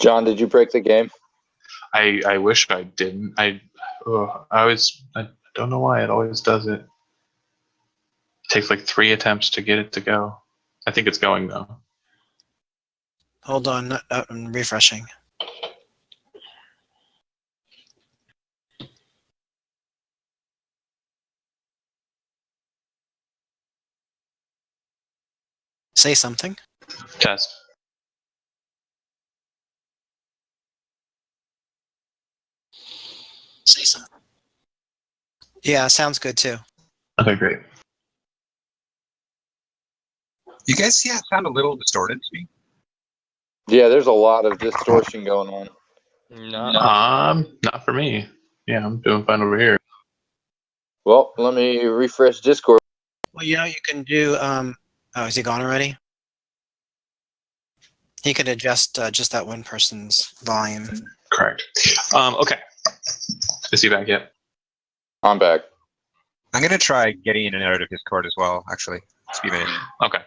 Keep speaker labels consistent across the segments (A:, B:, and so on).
A: John, did you break the game?
B: I wish I didn't. I don't know why it always does it. It takes like 3 attempts to get it to go. I think it's going though.
C: Hold on, I'm refreshing. Say something.
B: Test.
C: Say something. Yeah, sounds good too.
B: Okay, great.
D: You guys see it sound a little distorted to me?
A: Yeah, there's a lot of distortion going on.
B: Not for me. Yeah, I'm doing fine over here.
A: Well, let me refresh Discord.
C: Well, you can do. Oh, is he gone already? He could adjust just that one person's volume.
B: Correct. Okay. Is he back yet?
A: I'm back.
D: I'm going to try getting in and out of Discord as well, actually. Just give me a minute.
B: Okay.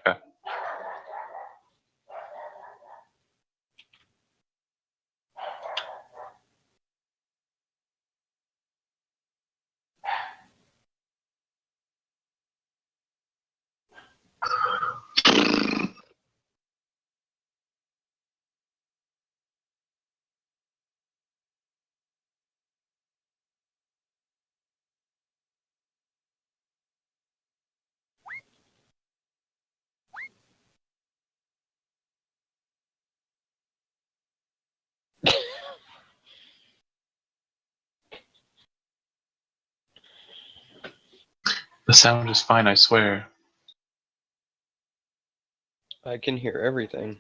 B: The sound is fine, I swear.
E: I can hear everything.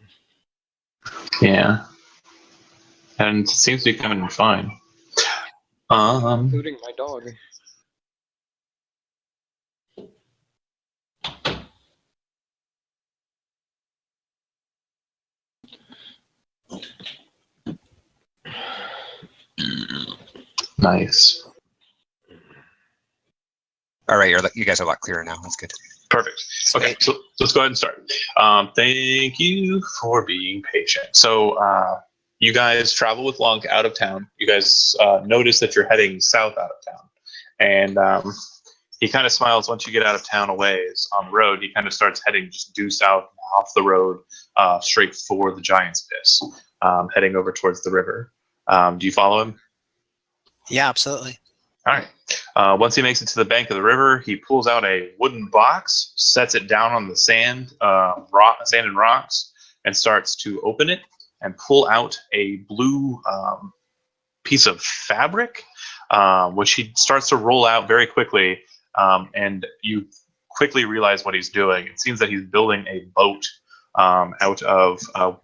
B: Yeah. And it seems to be coming in fine.
E: Including my dog.
B: Nice.
D: All right, you guys are a lot clearer now. That's good.
B: Perfect. Okay, so let's go ahead and start. Thank you for being patient. So you guys travel with Lunk out of town. You guys notice that you're heading south out of town. And he kind of smiles once you get out of town a ways on the road. He kind of starts heading just due south off the road straight for the Giant's Piss, heading over towards the river. Do you follow him?
C: Yeah, absolutely.
B: All right. Once he makes it to the bank of the river, he pulls out a wooden box, sets it down on the sand and rocks, and starts to open it and pull out a blue piece of fabric, which he starts to roll out very quickly. And you quickly realize what he's doing. It seems that he's building a boat out of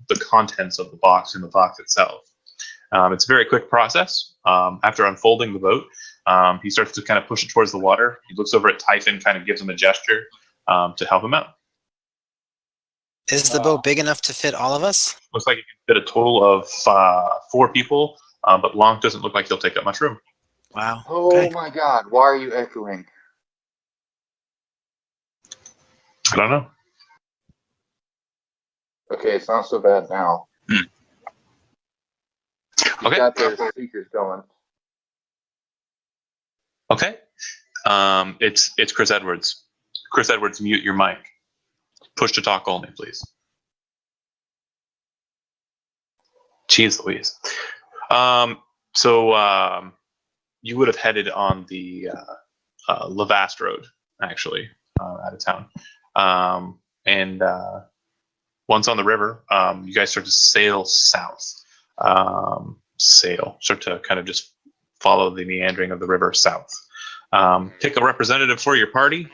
B: the contents of the box in the box itself. It's a very quick process. After unfolding the boat, he starts to kind of push it towards the water. He looks over at Typhon, kind of gives him a gesture to help him out.
C: Is the boat big enough to fit all of us?
B: Looks like it can fit a total of 4 people, but Long doesn't look like he'll take up much room.
C: Wow.
A: Oh
C: Okay.
A: my God! Why are you echoing?
B: I don't know.
A: Okay, it's not so bad now.
B: Okay.
A: Got their speakers going.
B: Okay. It's Chris Edwards. Chris Edwards, mute your mic. Push to talk only, please. Jeez Louise. So you would have headed on the Lavast Road, actually, out of town. And once on the river, you guys start to sail south. Start to kind of just follow the meandering of the river south. Pick a representative for your party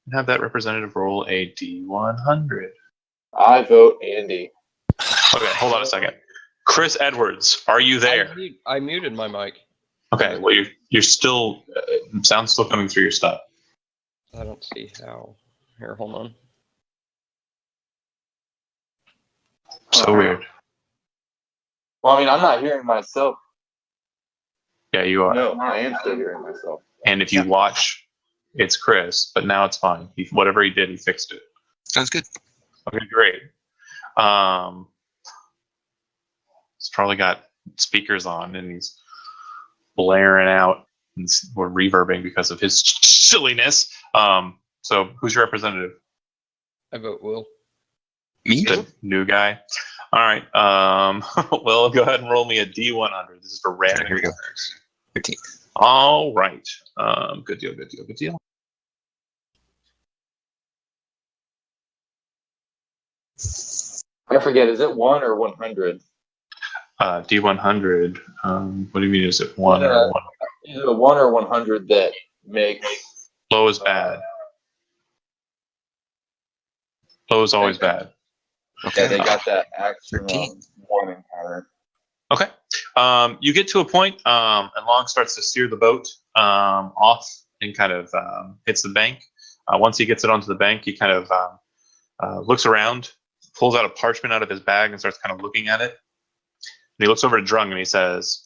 B: and have that representative roll a D100.
A: I vote Andy.
B: Okay, hold on a second. Chris Edwards, are you there?
E: I muted my mic.
B: Okay, well you're still sound's still coming through your stuff.
E: I don't see how. Here, hold on.
B: So weird.
A: Well, I mean, I'm not hearing myself.
B: Yeah, you are.
A: No, I am still hearing myself.
B: And if you watch, it's Chris, but now it's fine. Whatever he did, he fixed it.
D: Sounds good.
B: Okay, great. He's probably got speakers on and he's blaring out and we're reverbing because of his silliness. So who's your representative?
E: I vote Will.
D: Me?
B: The new guy. All right. Well, go ahead and roll me a D100. This is for random.
D: Sure, here we go.
B: encounters.
D: 13.
B: All right. Good deal. Good deal. Good deal.
A: I forget, is it 1 or 100?
B: D100. What do you mean? Is it one or one?
A: Either 1 or 100 that makes
B: Low is bad. Low is always bad.
A: Yeah, they got that action
D: 13.
A: one encounter.
B: Okay. You get to a point, and Long starts to steer the boat off and kind of hits the bank. Once he gets it onto the bank, he kind of looks around, pulls out a parchment out of his bag, and starts kind of looking at it. And he looks over to Drung and he says,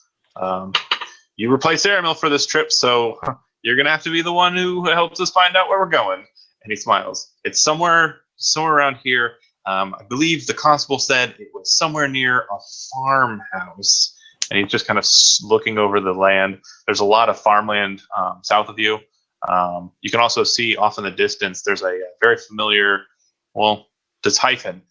B: "You replaced Aramil for this trip, so you're gonna have to be the one who helps us find out where we're going." And he smiles. It's somewhere around here. I believe the constable said it was somewhere near a farmhouse. And he's just kind of looking over the land. There's a lot of farmland south of you. You can also see off in the distance, there's a very familiar, well, this hyphen.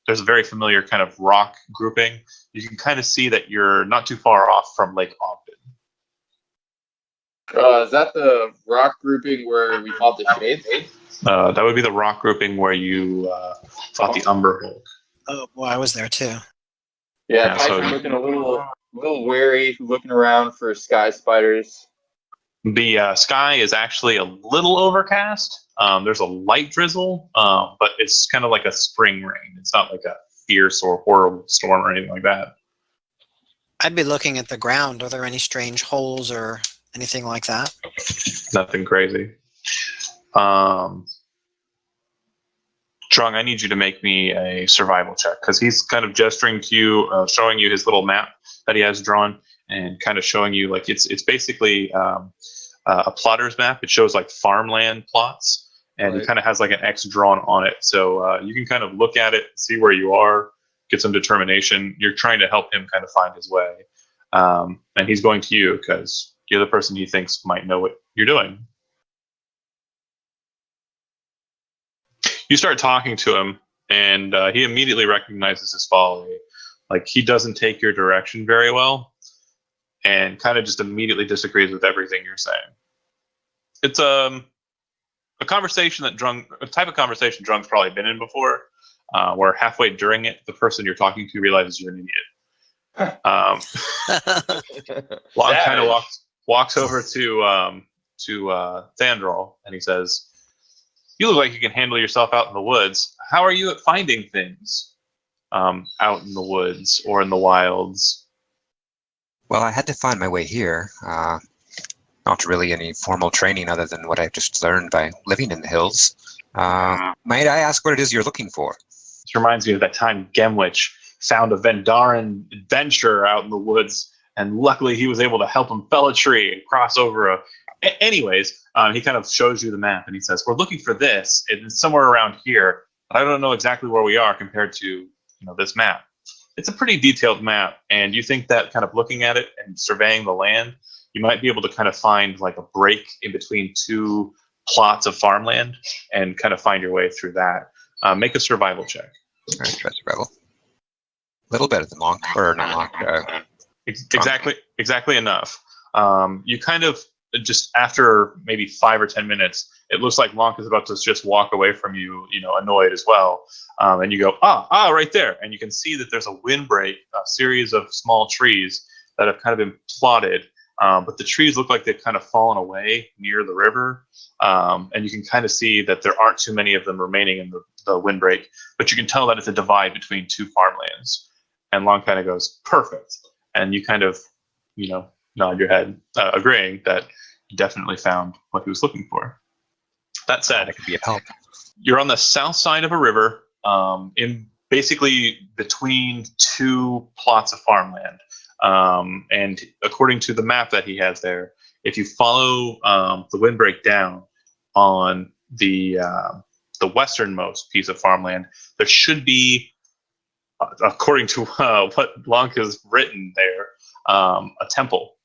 B: There's a very familiar kind of rock grouping. You can kind of see that you're not too far off from Lake Ogden.
A: Is that the rock grouping where we fought the shades?
B: That would be the rock grouping where you fought the Umber Hulk.
C: Oh, well, I was there too.
A: Yeah,
B: Yeah, so-
A: Tyson looking a little wary, looking around for sky spiders.
B: The sky is actually a little overcast. There's a light drizzle, but it's kind of like a spring rain. It's not like a fierce or horrible storm or anything like that.
C: I'd be looking at the ground. Are there any strange holes or anything like that?
B: Nothing crazy. Trung, I need you to make me a survival check because he's kind of gesturing to you, showing you his little map that he has drawn, and kind of showing you like it's basically a plotter's map. It shows like farmland plots, and
E: Right.
B: he kind of has like an X drawn on it. So you can kind of look at it, see where you are, get some determination. You're trying to help him kind of find his way, and he's going to you because you're the person he thinks might know what you're doing. You start talking to him, and he immediately recognizes his folly. Like, he doesn't take your direction very well, and kind of just immediately disagrees with everything you're saying. It's a conversation that a type of conversation Drunk's probably been in before, where halfway during it, the person you're talking to realizes you're an idiot. Long kind of walks over to Thandral, and he says, "You look like you can handle yourself out in the woods. How are you at finding things out in the woods or in the wilds?"
D: Well, I had to find my way here. Not really any formal training other than what I've just learned by living in the hills. Might I ask what it is you're looking for?
B: This reminds me of that time Gemwich found a Vendarin adventurer out in the woods, and luckily he was able to help him fell a tree and cross over Anyways, he kind of shows you the map, and he says, "We're looking for this. It's somewhere around here. I don't know exactly where we are compared to this map." It's a pretty detailed map, and you think that kind of looking at it and surveying the land, you might be able to kind of find like a break in between two plots of farmland and kind of find your way through that. Make a survival check.
D: All right, try survival. A little better than Long, or not Long.
B: Exactly enough. You kind of just after maybe 5 or 10 minutes, it looks like Lonk is about to just walk away from you, annoyed as well. And you go, right there. And you can see that there's a windbreak, a series of small trees that have kind of been plotted. But the trees look like they've kind of fallen away near the river. And you can kind of see that there aren't too many of them remaining in the windbreak. But you can tell that it's a divide between two farmlands. And Long kind of goes, "Perfect." And you kind of, nod your head, agreeing that you definitely found what he was looking for. That said,
D: That could be of help.
B: you're on the south side of a river, in basically between two plots of farmland. And according to the map that he has there, if you follow the windbreak down on the westernmost piece of farmland, there should be according to what Blanc has written there, a temple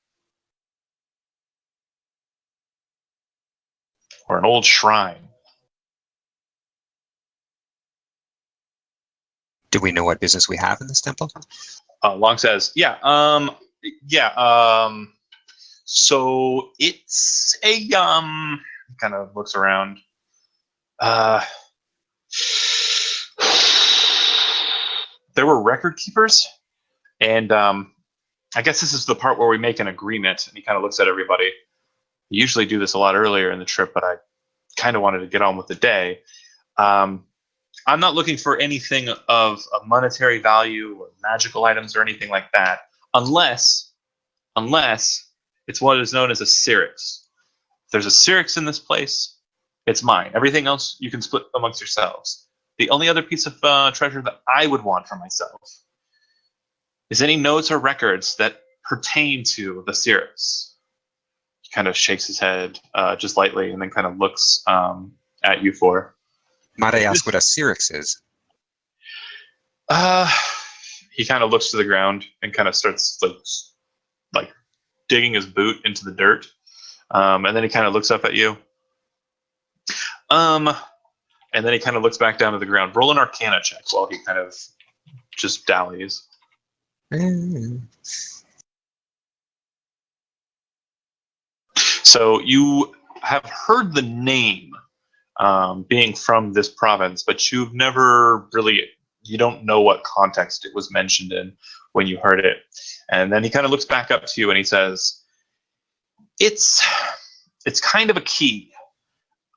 B: or an old shrine.
D: Do we know what business we have in this temple?
B: Long says, yeah. So it's a kind of looks around. There were record keepers, and I guess this is the part where we make an agreement. And he kind of looks at everybody. We usually do this a lot earlier in the trip, but I kind of wanted to get on with the day. I'm not looking for anything of a monetary value or magical items or anything like that, unless it's what is known as a Syrinx. If there's a Syrinx in this place, it's mine. Everything else you can split amongst yourselves. The only other piece of treasure that I would want for myself is any notes or records that pertain to the Syrinx. He kind of shakes his head just lightly and then kind of looks at you four.
D: Might I ask what a Syrinx is?
B: He kind of looks to the ground and kind of starts like digging his boot into the dirt, and then he kind of looks up at you. And then he kind of looks back down to the ground. Roll an Arcana check while he kind of just dallies. So you have heard the name being from this province, but you've never really, you don't know what context it was mentioned in when you heard it. And then he kind of looks back up to you and he says, it's kind of a key.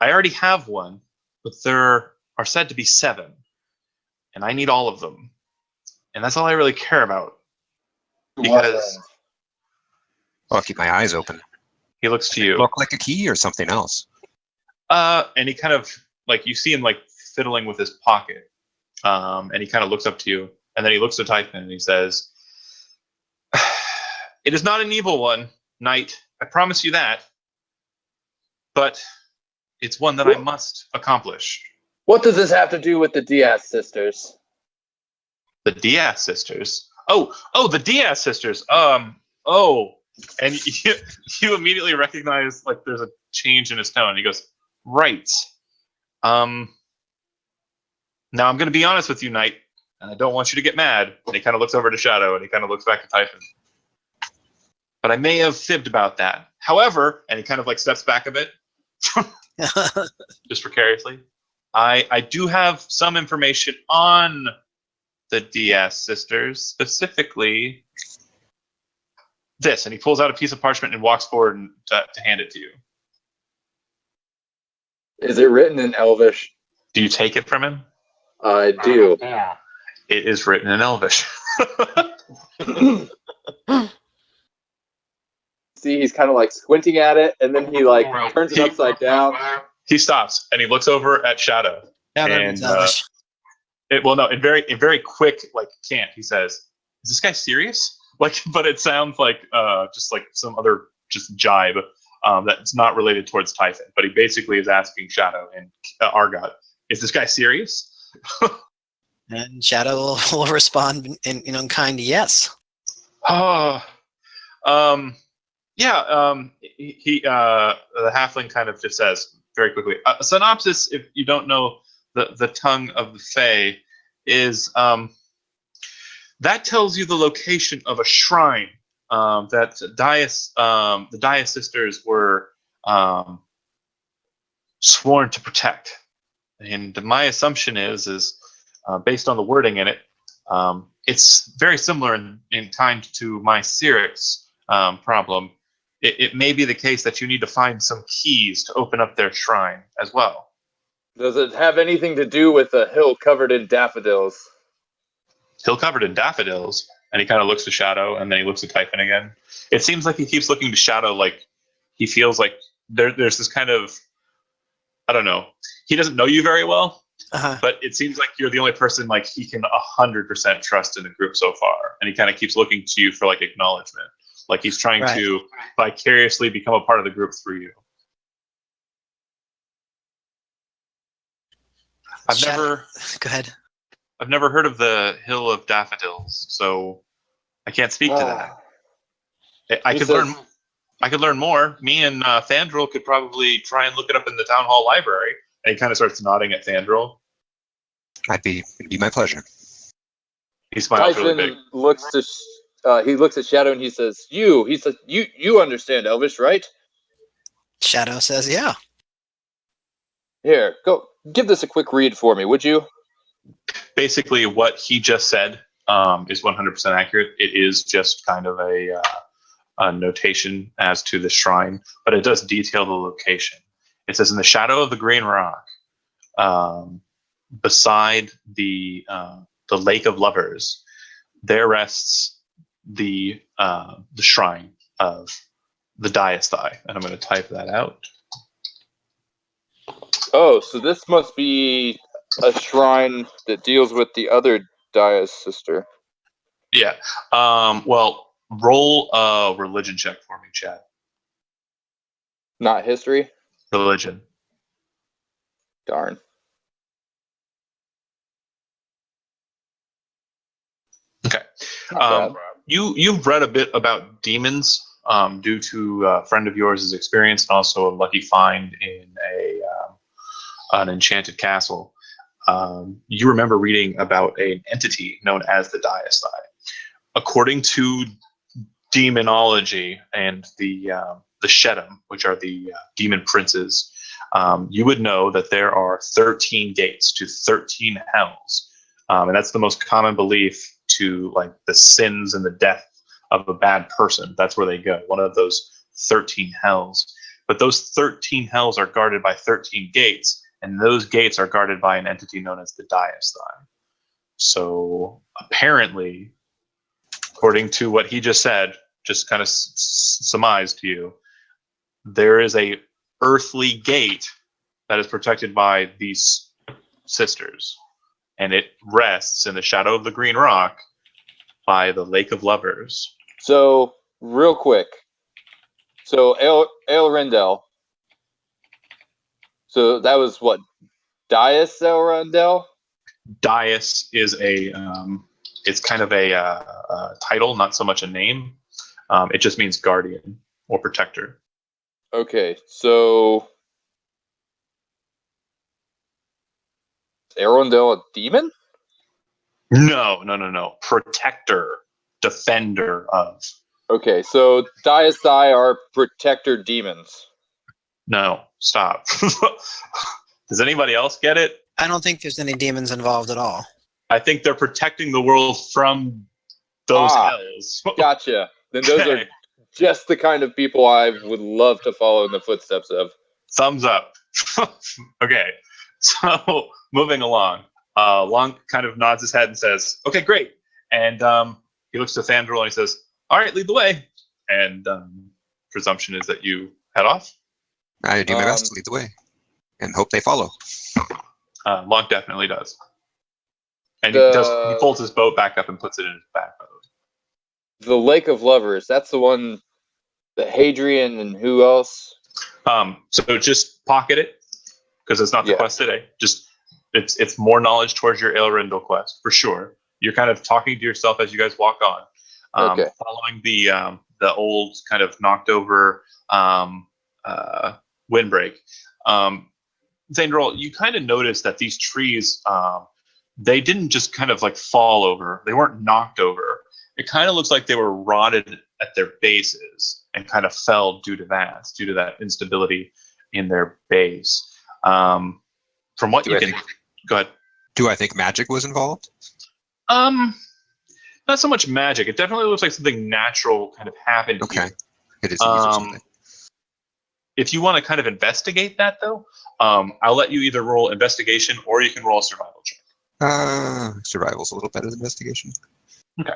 B: I already have one, but there are said to be 7, and I need all of them. And that's all I really care about. Because
D: I'll keep my eyes open.
B: he looks to you.
D: Look like a key or something else?
B: And he kind of, like, you see him, like, fiddling with his pocket. And he kind of looks up to you. And then he looks at Typhon and he says, it is not an evil one, Knight. I promise you that. But it's one that I must accomplish.
A: What does this have to do with the Diaz sisters?
B: The Diaz sisters? Oh, the Diaz sisters. And you immediately recognize, like, there's a change in his tone. He goes, right. Now I'm going to be honest with you, Knight, and I don't want you to get mad. And he kind of looks over to Shadow, and he kind of looks back at Typhon. But I may have fibbed about that. However, and he kind of, like, steps back a bit, just precariously, I do have some information on the Diaz sisters, specifically this. And he pulls out a piece of parchment and walks forward and to hand it to you.
A: Is it written in Elvish?
B: Do you take it from him?
A: I do.
E: Yeah.
B: It is written in Elvish.
A: See, he's kind of like squinting at it, and then he like turns it upside down.
B: He stops and he looks over at Shadow.
C: Yeah,
B: And,
C: that's
B: in very quick, like, cant, he says, "Is this guy serious?" Like, but it sounds like just like some other just jibe that's not related towards Typhon. But he basically is asking Shadow and Argot, "Is this guy serious?"
C: And Shadow will respond in kind yes.
B: Oh, yeah. The halfling kind of just says very quickly, a synopsis, if you don't know the tongue of the Fae, is that tells you the location of a shrine that the Dias sisters were sworn to protect. And my assumption is based on the wording in it, it's very similar in kind to my Syrinx problem. It may be the case that you need to find some keys to open up their shrine as well.
A: Does it have anything to do with a hill covered in daffodils?
B: Hill covered in daffodils, and he kind of looks to Shadow, and then he looks at Typhon again. It seems like he keeps looking to Shadow, like he feels like there's this kind of, I don't know. He doesn't know you very well, but it seems like you're the only person like he can 100% trust in the group so far, and he kind of keeps looking to you for like acknowledgement, like he's trying to vicariously become a part of the group through you. I've
C: Shadow-
B: never.
C: Go ahead.
B: I've never heard of the Hill of Daffodils, so I can't speak to that. I
A: He
B: could
A: says-
B: learn. I could learn more. Me and Thandril could probably try and look it up in the town hall library. And he kind of starts nodding at Thandril.
D: It'd be my pleasure.
B: He smiles really
A: Typhon
B: big.
A: looks to he looks at Shadow and he says, you understand Elvish, right?
C: Shadow says, yeah.
A: Here, go give this a quick read for me, would you?
B: Basically, what he just said is 100% accurate. It is just kind of a notation as to the shrine, but it does detail the location. It says in the shadow of the Green Rock, beside the Lake of Lovers, there rests the shrine of the Diasthai, and I'm going to type that out.
A: Oh, so this must be a shrine that deals with the other Dia's sister.
B: Yeah. Well, roll a religion check for me, Chad.
A: Not history?
B: Religion.
A: Darn.
B: Okay.
A: Not bad.
B: You've read a bit about demons due to a friend of yours' experience, and also a lucky find in an enchanted castle. You remember reading about an entity known as the Diasthai. According to demonology and the Shedem, which are the demon princes, you would know that there are 13 gates to 13 hells, and that's the most common belief to like the sins and the death of a bad person. That's where they go. One of those 13 hells. But those 13 hells are guarded by 13 gates, and those gates are guarded by an entity known as the Diasthai. So apparently, according to what he just said, just kind of surmised to you, there is a earthly gate that is protected by these sisters, and it rests in the shadow of the Green Rock by the Lake of Lovers.
A: So, real quick. So, Elrendel. So, that was what? Dias Elrendel?
B: Dias is it's kind of a title, not so much a name. It just means guardian or protector.
A: Okay, so. Is Elrondel a demon?
B: No. Protector, defender of.
A: Okay, so Diasthai are protector demons.
B: No, stop. Does anybody else get it?
C: I don't think there's any demons involved at all.
B: I think they're protecting the world from those hells.
A: Gotcha. Then those are
B: Okay.
A: just the kind of people I would love to follow in the footsteps of.
B: Thumbs up. Okay, so moving along. Long kind of nods his head and says, "Okay, great." And he looks to Thandril and he says, "All right, lead the way." And presumption is that you head off.
D: I do my best to lead the way, and hope they follow.
B: Long definitely does. And
A: The-
B: he folds his boat back up and puts it in his back boat.
A: The Lake of Lovers, that's the one, the Hadrian and who else?
B: So just pocket it, because it's not the
A: Yeah.
B: quest today. Just it's more knowledge towards your Elrindel quest for sure. You're kind of talking to yourself as you guys walk on,
A: Okay.
B: following the old kind of knocked over windbreak. Zandrol, you kind of notice that these trees, they didn't just kind of like fall over. They weren't knocked over. It kind of looks like they were rotted at their bases and kind of fell due to that instability in their base. From what you can, go ahead.
D: Do I think magic was involved?
B: Not so much magic. It definitely looks like something natural kind of happened
D: Okay.
B: here.
D: It is or something.
B: If you want to kind of investigate that, though, I'll let you either roll investigation or you can roll a survival check.
D: Survival's a little better than investigation.
B: Okay.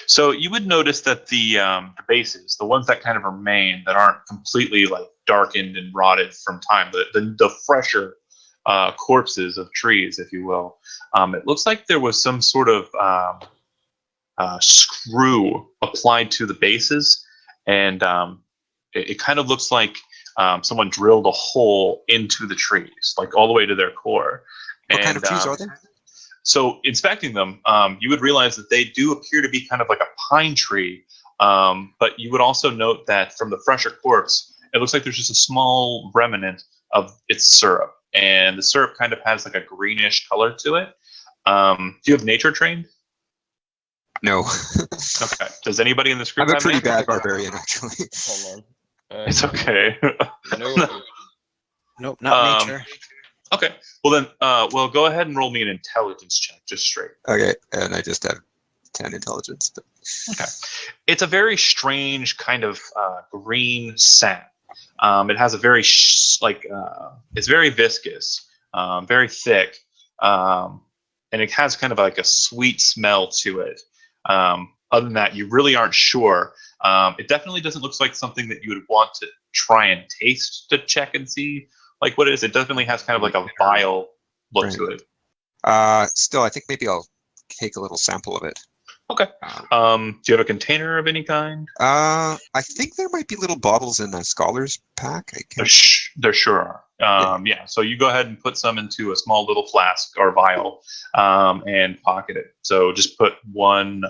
B: So you would notice that the bases, the ones that kind of remain, that aren't completely like darkened and rotted from time, the fresher corpses of trees, if you will, it looks like there was some sort of screw applied to the bases, and it kind of looks like someone drilled a hole into the trees, like all the way to their core.
D: What kind of trees are there?
B: So inspecting them, you would realize that they do appear to be kind of like a pine tree, but you would also note that from the fresher corpse, it looks like there's just a small remnant of its syrup, and the syrup kind of has like a greenish color to it. Do you have nature trained?
D: No,
B: Okay. Does anybody in this group
D: I'm a
B: have
D: pretty
B: nature?
D: bad barbarian, actually.
E: Hold on.
B: It's okay.
E: No.
C: Nope, not
B: Um,
C: nature.
B: Okay. Well then, well, go ahead and roll me an intelligence check, just straight.
D: Okay, and I just have 10 intelligence. But
B: Okay. It's a very strange kind of green sap. It has a very it's very viscous, very thick, and it has kind of like a sweet smell to it. Other than that, you really aren't sure. It definitely doesn't look like something that you would want to try and taste to check and see like what it is. It definitely has kind of like a vile look
D: Right.
B: to it.
D: Still, I think maybe I'll take a little sample of it.
B: Okay. Do you have a container of any kind?
D: I think there might be little bottles in a scholar's pack. I
B: There,
D: can't.
B: there sure are. Yeah. So you go ahead and put some into a small little flask or vial and pocket it. So just put one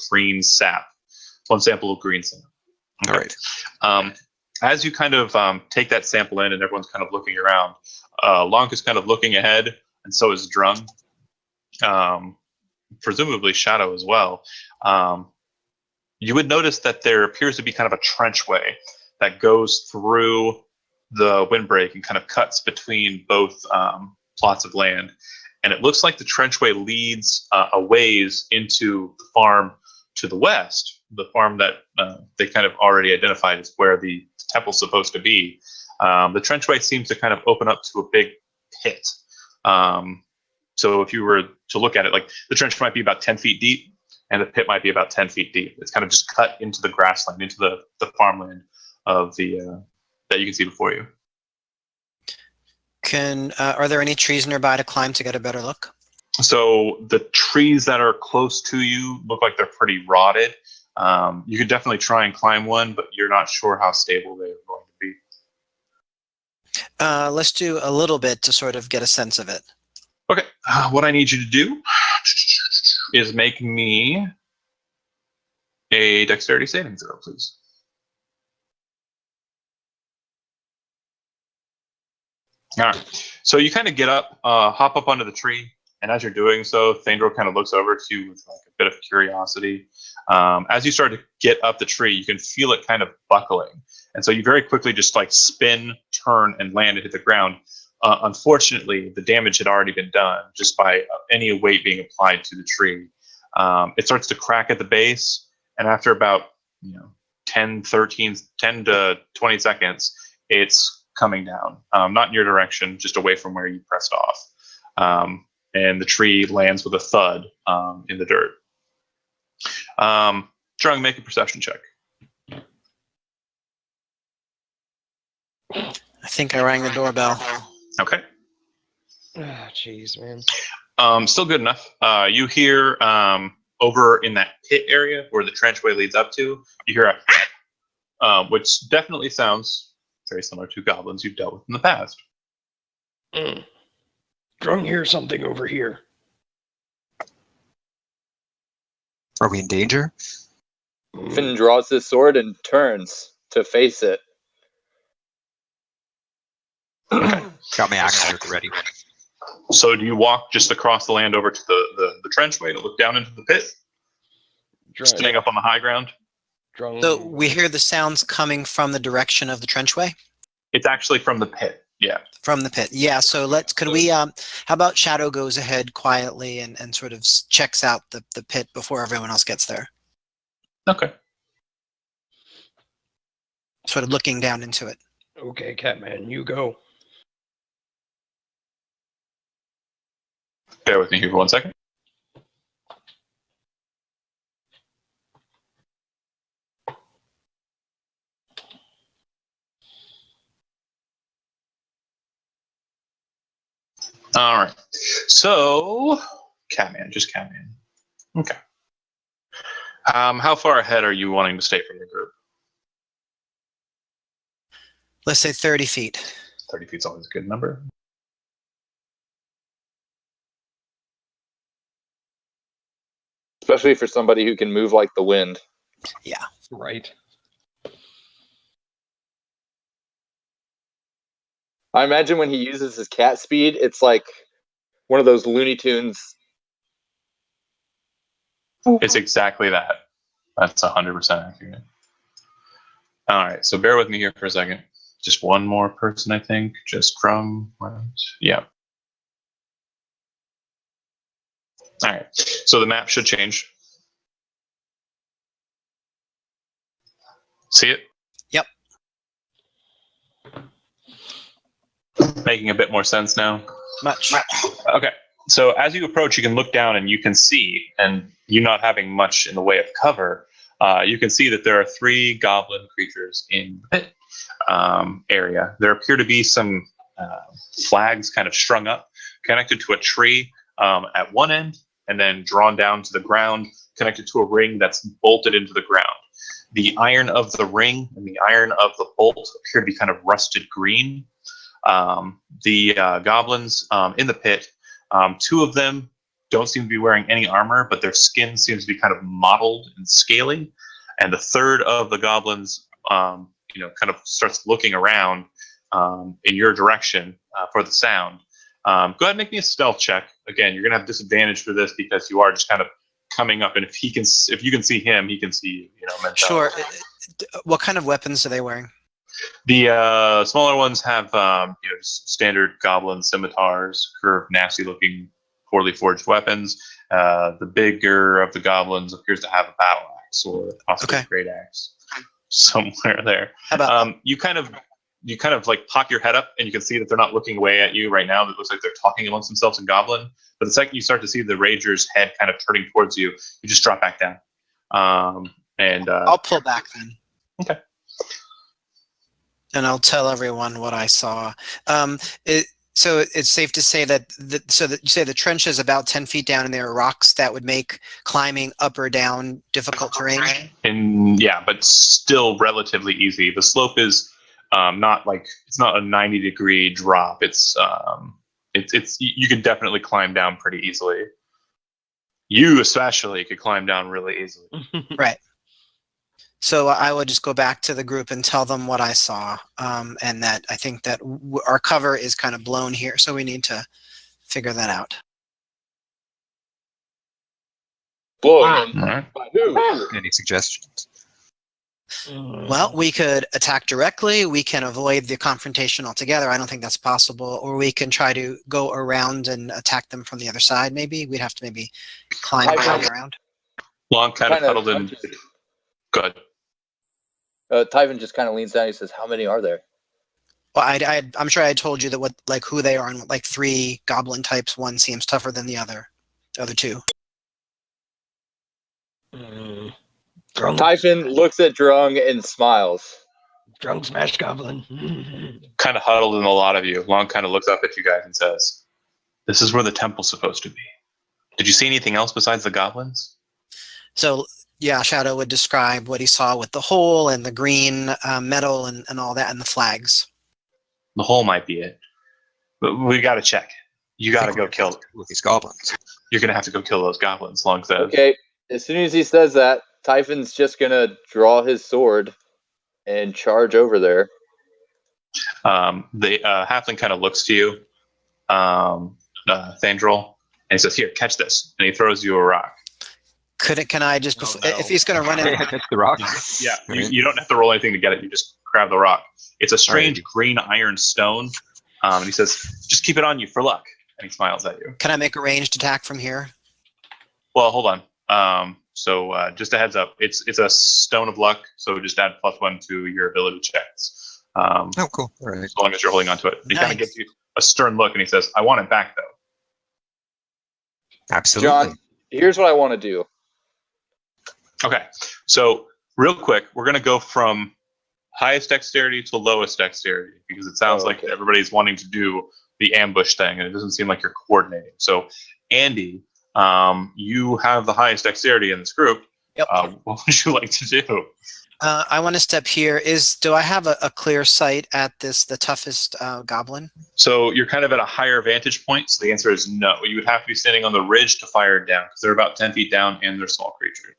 B: green sap, one sample of green sap.
D: All right.
B: As you kind of take that sample in and everyone's kind of looking around, Lonk is kind of looking ahead, and so is Drung. Presumably Shadow as well. You would notice that there appears to be kind of a trenchway that goes through the windbreak and kind of cuts between both plots of land. And it looks like the trenchway leads a ways into the farm to the west, the farm that they kind of already identified as where the temple's supposed to be. The trenchway seems to kind of open up to a big pit. So if you were to look at it, like the trench might be about 10 feet deep, and the pit might be about 10 feet deep. It's kind of just cut into the grassland, into the farmland of the that you can see before you.
C: Are there any trees nearby to climb to get a better look?
B: So the trees that are close to you look like they're pretty rotted. You could definitely try and climb one, but you're not sure how stable they're going to be.
C: Let's do a little bit to sort of get a sense of it.
B: Okay, what I need you to do is make me a dexterity saving throw, please. All right. So you kind of get up, hop up onto the tree, and as you're doing so, Thandor kind of looks over to you with like a bit of curiosity. As you start to get up the tree, you can feel it kind of buckling, and so you very quickly just like spin, turn, and land and hit the ground. Unfortunately, the damage had already been done just by any weight being applied to the tree. It starts to crack at the base, and after about 10 to 20 seconds, it's coming down, not in your direction, just away from where you pressed off. And the tree lands with a thud in the dirt. Drung, make a perception check.
C: I think I rang the doorbell.
B: Okay.
E: Ah, jeez, man.
B: Still good enough. You hear over in that pit area where the trenchway leads up to, you hear a which definitely sounds very similar to goblins you've dealt with in the past.
E: Drung hear something over here.
D: Are we in danger?
A: Finn draws his sword and turns to face it.
D: Got my axe at the ready.
B: So do you walk just across the land over to the trenchway to look down into the pit, standing up on the high ground?
E: Drung.
C: So we hear the sounds coming from the direction of the trenchway?
B: It's actually from the pit. Yeah.
C: From the pit. Yeah, so could we, how about Shadow goes ahead quietly and sort of checks out the pit before everyone else gets there?
B: Okay.
C: Sort of looking down into it.
E: Okay, Catman, you go.
B: Bear with me here for 1 second. All right. So, Catman, just Catman. Okay. How far ahead are you wanting to stay from the group?
C: Let's say 30 feet.
B: 30 feet's always a good number.
A: especially for somebody who can move like the wind.
E: Right.
A: I imagine when he uses his cat speed, it's like one of those Looney Tunes.
B: It's exactly that. That's 100% accurate. All right, so bear with me here for a second. Just one more person, I think. Just Crumb. Yeah. All right, so the map should change. See it?
C: Yep.
B: Making a bit more sense now.
C: Much.
B: Okay. So as you approach, you can look down and you can see, and you not having much in the way of cover, you can see that there are 3 goblin creatures in the pit area. There appear to be some flags kind of strung up, connected to a tree at one end, and then drawn down to the ground, connected to a ring that's bolted into the ground. The iron of the ring and the iron of the bolt appear to be kind of rusted green. The goblins in the pit, 2 of them don't seem to be wearing any armor, but their skin seems to be kind of mottled and scaly. And the 3rd of the goblins, kind of starts looking around in your direction for the sound. Go ahead and make me a stealth check. Again, you're gonna have disadvantage for this because you are just kind of coming up, and if you can see him, he can see you.
C: Sure. What kind of weapons are they wearing?
B: The smaller ones have just standard goblin scimitars, curved, nasty-looking, poorly forged weapons. The bigger of the goblins appears to have a battle axe or possibly a great axe somewhere there.
C: How about
B: you kind of like pop your head up, and you can see that they're not looking away at you right now. It looks like they're talking amongst themselves in Goblin. But the second you start to see the Rager's head kind of turning towards you, you just drop back down.
C: I'll pull back then.
B: Okay.
C: And I'll tell everyone what I saw. So it's safe to say that you say the trench is about 10 feet down, and there are rocks that would make climbing up or down difficult terrain.
B: And yeah, but still relatively easy. The slope is not like it's not a 90-degree drop. It's you could definitely climb down pretty easily. You especially could climb down really easily.
C: Right. So I would just go back to the group and tell them what I saw, and that I think that our cover is kind of blown here, so we need to figure that out.
A: Blown.
B: Right.
A: By who?
D: Any suggestions?
C: Well, we could attack directly. We can avoid the confrontation altogether. I don't think that's possible. Or we can try to go around and attack them from the other side. Maybe we'd have to maybe climb around.
B: Long kind of huddled in. Good.
A: Tyven just kind of leans down. He says, "How many are there?"
C: Well, I'm sure I told you that who they are, and like 3 goblin types. One seems tougher than the other. The other 2.
A: Typhon looks at Drung and smiles.
E: Drunk smash goblin.
B: Kind of huddled in a lot of you. Long kind of looks up at you guys and says, "This is where the temple's supposed to be. Did you see anything else besides the goblins?"
C: So yeah, Shadow would describe what he saw with the hole and the green metal and all that, and the flags.
B: The hole might be it, but we got to check. You got to go kill
D: with these goblins.
B: You're gonna have to go kill those goblins. Long says.
A: Okay. As soon as he says that, Typhon's just gonna draw his sword and charge over there.
B: The halfling kind of looks to you, Thandril, and he says, "Here, catch this," and he throws you a rock.
C: Can I just if he's going to run in?
D: Catch the rock.
B: Yeah, you don't have to roll anything to get it. You just grab the rock. It's a strange green iron stone, and he says, "Just keep it on you for luck." And he smiles at you.
C: Can I make a ranged attack from here?
B: Well, hold on. So just a heads up, it's a stone of luck, so just add +1 to your ability checks.
D: Oh, cool. All right.
B: As long as you're holding on to it. He kind of
C: Nice.
B: gives you a stern look, and he says, "I want it back, though."
D: Absolutely.
A: John, here's what I want to do.
B: Okay, so real quick, we're going to go from highest dexterity to lowest dexterity, because it sounds like everybody's wanting to do the ambush thing, and it doesn't seem like you're coordinating. So, Andy, you have the highest dexterity in this group.
C: Yep.
B: What would you like to do?
C: I want to step here. Do I have a clear sight at the toughest goblin?
B: So you're kind of at a higher vantage point. So the answer is no. You would have to be standing on the ridge to fire it down because they're about 10 feet down and they're small creatures.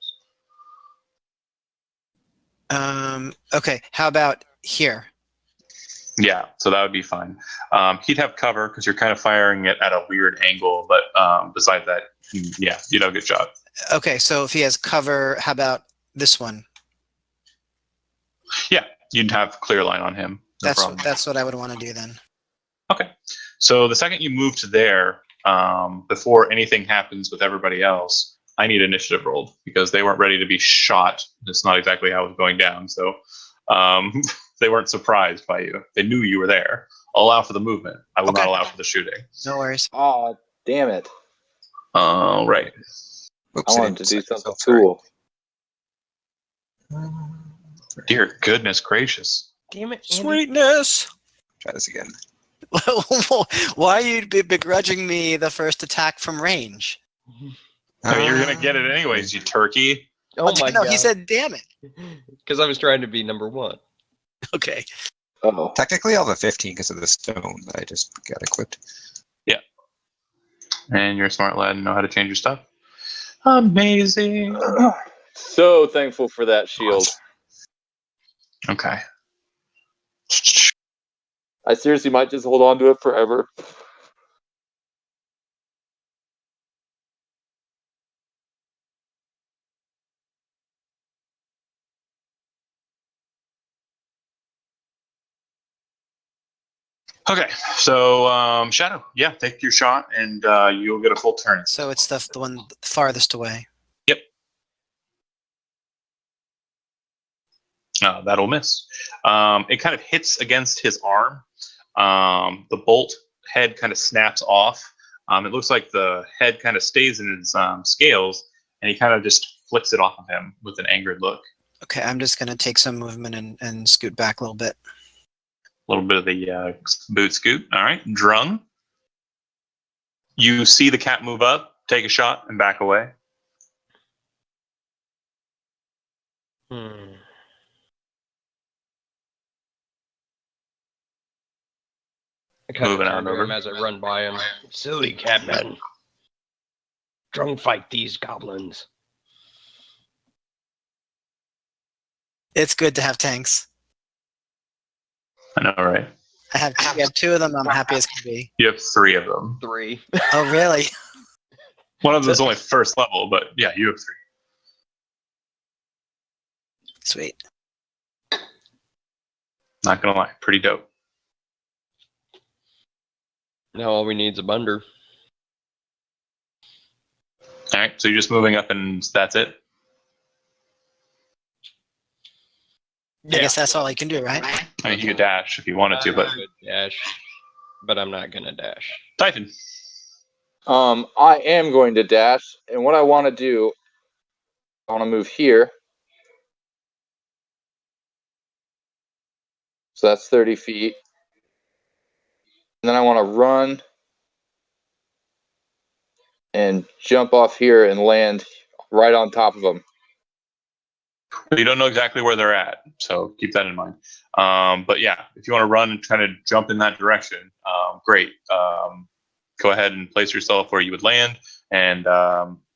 C: Okay. How about here?
B: Yeah, so that would be fine. He'd have cover because you're kind of firing it at a weird angle. But besides that, yeah, you'd have a good shot.
C: Okay. So if he has cover, how about this one?
B: Yeah, you'd have clear line on him. No problem.
C: That's what I would want to do then.
B: Okay. So the second you move to there, before anything happens with everybody else, I need initiative rolled because they weren't ready to be shot. That's not exactly how it was going down. So they weren't surprised by you. They knew you were there. I'll allow for the movement. I will not allow for the shooting.
C: No worries.
A: Oh, damn it.
B: All right.
A: I wanted to do something cool.
B: Dear goodness gracious.
E: Damn it, Andy.
C: Sweetness.
D: Try this again.
C: Why are you begrudging me the first attack from range?
B: I mean, you're going to get it anyways, you turkey.
E: Oh my
C: no,
E: god.
C: he said, damn it.
E: Because I was trying to be number one.
C: Okay.
A: Oh.
D: Technically, I'll have a 15 because of the stone that I just got equipped.
B: Yeah. And you're a smart lad and know how to change your stuff. Amazing.
A: So thankful for that shield.
B: Okay.
A: I seriously might just hold on to it forever.
B: Okay, so Shadow, yeah, take your shot and you'll get a full turn.
C: So it's the one farthest away.
B: Yep. That'll miss. It kind of hits against his arm. The bolt head kind of snaps off. It looks like the head kind of stays in his scales, and he kind of just flicks it off of him with an angered look.
C: Okay, I'm just going to take some movement and scoot back a little bit.
B: A little bit of the boot scoot. All right, Drung. You see the cat move up, take a shot, and back away.
E: I kind of
B: Moving
E: turn
B: on
E: to him
B: over.
E: as I run by him. Silly catman. Drunk fight these goblins.
C: It's good to have tanks.
B: I know, right?
C: We have two of them. I'm happy as can be.
B: You have 3 of them.
E: 3.
C: Oh, really?
B: One of them is only first level, but yeah, you have 3.
C: Sweet.
B: Not gonna lie, pretty dope.
E: Now all we need is a bunder.
B: All right, so you're just moving up, and that's it.
C: I guess that's all I can do, right?
B: I mean, you could dash if you wanted to, but
E: Dash, but I'm not gonna dash.
B: Typhon.
A: I am going to dash, and what I want to do, I want to move here. So that's 30 feet. And then I want to run and jump off here and land right on top of them.
B: You don't know exactly where they're at, so keep that in mind. But yeah, if you want to run and kind of jump in that direction, great. Go ahead and place yourself where you would land. And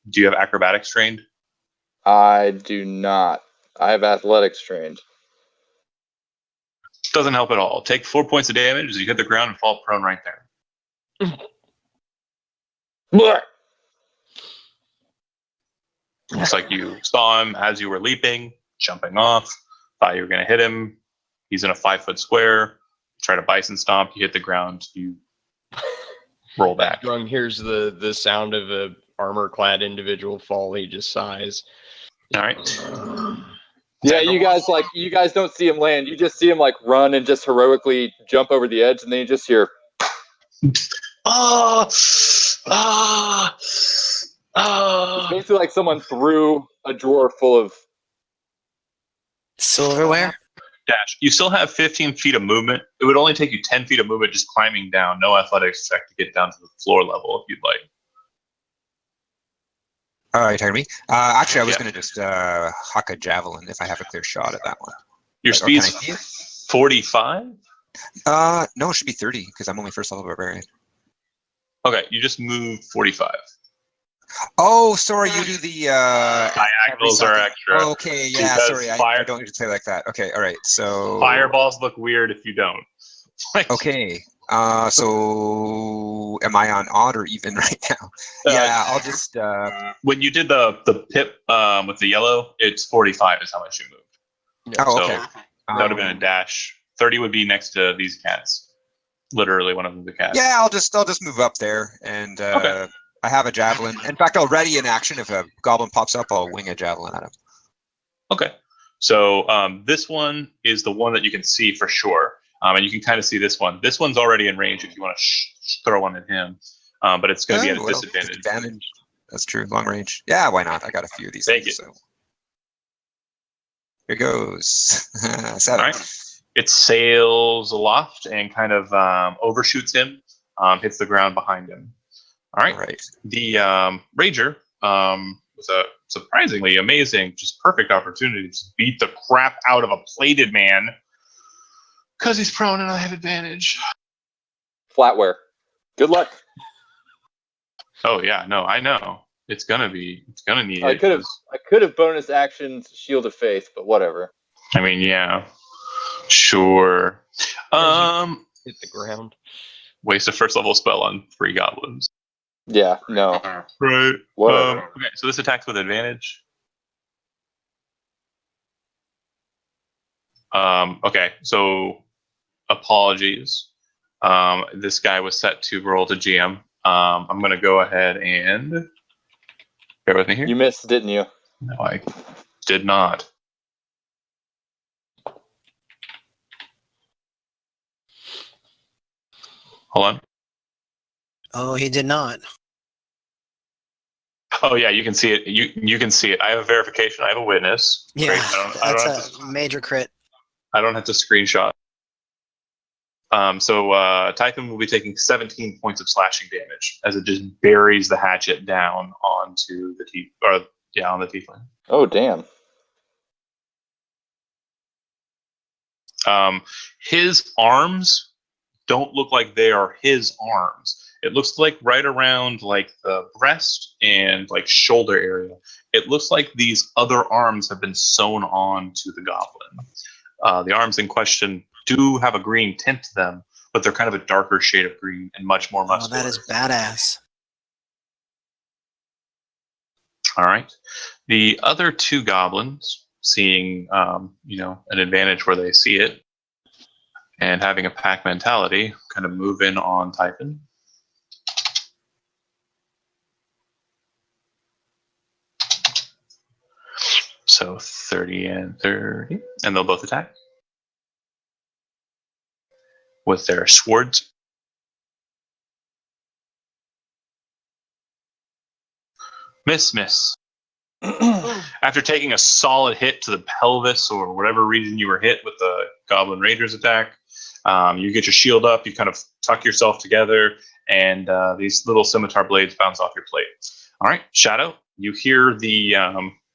B: do you have acrobatics trained?
A: I do not. I have athletics trained.
B: Doesn't help at all. Take 4 points of damage as you hit the ground and fall prone right there.
A: Blah!
B: Looks like you saw him as you were leaping, jumping off. Thought you were going to hit him. He's in a 5-foot square. Try to bison stomp. You hit the ground. You roll back.
E: Drunk hears the sound of a armor-clad individual fall. He just sighs.
B: All right.
A: Yeah, you guys don't see him land. You just see him like run and just heroically jump over the edge, and then you just hear. It's basically like someone threw a drawer full of
C: Silverware?
B: Dash. You still have 15 feet of movement. It would only take you 10 feet of movement just climbing down. No athletics check to get down to the floor level if you'd like.
D: Oh, are you talking to me? Actually, I was
B: Yeah.
D: going to just huck a javelin if I have a clear shot at that one.
B: Your
D: Or can I
B: speed's
D: see it?
B: 45.
D: No, it should be 30 because I'm only first level barbarian.
B: Okay, you just moved 45.
D: Oh, sorry, you do the every
B: Diagonals are
D: second.
B: extra.
D: Okay, yeah,
B: Because
D: sorry, I don't usually play like that. Okay, all right, so
B: Fireballs look weird if you don't. Like,
D: okay, so am I on odd or even right now? Yeah, I'll just
B: when you did the pip with the yellow, it's 45 is how much you moved.
D: oh,
B: So
D: okay.
B: that would have been a dash. 30 would be next to these cats. Literally one of them, the cat.
D: Yeah, I'll just move up there, and
B: Okay.
D: I have a javelin. In fact, I'll ready in action. If a goblin pops up, I'll wing a javelin at him.
B: Okay. So this one is the one that you can see for sure. And you can kind of see this one. This one's already in range if you want to throw one at him. But it's going to be at a disadvantage.
D: Disadvantage. That's true. Long range. Yeah, why not? I got a few of these
B: Thank
D: things.
B: you.
D: So here goes. 7.
B: All right. It sails aloft and kind of overshoots him, hits the ground behind him. All right.
D: All right.
B: The Rager was a surprisingly amazing, just perfect opportunity to beat the crap out of a plated man because he's prone and I have advantage.
A: Flatware. Good luck.
B: Oh yeah, no, I know. It's gonna need
A: I
B: it.
A: could have bonus actions Shield of Faith, but whatever.
B: I mean, yeah, sure.
E: Hit the ground.
B: Waste a first level spell on 3 goblins.
A: Yeah, no.
B: Right.
A: Whatever.
B: Okay, so this attacks with advantage. Okay, so apologies. This guy was set to roll to GM. I'm gonna go ahead and bear with me here.
A: You missed, didn't you?
B: No, I did not. Hold on.
C: Oh, he did not.
B: Oh yeah, you can see it. You can see it. I have a verification. I have a witness.
C: Yeah,
B: Great. I don't have
C: that's
B: to,
C: a major crit.
B: I don't have to screenshot. So Typhon will be taking 17 points of slashing damage as it just buries the hatchet down onto the on the tiefling.
A: Oh, damn.
B: His arms don't look like they are his arms. It looks like right around like the breast and like shoulder area. It looks like these other arms have been sewn on to the goblin. The arms in question do have a green tint to them, but they're kind of a darker shade of green and much more
C: Oh,
B: muscular.
C: that is badass.
B: All right. The other 2 goblins, seeing an advantage where they see it, and having a pack mentality, kind of move in on Typhon. So 30 and 30, and they'll both attack with their swords. Miss. After taking a solid hit to the pelvis or whatever region you were hit with the Goblin Rager's attack, you get your shield up, you kind of tuck yourself together, and these little scimitar blades bounce off your plate. All right, Shadow, you hear the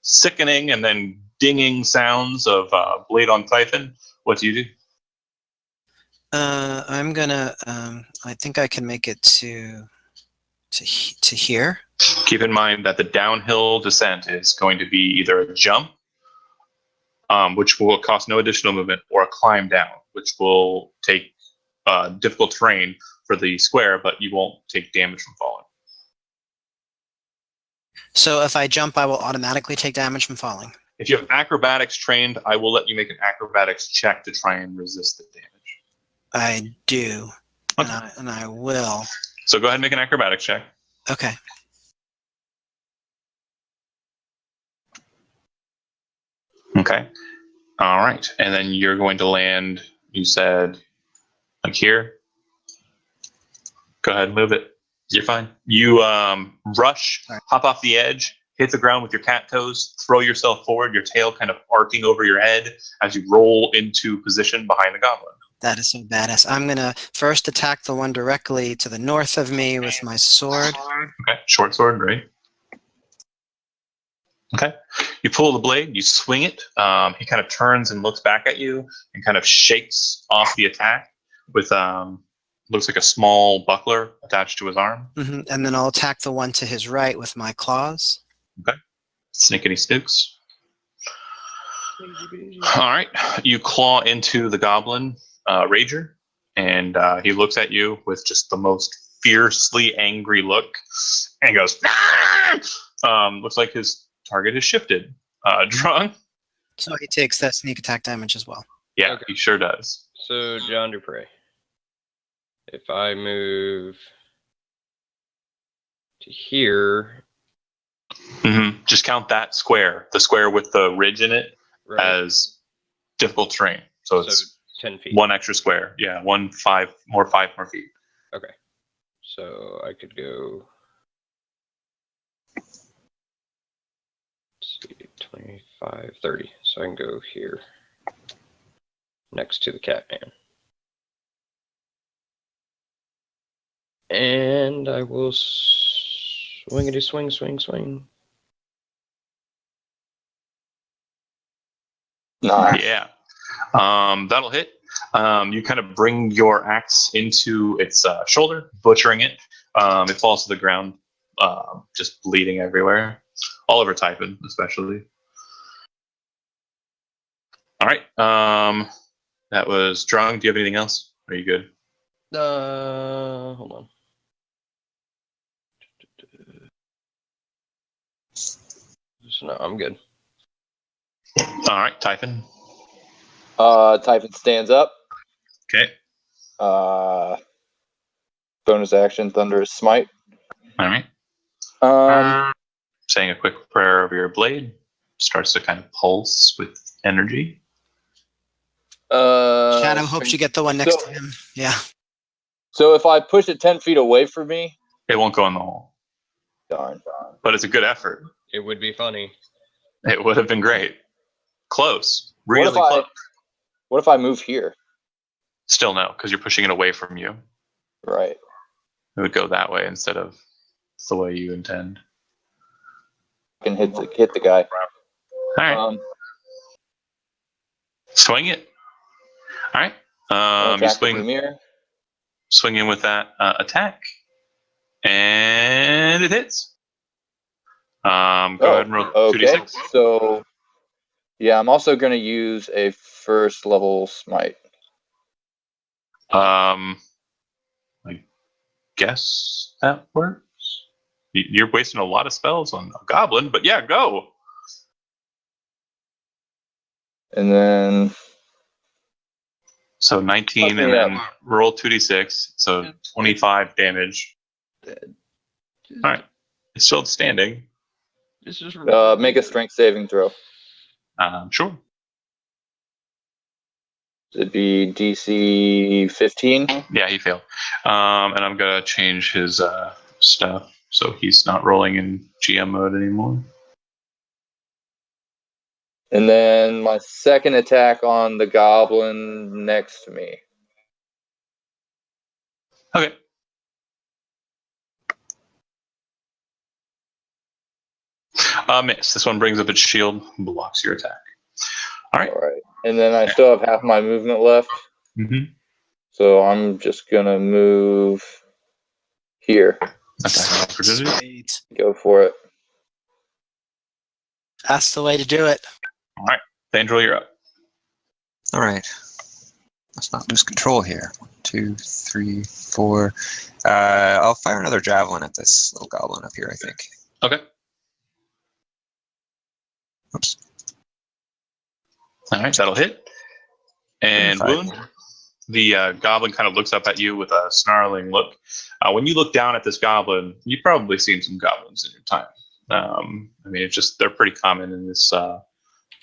B: sickening and then dinging sounds of blade on Typhon. What do you do?
C: I'm gonna. I think I can make it to here.
B: Keep in mind that the downhill descent is going to be either a jump, which will cost no additional movement, or a climb down, which will take difficult terrain for the square, but you won't take damage from falling.
C: So if I jump, I will automatically take damage from falling.
B: If you have acrobatics trained, I will let you make an acrobatics check to try and resist the damage.
C: I do,
B: Okay.
C: and I will.
B: So go ahead and make an acrobatics check.
C: Okay.
B: Okay. All right. And then you're going to land, you said, like here. Go ahead and move it. You're fine. You rush,
C: Sorry.
B: hop off the edge, hit the ground with your cat toes, throw yourself forward, your tail kind of arcing over your head as you roll into position behind the goblin.
C: That is so badass. I'm gonna first attack the one directly to the north of me with my sword.
B: Okay. Short sword, right? Okay. You pull the blade, you swing it. He kind of turns and looks back at you and kind of shakes off the attack with looks like a small buckler attached to his arm.
C: And then I'll attack the one to his right with my claws.
B: Okay. Snickety snooks. All right. You claw into the goblin rager, and he looks at you with just the most fiercely angry look and goes, "Ah!" Looks like his target has shifted. Drunk?
C: So he takes that sneak attack damage as well.
B: Yeah,
E: Okay.
B: he sure does.
E: So, John Dupre, if I move to here,
B: Just count that square, the square with the ridge in it,
E: right?
B: as difficult terrain. So it's
E: 10 feet.
B: one extra square. Yeah, 5 more feet.
E: Okay. So I could go. Let's see, 25, 30. So I can go here next to the Catman. And I will swingity swing, swing, swing.
A: Nice.
B: Yeah. That'll hit. You kind of bring your axe into its shoulder, butchering it. It falls to the ground, just bleeding everywhere. All over Typhon, especially. All right. That was Drung. Do you have anything else? Are you good?
E: Hold on. So no, I'm good.
B: All right, Typhon.
A: Typhon stands up.
B: Okay.
A: Bonus action, Thunderous Smite.
B: All right. Saying a quick prayer over your blade, starts to kind of pulse with energy.
C: Shadow hopes you get the one next to him. Yeah.
A: So if I push it 10 feet away from me,
B: It won't go in the hole,
A: darn.
B: but it's a good effort.
E: It would be funny.
B: It would have been great. Close. Really close.
A: What if I move here?
B: Still no, because you're pushing it away from you.
A: Right.
B: It would go that way instead of the way you intend.
A: I can hit the guy.
B: All right. Swing it. All right. You swing in with that attack, and it hits. Go ahead and roll 2d6.
A: So, yeah, I'm also going to use a first level smite.
B: I guess that works. You're wasting a lot of spells on a goblin, but yeah, go.
A: And then.
B: So 19, and then roll 2d6. So 25 damage. All right. It's still standing.
E: This is
A: make a strength saving throw.
B: Sure.
A: It'd be DC 15.
B: Yeah, he failed. And I'm going to change his stuff so he's not rolling in GM mode anymore.
A: And then my second attack on the goblin next to me.
B: Okay. Miss. This one brings up its shield, blocks your attack. All right.
A: And then I still have half my movement left.
B: Mm-hmm.
A: So I'm just going to move here.
B: Attack opportunity.
C: Sweet.
A: Go for it.
C: That's the way to do it.
B: All right. Thandril, you're up.
D: All right. Let's not lose control here. 1, 2, 3, 4. I'll fire another javelin at this little goblin up here, I think.
B: Okay.
D: Oops.
B: All right, that'll hit. And wound. The goblin kind of looks up at you with a snarling look. When you look down at this goblin, you've probably seen some goblins in your time. I mean, it's just they're pretty common in this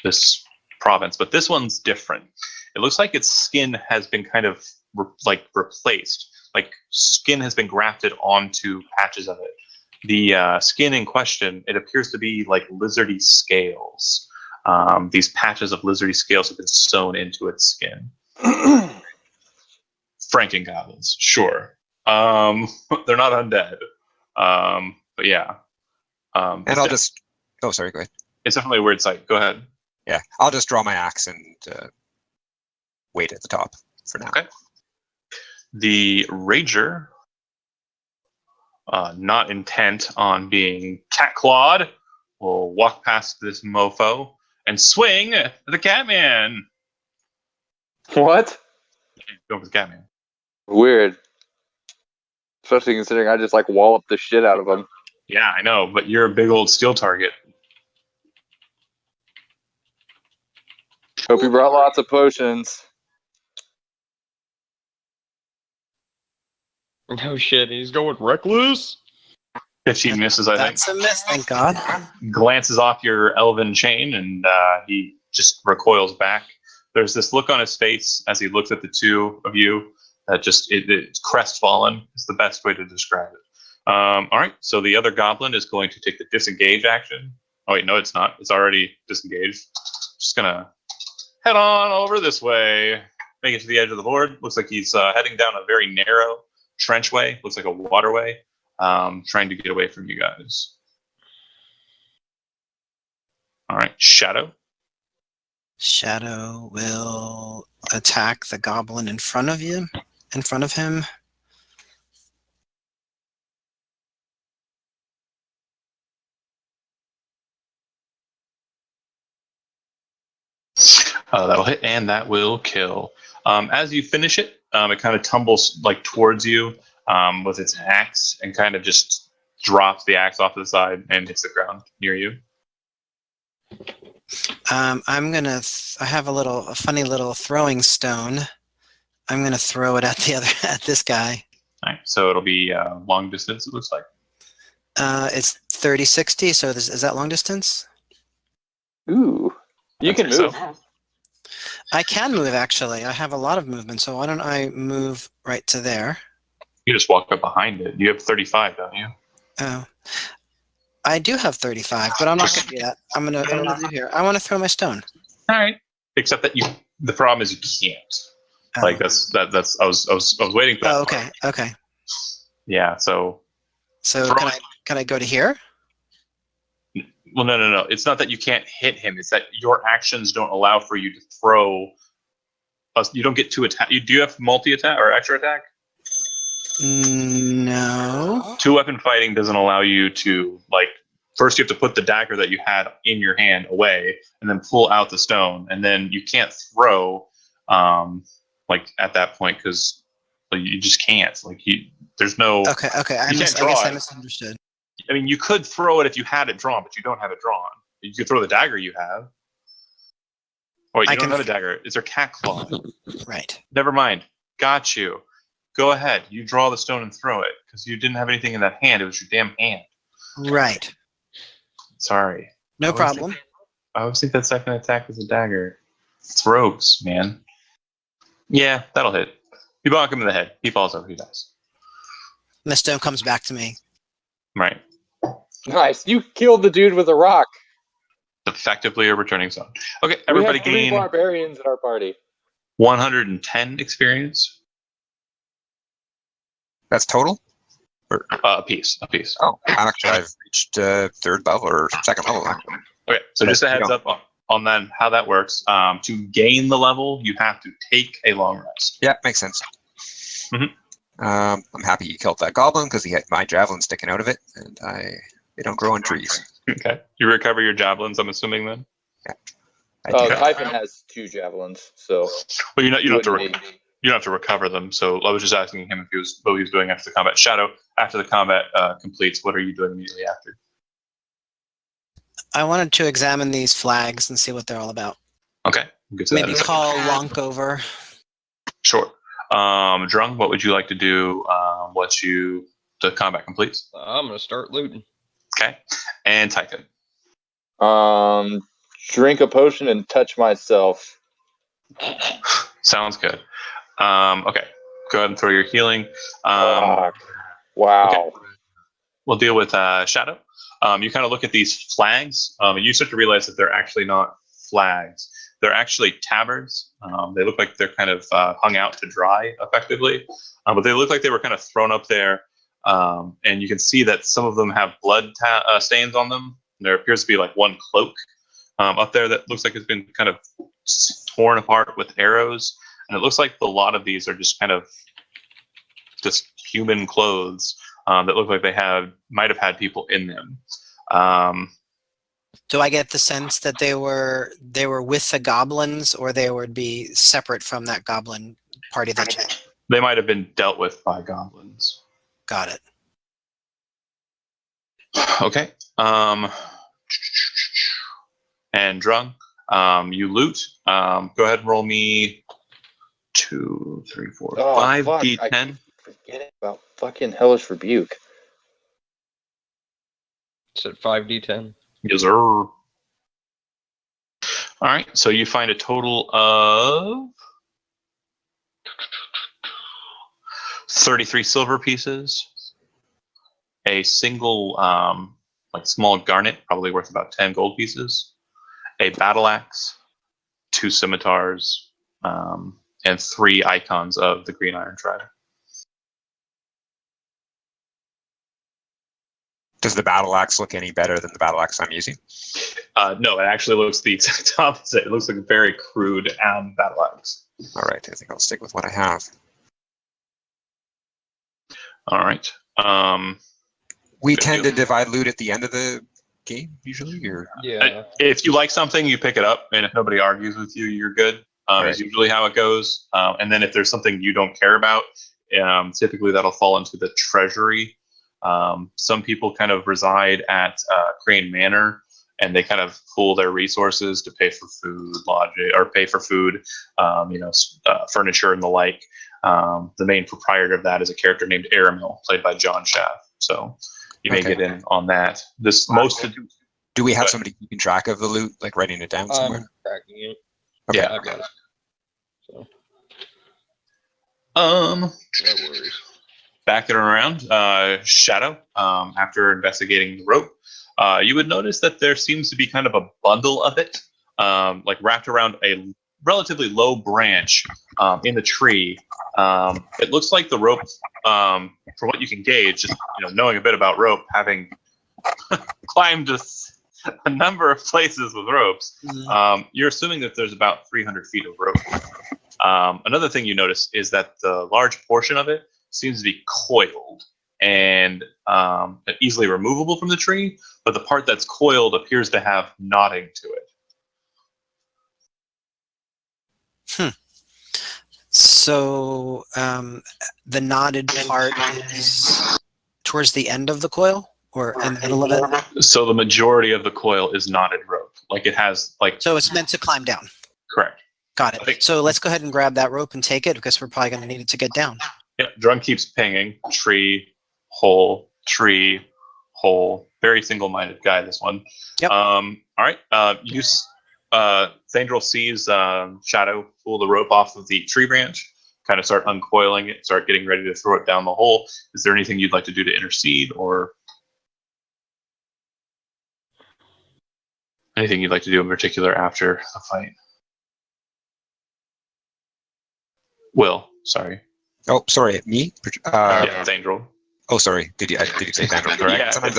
B: this province, but this one's different. It looks like its skin has been kind of replaced. Like skin has been grafted onto patches of it. The skin in question, it appears to be like lizardy scales. These patches of lizardy scales have been sewn into its skin. Franken goblins, sure. They're not undead. But yeah.
D: And I'll just... Oh, sorry, go ahead.
B: It's definitely a weird sight. Go ahead.
D: Yeah, I'll just draw my axe and wait at the top for now.
B: Okay. The Rager, not intent on being cat-clawed, will walk past this mofo and swing at the Catman.
A: What?
B: Go for the Catman.
A: Weird. Especially considering I just like wallop the shit out of him.
B: Yeah, I know, but you're a big old steel target.
A: Hope you brought lots of potions.
E: No shit, he's going reckless.
B: 15 misses, I think.
C: That's a miss, thank God.
B: Glances off your elven chain, and he just recoils back. There's this look on his face as he looks at the two of you that just it's crestfallen is the best way to describe it. All right, so the other goblin is going to take the disengage action. Oh wait, no, it's not. It's already disengaged. Just gonna head on over this way, make it to the edge of the board. Looks like he's heading down a very narrow trenchway. Looks like a waterway, trying to get away from you guys. All right, Shadow.
C: Shadow will attack the goblin in front of him.
B: That'll hit, and that will kill. As you finish it, it kind of tumbles like towards you with its axe, and kind of just drops the axe off to the side and hits the ground near you.
C: I'm gonna. I have a funny little throwing stone. I'm gonna throw it at this guy.
B: All right, so it'll be long distance. It looks like.
C: It's 30-60. So is that long distance?
A: Ooh. You
B: I'd
A: can
B: say
A: move.
B: so.
C: I can move actually. I have a lot of movement. So why don't I move right to there?
B: You just walk up behind it. You have 35, don't you?
C: Oh. I do have 35, but I'm not going to do that. I'm gonna do here. I want to throw my stone.
B: All right. Except that the problem is you can't.
C: Oh.
B: Like that's. I was waiting for that.
C: Oh,
B: part.
C: okay.
B: Yeah. So
C: So can I go to here?
B: well, no. It's not that you can't hit him. It's that your actions don't allow for you to throw. You don't get to attack. Do you have multi-attack or extra attack?
C: No.
B: 2-weapon fighting doesn't allow you to first you have to put the dagger that you had in your hand away and then pull out the stone, and then you can't throw at that point because you just can't. There's no.
C: Okay. I guess I misunderstood.
B: I mean, you could throw it if you had it drawn, but you don't have it drawn. You could throw the dagger you have. Oh, wait, you don't have a dagger. It's a cat claw.
C: Right.
B: Never mind. Got you. Go ahead. You draw the stone and throw it because you didn't have anything in that hand. It was your damn hand.
C: Right.
B: Sorry.
C: No problem.
B: I always think that second attack is a dagger. It's rogues, man. Yeah, that'll hit. You bonk him in the head. He falls over. He dies.
C: And the stone comes back to me.
B: Right.
A: Nice. You killed the dude with a rock.
B: Effectively a returning stone. Okay, everybody
A: we have 3
B: gain
A: barbarians in our party.
B: 110 experience.
D: That's total?
B: A piece.
D: Oh, I've reached 3rd level or 2nd level.
B: Okay, so just a heads up on that, how that works. To gain the level, you have to take a long rest.
D: Yeah, makes sense.
B: Mhm.
D: I'm happy you killed that goblin because he had my javelin sticking out of it, and they don't grow on trees.
B: Okay, you recover your javelins, I'm assuming then.
D: I do.
A: Typhon has 2 javelins, so.
B: Well, you don't have to.
A: wouldn't need-
B: You don't have to recover them. So I was just asking him what he was doing after the combat. Shadow, after the combat completes, what are you doing immediately after?
C: I wanted to examine these flags and see what they're all about.
B: Okay, good to that.
C: Maybe call Wonk over.
B: Sure. Drung, what would you like to do once the combat completes?
E: I'm gonna start looting.
B: Okay, and Typhon.
A: Drink a potion and touch myself.
B: Sounds good. Okay, go ahead and throw your healing.
A: Fuck. Wow.
B: Okay. We'll deal with Shadow. You kind of look at these flags, and you start to realize that they're actually not flags. They're actually tabards. They look like they're kind of hung out to dry, effectively, but they look like they were kind of thrown up there. And you can see that some of them have blood stains on them. there appears to be like one cloak up there that looks like it's been kind of torn apart with arrows, and it looks like a lot of these are just kind of just human clothes that look like might have had people in them.
C: Do I get the sense that they were with the goblins, or they would be separate from that goblin party that
B: They might have been dealt with by goblins.
C: got it?
B: Okay. And Drung, you loot. Go ahead and roll me 2, 3, 4,
A: Oh,
B: 5
A: fuck, I
B: D10.
A: keep forgetting about fucking Hellish Rebuke.
E: It's at 5d10.
B: Yes, sir. All right. So you find a total of 33 silver pieces, a single like small garnet, probably worth about 10 gold pieces, a battle axe, 2 scimitars, and 3 icons of the Green Iron Tribe.
D: Does the battle axe look any better than the battle axe I'm using?
B: No, it actually looks the exact opposite. It looks like a very crude battle axe.
D: All right, I think I'll stick with what I have.
B: All right.
D: We
B: Good
D: tend
B: deal.
D: to divide loot at the end of the game, usually, or
E: Yeah.
B: If you like something, you pick it up, and if nobody argues with you, you're good.
D: Right.
B: Is usually how it goes. And then if there's something you don't care about, typically that'll fall into the treasury. Some people kind of reside at Crane Manor, and they kind of pool their resources to pay for food, lodging, or pay for food, furniture, and the like. The main proprietor of that is a character named Aramil, played by John Schaff. So you may
D: Okay.
B: get in on that. Most of
D: do we have
B: But-
D: somebody keeping track of the loot, like writing it down somewhere?
E: I'm tracking it.
D: Okay.
B: yeah.
E: I've got it. So,
B: Um,
E: no worries.
B: back it around, Shadow. After investigating the rope, you would notice that there seems to be kind of a bundle of it, like wrapped around a relatively low branch in the tree. It looks like the rope, from what you can gauge, just knowing a bit about rope, having climbed a number of places with ropes, you're assuming that there's about 300 feet of rope. Another thing you notice is that the large portion of it seems to be coiled and easily removable from the tree, but the part that's coiled appears to have knotting to it.
C: So the knotted part is towards the end of the coil, or in the middle of it?
B: So the majority of the coil is knotted rope. Like it has, like,
C: So it's meant to climb down.
B: correct.
C: Got
B: I think-
C: it. So let's go ahead and grab that rope and take it, because we're probably going to need it to get down.
B: Yeah, Drunk keeps pinging. Tree, hole, tree, hole. Very single-minded guy, this one.
C: Yep.
B: All right. Thandril sees Shadow pull the rope off of the tree branch, kind of start uncoiling it, start getting ready to throw it down the hole. Is there anything you'd like to do to intercede, or anything you'd like to do in particular after the fight? Will, sorry.
D: Oh, sorry, me?
B: Yeah, Thandril.
D: Oh, sorry. Did you say Vandal, correct?
B: Yeah,
D: sometimes,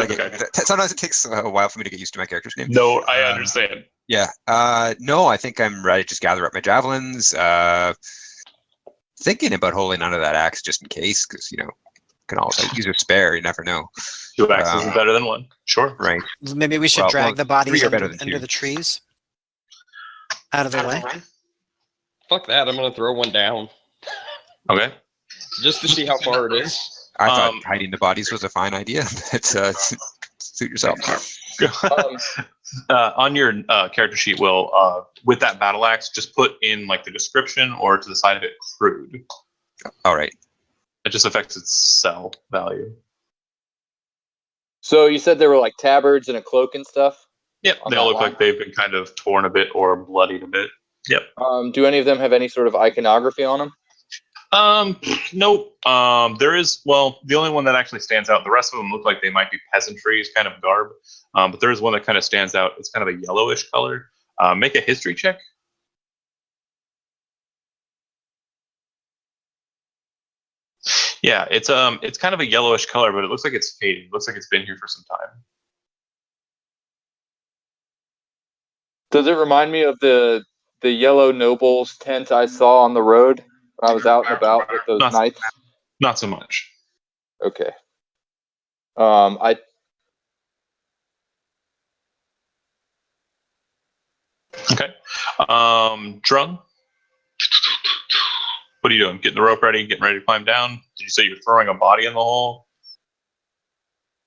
D: sometimes it takes a while for me to get used to my character's name.
B: No, I understand.
D: Yeah. No, I think I'm ready to just gather up my javelins. Thinking about holding onto that axe just in case, because can always use a spare. You never know.
B: 2 axes is better than 1. Sure.
D: Right.
C: Maybe we should drag the bodies
D: 3 are better
C: under,
D: than
C: under
D: 2.
C: the trees, out of the way.
E: Fuck that. I'm going to throw one down
B: Okay.
E: just to see how far it is.
D: I thought hiding the bodies was a fine idea, but suit yourself.
B: On your character sheet, Will, with that battle axe, just put in like the description or to the side of it, crude.
D: All right.
B: It just affects its sell value.
A: So you said there were like tabards and a cloak and stuff.
B: Yep,
A: On
B: they all
A: that
B: look
A: line?
B: like they've been kind of torn a bit or bloodied a bit. Yep.
A: Do any of them have any sort of iconography on them?
B: Nope. There is, well, the only one that actually stands out. The rest of them look like they might be peasantry kind of garb. But there is one that kind of stands out. It's kind of a yellowish color. Make a history check. Yeah, it's kind of a yellowish color, but it looks like it's fading. It looks like it's been here for some time.
A: Does it remind me of the yellow nobles tent I saw on the road when I was out and about with those knights?
B: Not so much.
A: Okay. I
B: Okay. Drung. What are you doing? Getting the rope ready? Getting ready to climb down? Did you say you're throwing a body in the hole?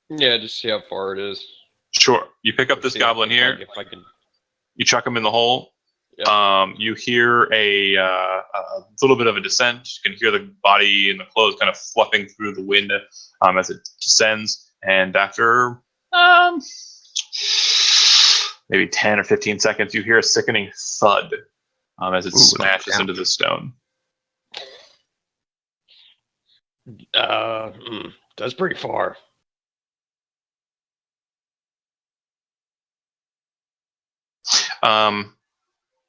E: Yeah, just see how far it is.
B: Sure. You pick up this
E: See
B: goblin here.
E: if I can.
B: You chuck him in the hole.
E: Yeah.
B: You hear a little bit of a descent. You can hear the body and the clothes kind of fluffing through the wind as it descends. And after maybe 10 or 15 seconds, you hear a sickening thud as it smashes into the stone.
E: That's pretty far.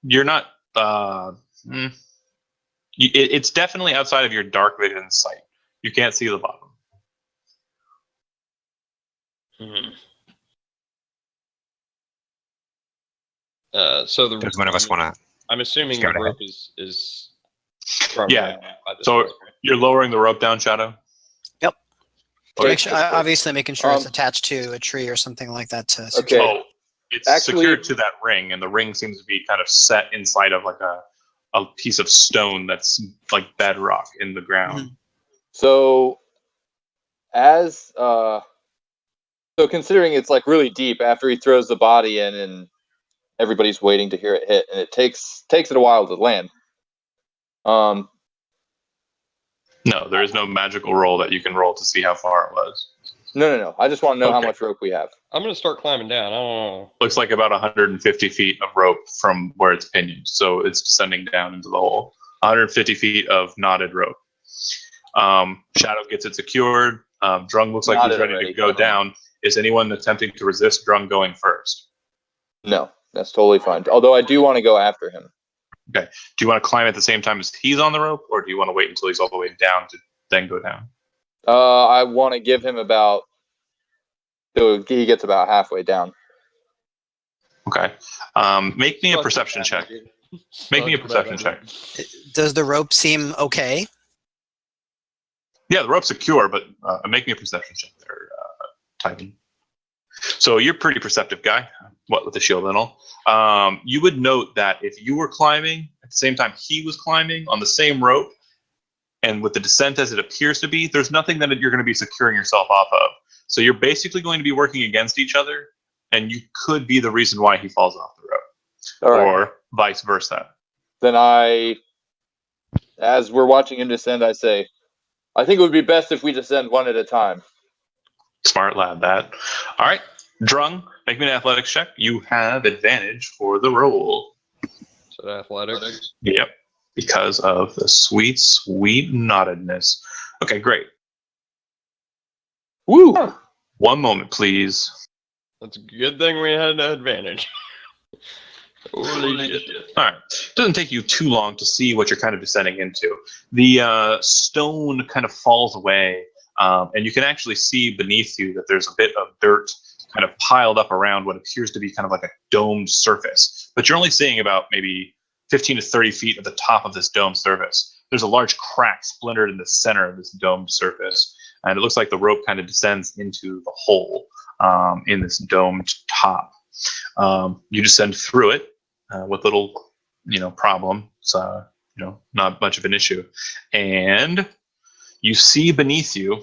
B: You're not. It's definitely outside of your dark vision sight. You can't see the bottom.
E: So the
D: Does one of us want to?
E: I'm assuming the rope is
B: Yeah. So you're lowering the rope down, Shadow.
C: Yep.
B: Okay.
C: Make sure, obviously, making sure it's
A: Um,
C: attached to a tree or something like that. To
A: Okay.
B: Oh, it's
A: Actually-
B: secured to that ring, and the ring seems to be kind of set inside of like a piece of stone that's like bedrock in the ground.
A: So, so considering it's like really deep after he throws the body in and everybody's waiting to hear it hit, and it takes it a while to land.
B: No, there is no magical roll that you can roll to see how far it was.
A: No. I just want to know how
B: Okay.
A: much rope we have.
E: I'm gonna start climbing down. I don't know.
B: Looks like about 150 feet of rope from where it's pinioned, so it's descending down into the hole. 150 feet of knotted rope. Shadow gets it secured. Drung looks like he's
A: Knotted
B: ready
A: already.
B: to go down. Is anyone attempting to resist Drung going first?
A: No, that's totally fine. Although I do want to go after him.
B: Do you want to climb at the same time as he's on the rope, or do you want to wait until he's all the way down to then go down?
A: I want to give him about. So he gets about halfway down.
B: Okay. Make me a perception check. Make me a perception check.
C: does the rope seem okay?
B: Yeah, the rope's secure, but make me a perception check there, Titan. So you're a pretty perceptive guy, what with the shield and all. You would note that if you were climbing at the same time he was climbing on the same rope, and with the descent as it appears to be, there's nothing that you're going to be securing yourself off of. So you're basically going to be working against each other, and you could be the reason why he falls off the rope,
A: All right.
B: or vice versa.
A: Then as we're watching him descend, I say, I think it would be best if we descend one at a time.
B: Smart lad, that. All right, Drung, make me an athletics check. You have advantage for the roll.
E: So athletics.
B: Yep, because of the sweet, sweet knottedness. Okay, great.
A: Woo!
B: One moment, please.
E: That's a good thing we had an advantage. Holy shit.
B: All right. It doesn't take you too long to see what you're kind of descending into. The stone kind of falls away, and you can actually see beneath you that there's a bit of dirt kind of piled up around what appears to be kind of like a domed surface. But you're only seeing about maybe 15 to 30 feet at the top of this domed surface. There's a large crack splintered in the center of this domed surface, and it looks like the rope kind of descends into the hole in this domed top. You descend through it with little, problem. It's not much of an issue, and you see beneath you.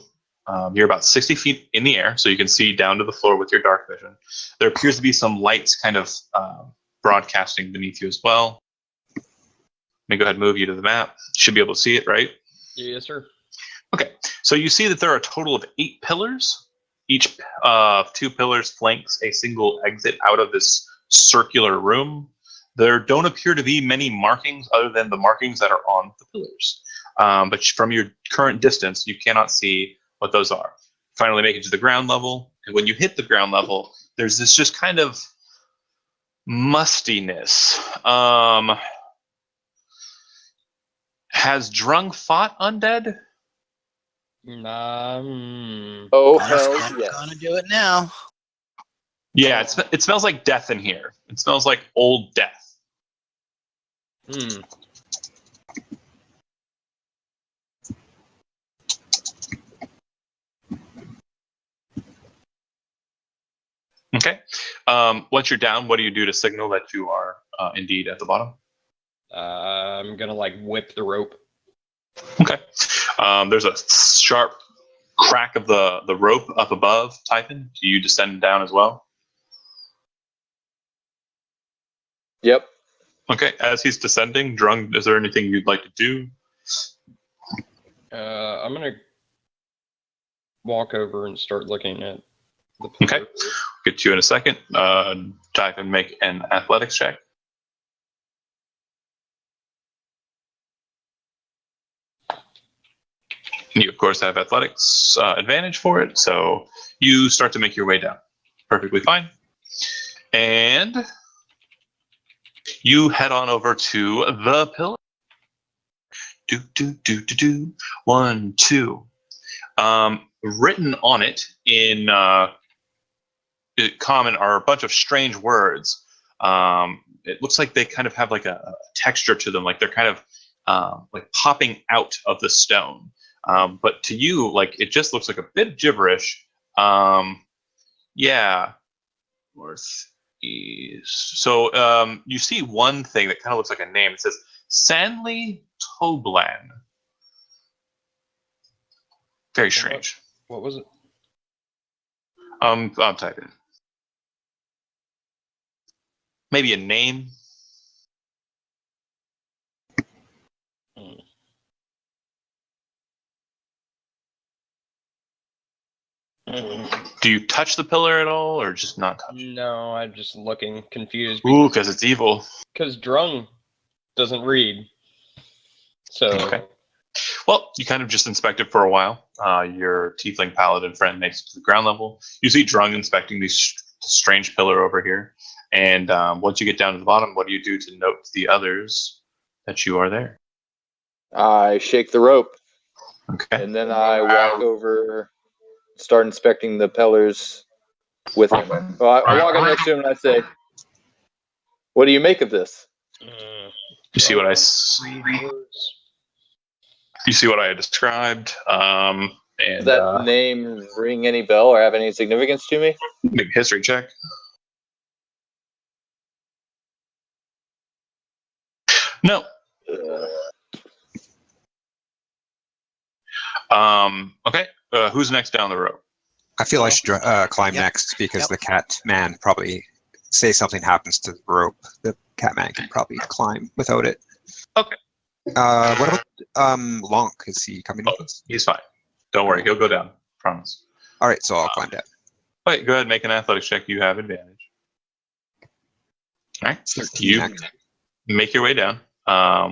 B: You're about 60 feet in the air, so you can see down to the floor with your dark vision. There appears to be some lights kind of broadcasting beneath you as well. Let me go ahead and move you to the map. You should be able to see it, right?
E: Yes, sir.
B: Okay, so you see that there are a total of 8 pillars. Each of 2 pillars flanks a single exit out of this circular room. There don't appear to be many markings other than the markings that are on the pillars. But from your current distance, you cannot see what those are. Finally make it to the ground level, and when you hit the ground level, there's this just kind of mustiness. Has Drung fought undead?
E: Nah.
A: Oh,
C: I'm
A: hell
C: gonna
A: yes.
C: do it now.
B: Yeah, it smells like death in here. It smells like old death.
E: Hmm.
B: Okay. Once you're down, what do you do to signal that you are indeed at the bottom?
E: I'm gonna like whip the rope.
B: Okay. There's a sharp crack of the rope up above. Typhon, do you descend down as well?
A: Yep.
B: Okay. As he's descending, Drung, is there anything you'd like to do?
E: I'm gonna walk over and start looking at the
B: Okay.
E: pillar.
B: Get to you in a second. Typhon, make an athletics check. You, of course, have athletics advantage for it, so you start to make your way down. Perfectly fine. And you head on over to the pillar. Do, do, do, do, do. 1, 2. Written on it in common are a bunch of strange words. It looks like they kind of have like a texture to them, like they're kind of like popping out of the stone. But to you, like it just looks like a bit gibberish. Yeah, northeast. So you see one thing that kind of looks like a name. It says Sanley Toblan. Very strange.
E: What was it?
B: I'm typing. Maybe a name. Do you touch the pillar at all, or just not touch?
E: No, I'm just looking confused
B: Ooh, because it's evil.
E: because Drung doesn't read. So
B: Okay. Well, you kind of just inspect it for a while. Your tiefling paladin friend makes it to the ground level. You see Drung inspecting this strange pillar over here. And once you get down to the bottom, what do you do to note to the others that you are there?
A: I shake the rope,
B: Okay.
A: and then I walk over, start inspecting the pillars with him. Well, I walk up next to him and I say, "What do you make of this?"
B: You see what I
E: read words.
B: you see what I described.
A: Does
B: And
A: that name ring any bell or have any significance to me?
B: maybe history check. No. Okay. Who's next down the rope?
D: I feel I should climb
C: Yep.
D: next because
C: Yep.
D: the cat man probably say something happens to the rope. The cat man can probably climb without it.
B: Okay.
D: What about Lonk? Is he coming with us?
B: He's fine. Don't worry. He'll go down. Promise.
D: All right, so I'll climb down.
B: Wait, go ahead. Make an athletics check. You have advantage. All right.
D: It's 13
B: You
D: actually.
B: make your way down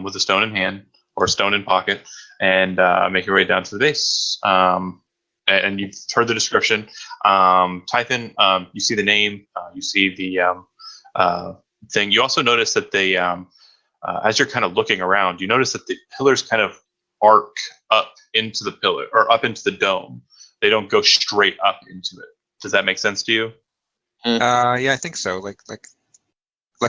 B: with a stone in hand or a stone in pocket and make your way down to the base. And you've heard the description. Typhon, you see the name, you see the thing. You also notice that they, as you're kind of looking around, you notice that the pillars kind of arc up into the pillar or up into the dome. They don't go straight up into it. Does that make sense to you?
D: Yeah, I think so. Like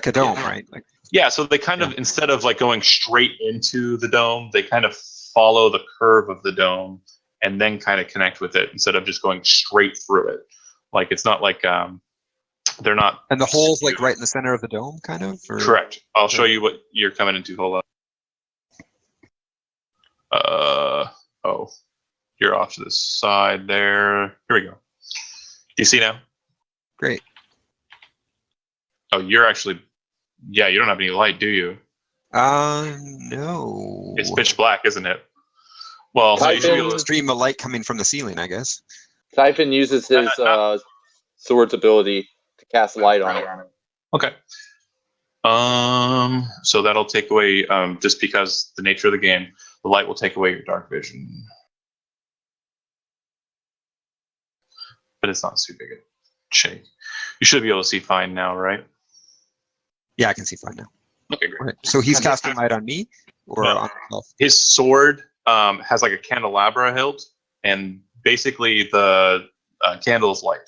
D: a dome, right? Like
B: Yeah, so they kind of, instead of like going straight into the dome, they kind of follow the curve of the dome and then kind of connect with it instead of just going straight through it. Like it's not like they're not.
D: and the hole's like right in the center of the dome, kind of. Or?
B: Correct. I'll show you what you're coming into. Hold on. Oh, you're off to the side there. Here we go. Do you see now?
D: Great.
B: Oh, you're actually. Yeah, you don't have any light, do you?
D: No.
B: It's pitch black, isn't it? Well, so you should be able
D: A
B: to.
D: stream of light coming from the ceiling, I guess.
A: Typhon uses his sword's ability to cast light on it.
B: Okay. So that'll take away, just because the nature of the game, the light will take away your dark vision. But it's not too big a shake. You should be able to see fine now, right?
D: Yeah, I can see fine now.
B: Okay, great.
D: All right. So he's casting light on me or
B: No.
D: on himself?
B: His sword has like a candelabra hilt, and basically the candle is light.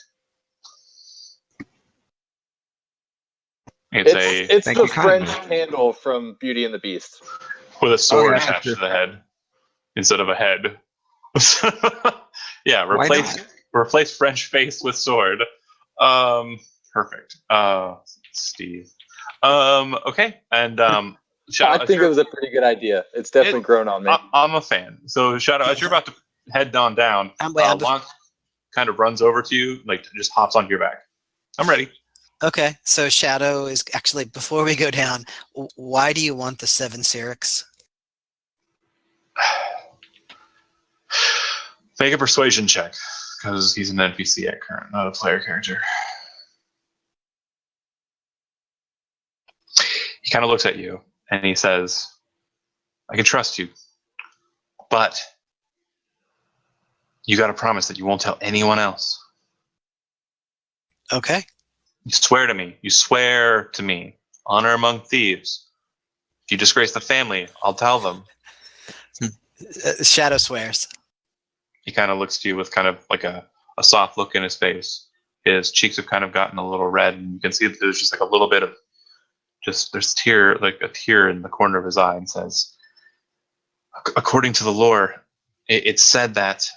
A: It's
D: Thank
A: the
D: you kindly.
A: French candle from Beauty and the Beast.
B: with a sword
D: yeah, that's
B: attached to
D: true.
B: the head instead of a head. Yeah,
D: Why
B: replace French face with sword. Perfect. Steve. Okay, and Shadow,
A: I think it was a pretty good idea. It's definitely grown on me.
B: I'm a fan. So Shadow, as you're about to head on down, Lon kind of runs over to you, like just hops onto your back. I'm ready.
C: Okay, so Shadow is actually, before we go down, why do you want the 7 Syrinx?
B: Make a persuasion check, because he's an NPC at current, not a player character. He kind of looks at you and he says, I can trust you, but you got to promise that you won't tell anyone else.
C: Okay.
B: You swear to me. You swear to me. Honor among thieves. If you disgrace the family, I'll tell them.
C: Shadow swears.
B: He kind of looks to you with kind of like a soft look in his face. His cheeks have kind of gotten a little red, and you can see that there's just like a little bit of there's a tear in the corner of his eye, and says, according to the lore, it's said that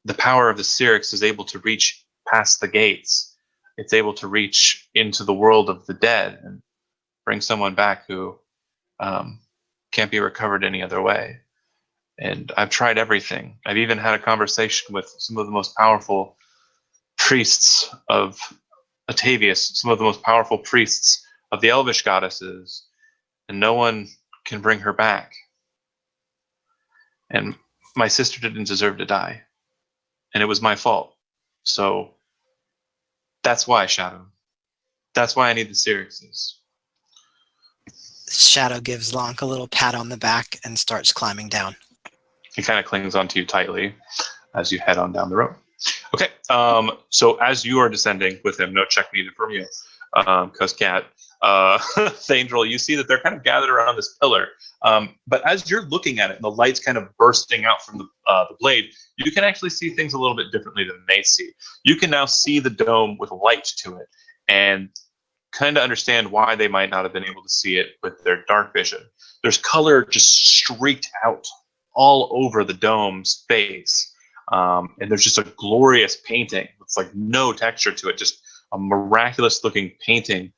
B: the power of the Syrinx is able to reach past the gates. It's able to reach into the world of the dead and bring someone back who can't be recovered any other way. And I've tried everything. I've even had a conversation with some of the most powerful priests of Atavius, some of the most powerful priests of the Elvish goddesses, and no one can bring her back. And my sister didn't deserve to die, and it was my fault. So that's why, Shadow. That's why I need the Syrinxes.
C: Shadow gives Lonk a little pat on the back and starts climbing down.
B: He kind of clings onto you tightly as you head on down the road. Okay, so as you are descending with him, no check needed from you, because Cat, Thandrel, you see that they're kind of gathered around this pillar. But as you're looking at it and the light's kind of bursting out from the blade, you can actually see things a little bit differently than they see. You can now see the dome with light to it and kind of understand why they might not have been able to see it with their dark vision. There's color just streaked out all over the dome's face. And there's just a glorious painting with like no texture to it, just a miraculous looking painting.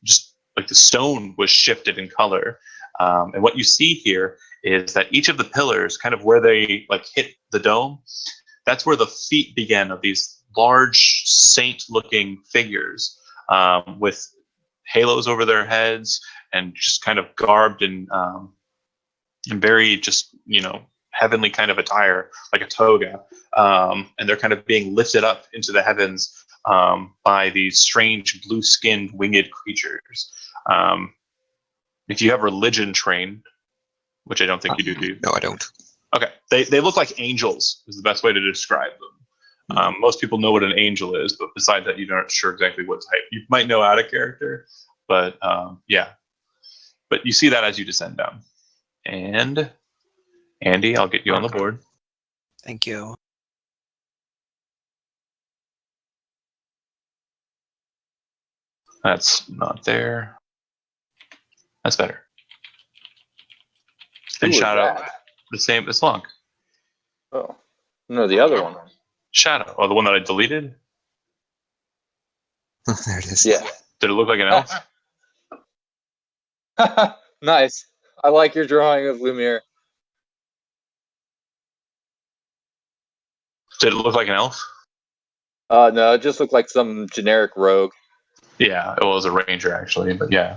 B: Just like the stone was shifted in color. And what you see here is that each of the pillars, kind of where they like hit the dome, that's where the feet begin of these large saint-looking figures with halos over their heads and just kind of garbed in very just, heavenly kind of attire, like a toga. And they're kind of being lifted up into the heavens by these strange blue-skinned winged creatures. If you have religion trained, which I don't think you do.
D: No, I don't.
B: Okay, they look like angels is the best way to describe them. Most people know what an angel is, but besides that, you're not sure exactly what type. You might know out of character, but yeah. But you see that as you descend down. And Andy, I'll get you on the board.
C: Thank you.
B: That's not there. That's better.
A: Who
B: And
A: was
B: Shadow,
A: that?
B: the same as Slunk.
A: Oh, no, the other one.
B: Shadow, the one that I deleted.
D: There it is.
A: Yeah.
B: Did it look like an elf?
A: Nice. I like your drawing of Lumiere.
B: Did it look like an elf?
A: No, it just looked like some generic rogue.
B: Yeah, it was a ranger actually, but yeah.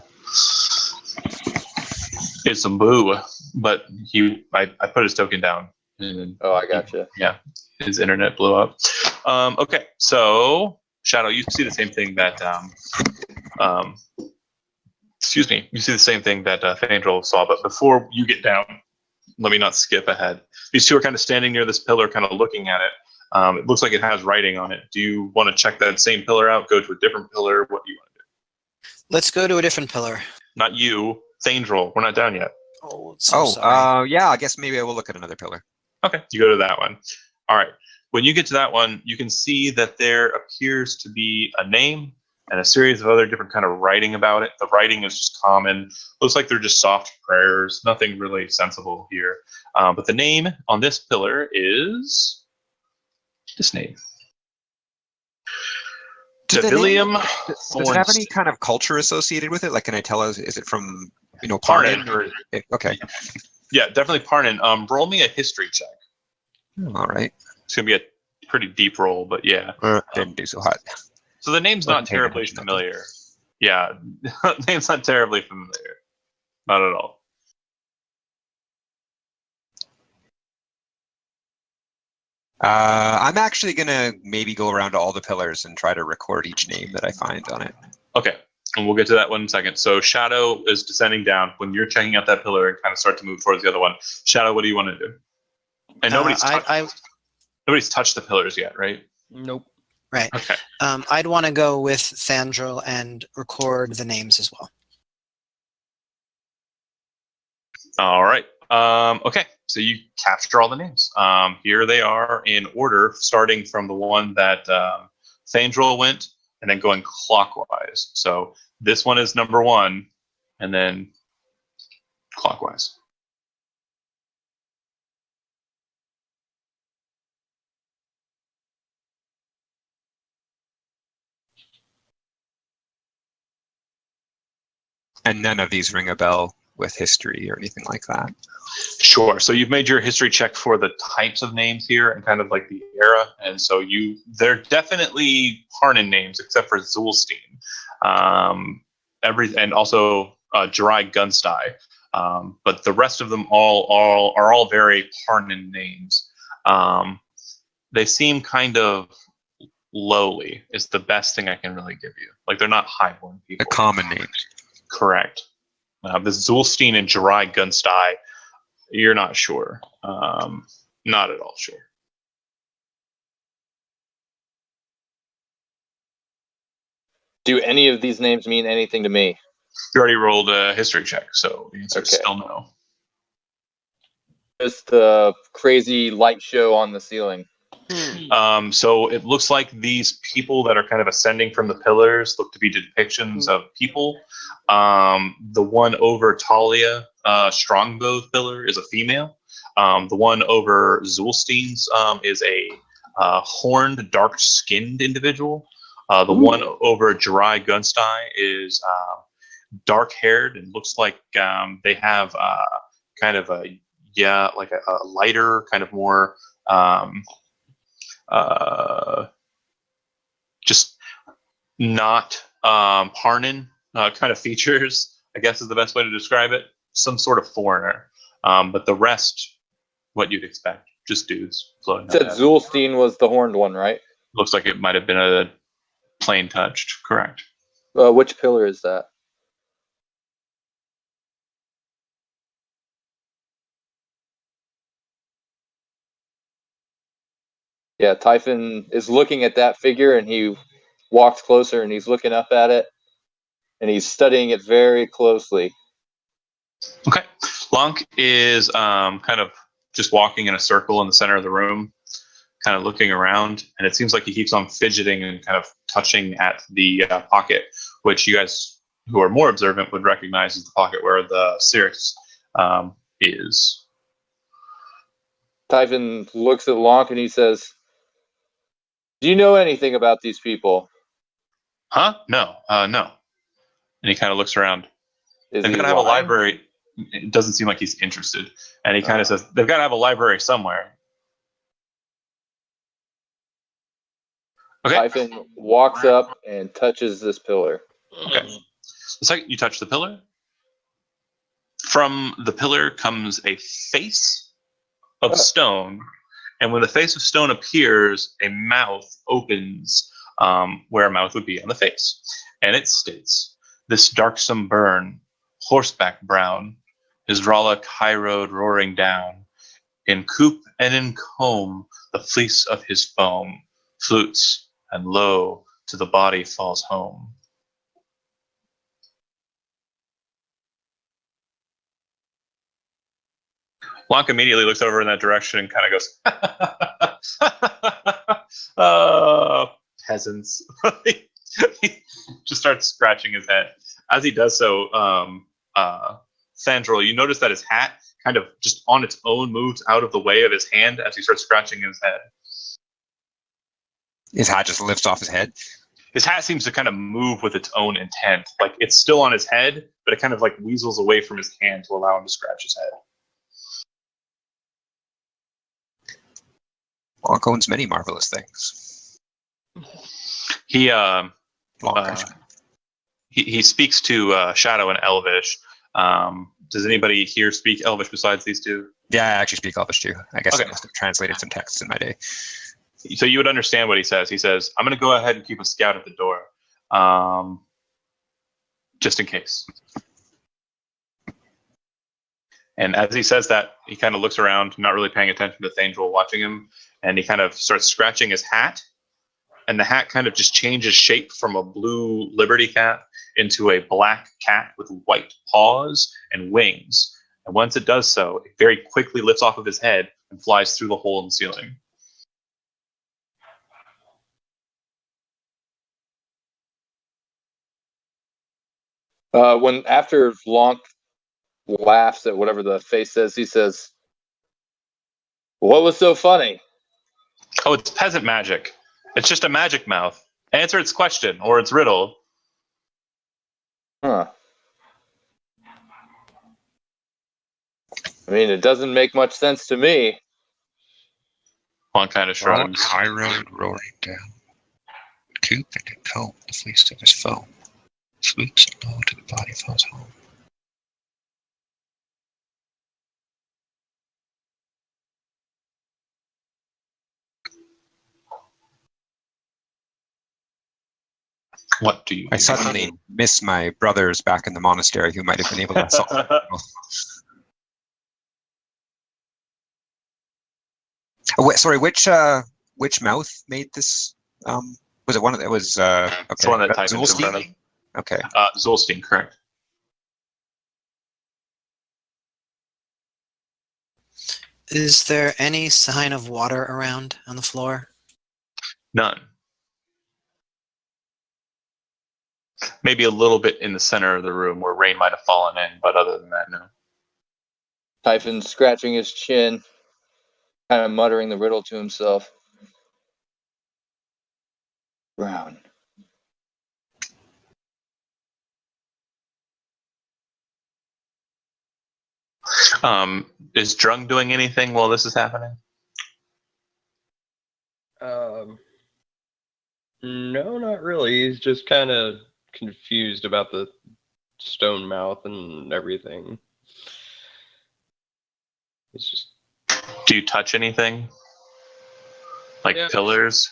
B: It's some boo, but I put his token down. And
A: Oh, I gotcha.
B: yeah, his internet blew up. Okay, so Shadow, you see the same thing that excuse me, you see the same thing that Thandrel saw, but before you get down, let me not skip ahead. These two are kind of standing near this pillar, kind of looking at it. It looks like it has writing on it. Do you want to check that same pillar out? Go to a different pillar? What do you want to do?
C: Let's go to a different pillar.
B: Not you, Thandrel. We're not down yet.
C: Oh, sorry.
D: Yeah, I guess maybe I will look at another pillar.
B: Okay, you go to that one. All right. When you get to that one, you can see that there appears to be a name and a series of other different kind of writing about it. The writing is just common. Looks like they're just soft prayers. Nothing really sensible here. But the name on this pillar is this name.
D: Does the name-
B: Devilium
D: Does it have any kind of culture associated with it? Like, can I tell? Is it from
B: Parnin.
D: Parnin? Or okay,
B: Yeah, definitely Parnin. Roll me a history check.
D: all right.
B: It's gonna be a pretty deep roll, but yeah.
D: Didn't do so hot.
B: So the name's not
D: Wasn't paying
B: terribly
D: attention that
B: familiar. Yeah, name's not terribly familiar. Not at all.
D: I'm actually gonna maybe go around to all the pillars and try to record each name that I find on it.
B: Okay, and we'll get to that one in a second. So Shadow is descending down. When you're checking out that pillar and kind of start to move towards the other one, Shadow, what do you want to do? And nobody's touched the pillars yet, right?
E: Nope.
C: Right.
B: Okay.
C: I'd want to go with Thandril and record the names as well.
B: All right. Okay, so you capture all the names. Here they are in order, starting from the one that Thandril went, and then going clockwise. So this one is number 1, and then clockwise.
D: And none of these ring a bell with history or anything like that.
B: Sure. So you've made your history check for the types of names here and kind of like the era, and so they're definitely Parnin names except for Zulstein. And also Jirai Gunstai. But the rest of them are all very Parnin names. They seem kind of lowly is the best thing I can really give you. Like they're not highborn people.
D: The common names.
B: Correct. The Zulstein and Jirai Gunstai, you're not sure. Not at all sure.
A: Do any of these names mean anything to me?
B: You already rolled a history check, so the answer is
A: Okay.
B: still no.
A: Just the crazy light show on the ceiling.
B: So it looks like these people that are kind of ascending from the pillars look to be depictions of people. The one over Talia Strongbow's pillar is a female. The one over Zulstein's is a horned, dark-skinned individual. The one over Jirai Gunstai is dark-haired and looks like they have kind of a lighter, kind of more just not Parnin kind of features, I guess is the best way to describe it. Some sort of foreigner. But the rest, what you'd expect, just dudes floating.
A: You said Zulstein was the horned one, right?
B: Looks like it might have been a plane touched, correct.
A: Which pillar is that? Yeah, Typhon is looking at that figure, and he walks closer, and he's looking up at it, and he's studying it very closely.
B: Okay. Lonk is kind of just walking in a circle in the center of the room, kind of looking around, and it seems like he keeps on fidgeting and kind of touching at the pocket, which you guys who are more observant would recognize as the pocket where the Syrinx is.
A: Typhon looks at Lonk, and he says, "Do you know anything about these people?"
B: Huh? No. No. And he kind of looks around.
A: Is
B: They've
A: he
B: got to have a
A: lying?
B: library. It doesn't seem like he's interested. And he kind of says, they've got to have a library somewhere. Okay.
A: Typhon walks up and touches this pillar.
B: Okay. The second you touch the pillar, from the pillar comes a face of stone. And when the face of stone appears, a mouth opens where a mouth would be on the face. And it states, "This darksome burn, horseback brown, his Rala high road roaring down. In coop and in comb, the fleece of his foam flutes, and low to the body falls home." Blanc immediately looks over in that direction and kind of goes, peasants. He just starts scratching his head. As he does so, Sandrel, you notice that his hat kind of just on its own moves out of the way of his hand as he starts scratching his head.
D: His hat just lifts off his head.
B: His hat seems to kind of move with its own intent. Like it's still on his head, but it kind of like weasels away from his hand to allow him to scratch his head.
D: Locke owns many marvelous things.
B: He
D: Locke.
B: he speaks to Shadow and Elvish. Does anybody here speak Elvish besides these two?
D: Yeah, I actually speak Elvish too. I guess
B: Okay.
D: I must have translated some texts in my day.
B: So you would understand what he says. He says, "I'm going to go ahead and keep a scout at the door, just in case." And as he says that, he kind of looks around, not really paying attention to Thandrel watching him, and he kind of starts scratching his hat, and the hat kind of just changes shape from a blue Liberty cap into a black cat with white paws and wings. And once it does so, it very quickly lifts off of his head and flies through the hole in the ceiling.
A: When after Lonk laughs at whatever the face says, he says, "What was so funny?"
B: Oh, it's peasant magic. It's just a magic mouth. Answer its question or its riddle.
A: Huh. I mean, it doesn't make much sense to me.
B: Juan kind of shrugs.
D: High road roaring down. Coop and comb the fleece of his foe. Swoops low to the body of his home.
B: What do you?
D: I suddenly miss my brothers back in the monastery who might have been able to solve it. Oh, wait, sorry, which mouth made this? Was it one that was?
B: It's the one that types in
D: Zulstein?
B: front of him.
D: Okay.
B: Zulstein, correct.
C: Is there any sign of water around on the floor?
B: None. Maybe a little bit in the center of the room where rain might have fallen in, but other than that, no.
A: Typhon scratching his chin, kind of muttering the riddle to himself. Brown.
B: Is Drung doing anything while this is happening?
E: No, not really. He's just kind of confused about the stone mouth and everything. It's just.
B: Do you touch anything? Like
E: Yeah.
B: pillars?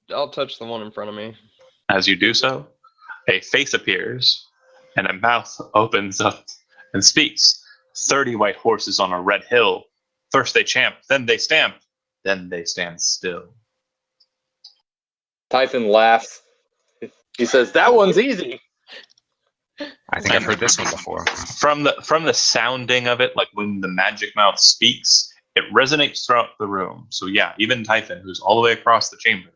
E: I'll touch the one in front of me.
B: As you do so, a face appears and a mouth opens up and speaks. 30 white horses on a red hill. First they champ, then they stamp, then they stand still.
A: Typhon laughs. He says, "That one's easy."
D: I think I've heard this one before.
B: From the sounding of it, like when the magic mouth speaks, it resonates throughout the room. So yeah, even Typhon, who's all the way across the chamber,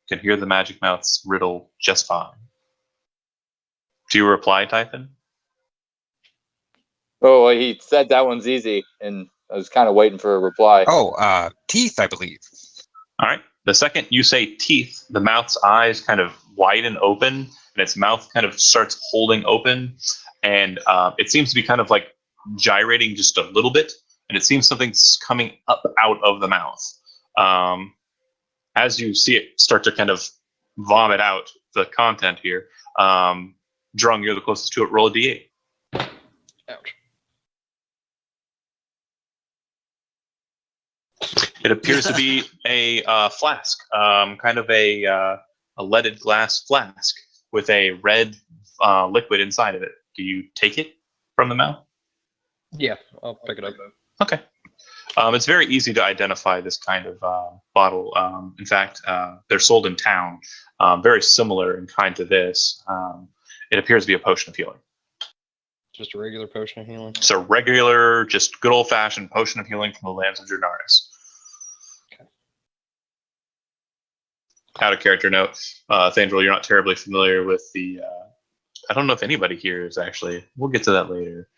B: can hear the magic mouth's riddle just fine. Do you reply, Typhon?
A: Oh, well, he said that one's easy, and I was kind of waiting for a reply.
D: Oh, teeth, I believe.
B: All right. The second you say teeth, the mouth's eyes kind of widen open, and its mouth kind of starts holding open, and it seems to be kind of like gyrating just a little bit, and it seems something's coming up out of the mouth. As you see it start to kind of vomit out the content here, Drung, you're the closest to it. Roll a d8.
E: Ouch.
B: It appears to be a flask, kind of a leaded glass flask with a red liquid inside of it. Do you take it from the mouth?
E: Yeah, I'll pick it up.
B: Okay. It's very easy to identify this kind of bottle. In fact, they're sold in town, very similar in kind to this. It appears to be a potion of healing.
E: Just a regular potion of healing.
B: It's a regular, just good old-fashioned potion of healing from the lands of Jordaris. Out of character note, Thandril, you're not terribly familiar with the. I don't know if anybody here is actually. We'll get to that later.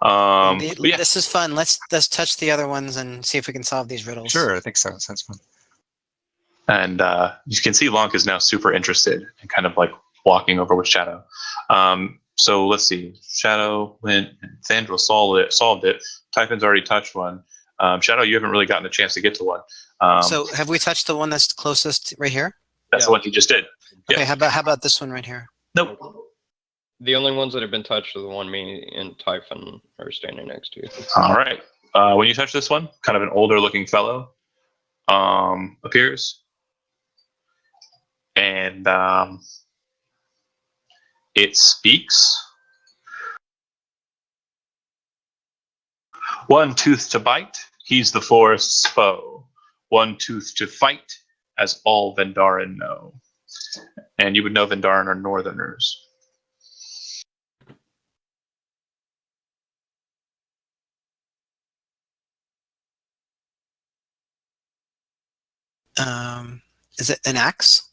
B: But yeah,
C: This is fun. Let's touch the other ones and see if we can solve these riddles.
D: Sure, I think so. Sounds fun.
B: and you can see Lonk is now super interested and kind of like walking over with Shadow. So let's see. Shadow went. Thandril solved it. Typhon's already touched one. Shadow, you haven't really gotten a chance to get to one.
C: So have we touched the one that's closest right here?
B: That's the one you just did.
C: Okay.
B: Yeah.
C: How about this one right here?
B: Nope.
E: The only ones that have been touched are the one me and Typhon are standing next to.
B: All right. When you touch this one, kind of an older looking fellow appears. And it speaks. One tooth to bite, he's the forest's foe. One tooth to fight, as all Vendarin know. And you would know Vendarin are northerners.
C: Is it an axe?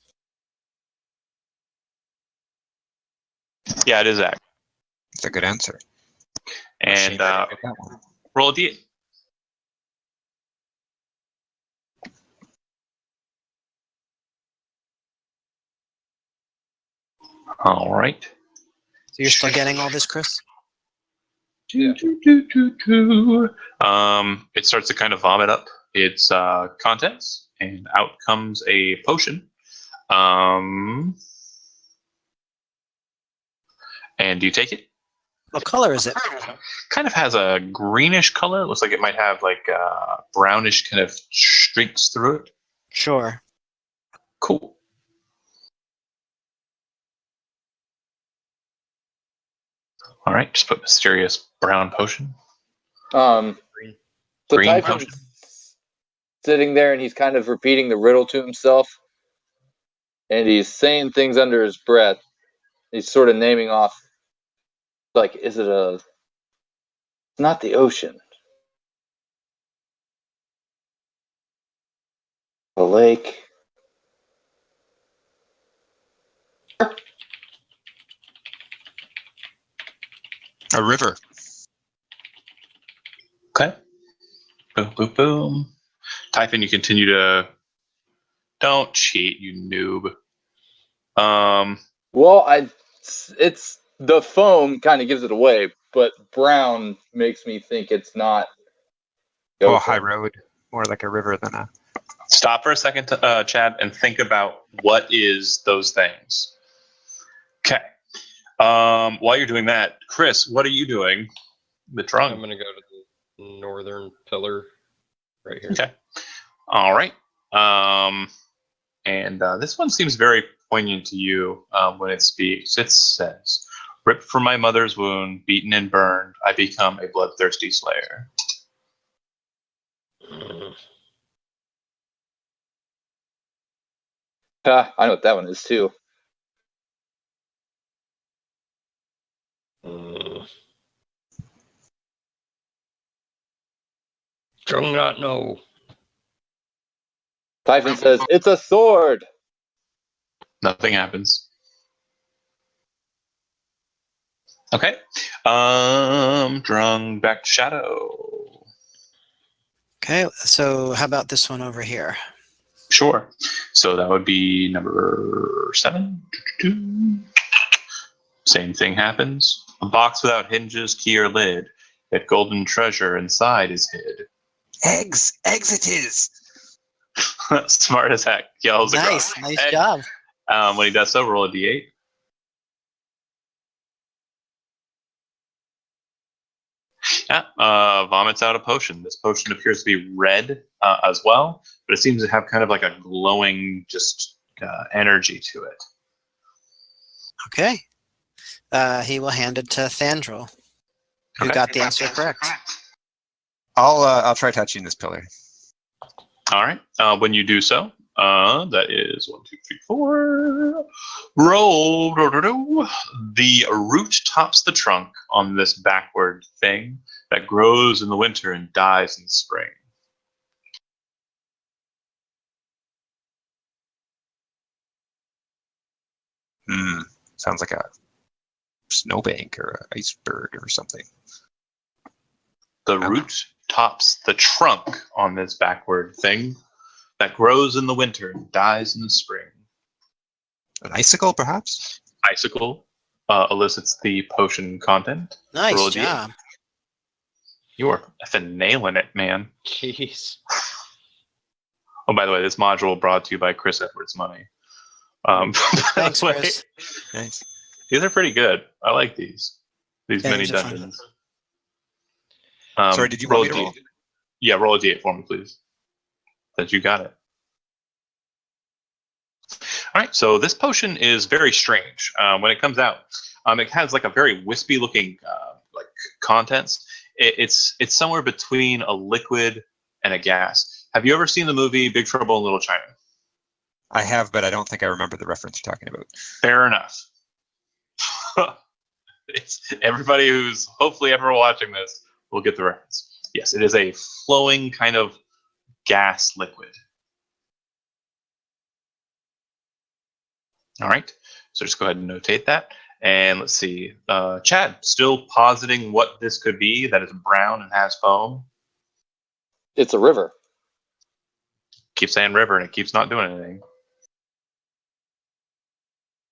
B: Yeah, it is that.
D: It's a good answer.
B: And
D: Shame I didn't get that one.
B: roll a d8. All right.
C: So you're still getting all this, Chris?
E: Yeah.
B: It starts to kind of vomit up its contents, and out comes a potion. And do you take it?
C: What color is it?
B: Kind of has a greenish color. It looks like it might have like brownish kind of streaks through it.
C: Sure.
B: Cool. All right, just put mysterious brown potion.
A: So
B: Green
A: Typhon's
B: potion.
A: sitting there and he's kind of repeating the riddle to himself. And he's saying things under his breath. He's sort of naming off, like, is it a... It's not the ocean. A lake.
D: A river.
B: Okay. Boom, boom, boom. Typhon, you continue to... Don't cheat, you noob.
A: Well, it's the foam kind of gives it away, but brown makes me think it's not the
D: Oh, a
A: ocean.
D: high road. More like a river than a...
B: Stop for a second, Chad, and think about what is those things. Okay. While you're doing that, Chris, what are you doing with Drung?
E: I'm going to go to the northern pillar right here.
B: Okay. All right. And this one seems very poignant to you when it speaks. It says, "Ripped from my mother's wound, beaten and burned, I become a bloodthirsty slayer."
A: I know what that one is too.
E: Do not know.
A: Typhon says, it's a sword.
B: Nothing happens. Okay. Drung back to Shadow.
C: Okay, so how about this one over here?
B: Sure. So that would be number 7. Same thing happens. A box without hinges, key, or lid. Yet golden treasure inside is hid.
D: Eggs! Eggs it is!
B: Smart as heck. Yells
C: Nice,
B: across.
C: nice
B: Hey.
C: job.
B: When he does so, roll a d8. Yeah, vomits out a potion. This potion appears to be red as well, but it seems to have kind of like a glowing just energy to it.
C: Okay. He will hand it to Thandril, who
B: Okay.
C: got the answer correct.
D: I'll try touching this pillar.
B: All right. When you do so, that is 1, 2, 3, 4. Roll. The root tops the trunk on this backward thing that grows in the winter and dies in the spring.
D: Sounds like a snowbank or an iceberg or something.
B: The root tops the trunk on this backward thing that grows in the winter and dies in the spring.
D: An icicle, perhaps?
B: Icicle elicits the potion content.
C: Nice
B: Roll a D8.
C: job.
B: You are effing nailing it, man.
E: Jeez.
B: Oh, by the way, this module brought to you by Chris Edwards Money.
C: Thanks,
B: by the way,
C: Chris.
D: Nice.
B: These are pretty good. I like these
C: Yeah,
B: mini
C: these are fun.
B: dungeons.
D: Sorry, did you
B: roll
D: want me to
B: a
D: roll?
B: D8. Yeah, roll a D8 for me, please. That you got it. All right, so this potion is very strange. When it comes out, it has like a very wispy looking like contents. It's somewhere between a liquid and a gas. Have you ever seen the movie Big Trouble in Little China?
D: I have, but I don't think I remember the reference you're talking about.
B: Fair enough. It's everybody who's hopefully ever watching this will get the reference. Yes, it is a flowing kind of gas liquid. All right, so just go ahead and notate that. And let's see, Chad, still positing what this could be that is brown and has foam.
A: It's a river.
B: Keep saying river and it keeps not doing anything.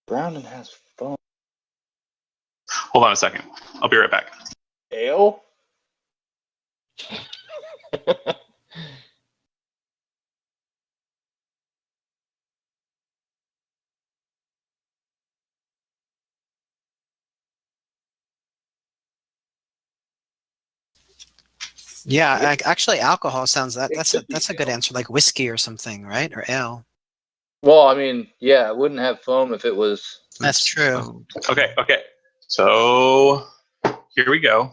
A: Brown and has foam.
B: Hold on a second. I'll be right back.
A: Ale?
C: Yeah, actually, alcohol sounds that's a good answer, like whiskey or something, right? Or ale.
A: Well, I mean, yeah, it wouldn't have foam if it was.
C: That's true.
B: Okay. So here we go.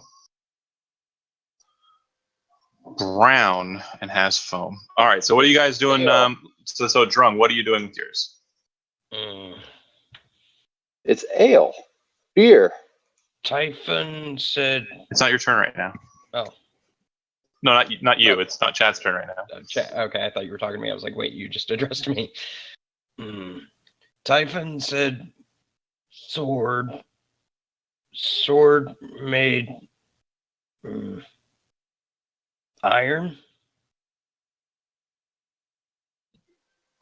B: Brown and has foam. All right. So what are you guys doing?
A: Yeah.
B: So Drung, what are you doing with yours?
A: It's ale. Beer.
E: Typhon said,
B: It's not your turn right now.
E: "Oh,
B: No, not you.
E: Oh.
B: It's not Chad's turn right now.
E: okay." I thought you were talking to me. I was like, "Wait, you just addressed me." Typhon said, "Sword. Sword made iron."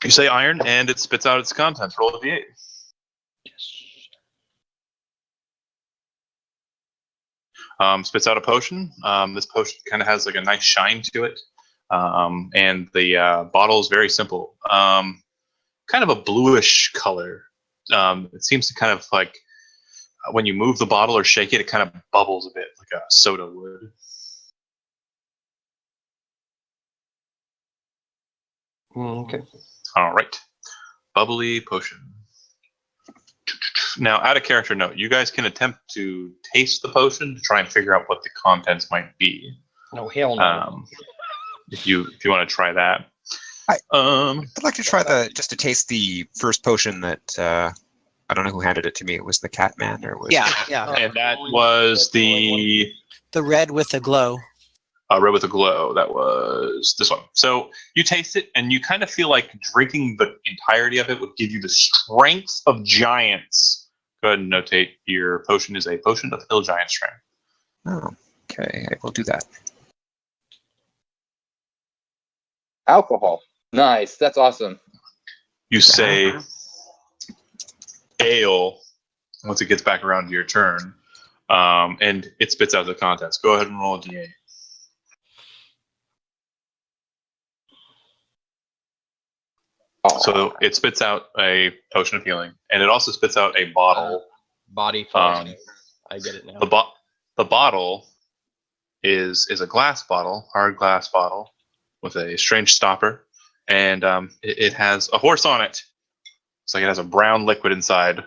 B: You say iron, and it spits out its contents. Roll a d8.
E: Yes.
B: Spits out a potion. This potion kind of has like a nice shine to it, and the bottle is very simple. Kind of a bluish color. It seems to kind of like when you move the bottle or shake it, it kind of bubbles a bit like a soda would.
E: Okay.
B: All right, bubbly potion. Now, out of character note, you guys can attempt to taste the potion to try and figure out what the contents might be.
E: No, hell no.
B: If you want to try that.
D: I'd like to try just to taste the first potion that I don't know who handed it to me. It was the Catman or was
C: Yeah.
B: And that was the
C: The red with the glow.
B: red with a glow. That was this one. So you taste it, and you kind of feel like drinking the entirety of it would give you the strength of giants. Go ahead and notate your potion is a potion of hill giant strength.
D: Oh, okay. I will do that.
A: Alcohol. Nice. That's awesome.
B: You say ale once it gets back around to your turn, and it spits out the contents. Go ahead and roll a d8.
A: Oh.
B: So it spits out a potion of healing, and it also spits out a bottle.
E: Body falls. I get it now.
B: The bottle is a glass bottle, hard glass bottle, with a strange stopper, and it has a horse on it. It's like it has a brown liquid inside.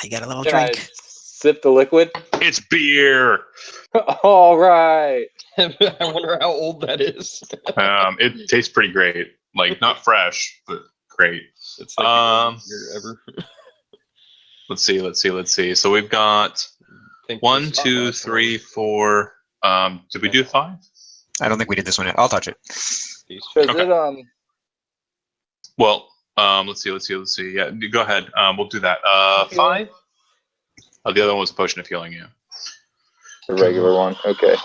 C: You got a little
A: Can I
C: drink.
A: sip the liquid?
B: It's beer.
A: All right.
E: I wonder how old that is.
B: It tastes pretty great. Like not fresh, but great.
E: It's like the oldest beer ever.
B: Let's see. So we've got
E: Think
B: 1,
E: this
B: 2,
E: last
B: 3, 4. Did we do 5?
D: I don't think we did this one yet. I'll touch it.
E: one.
A: Does
B: Okay.
A: it
B: Well, Let's see. Yeah, go ahead. We'll do that.
A: Okay.
B: 5. Oh, the other one was a potion of healing. Yeah.
A: The regular one. Okay.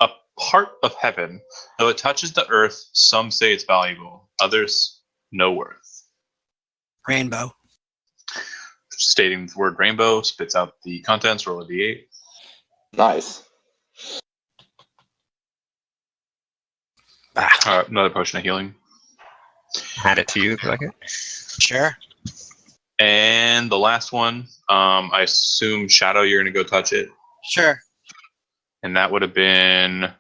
B: A part of heaven, though it touches the earth, some say it's valuable. Others, no worth.
C: Rainbow.
B: Stating the word rainbow, spits out the contents. Roll a d8.
A: Nice.
B: Another potion of healing.
D: Hand it to you if you like it.
C: Sure.
B: And the last one, I assume Shadow, you're going to go touch it.
C: Sure.
B: And that would have been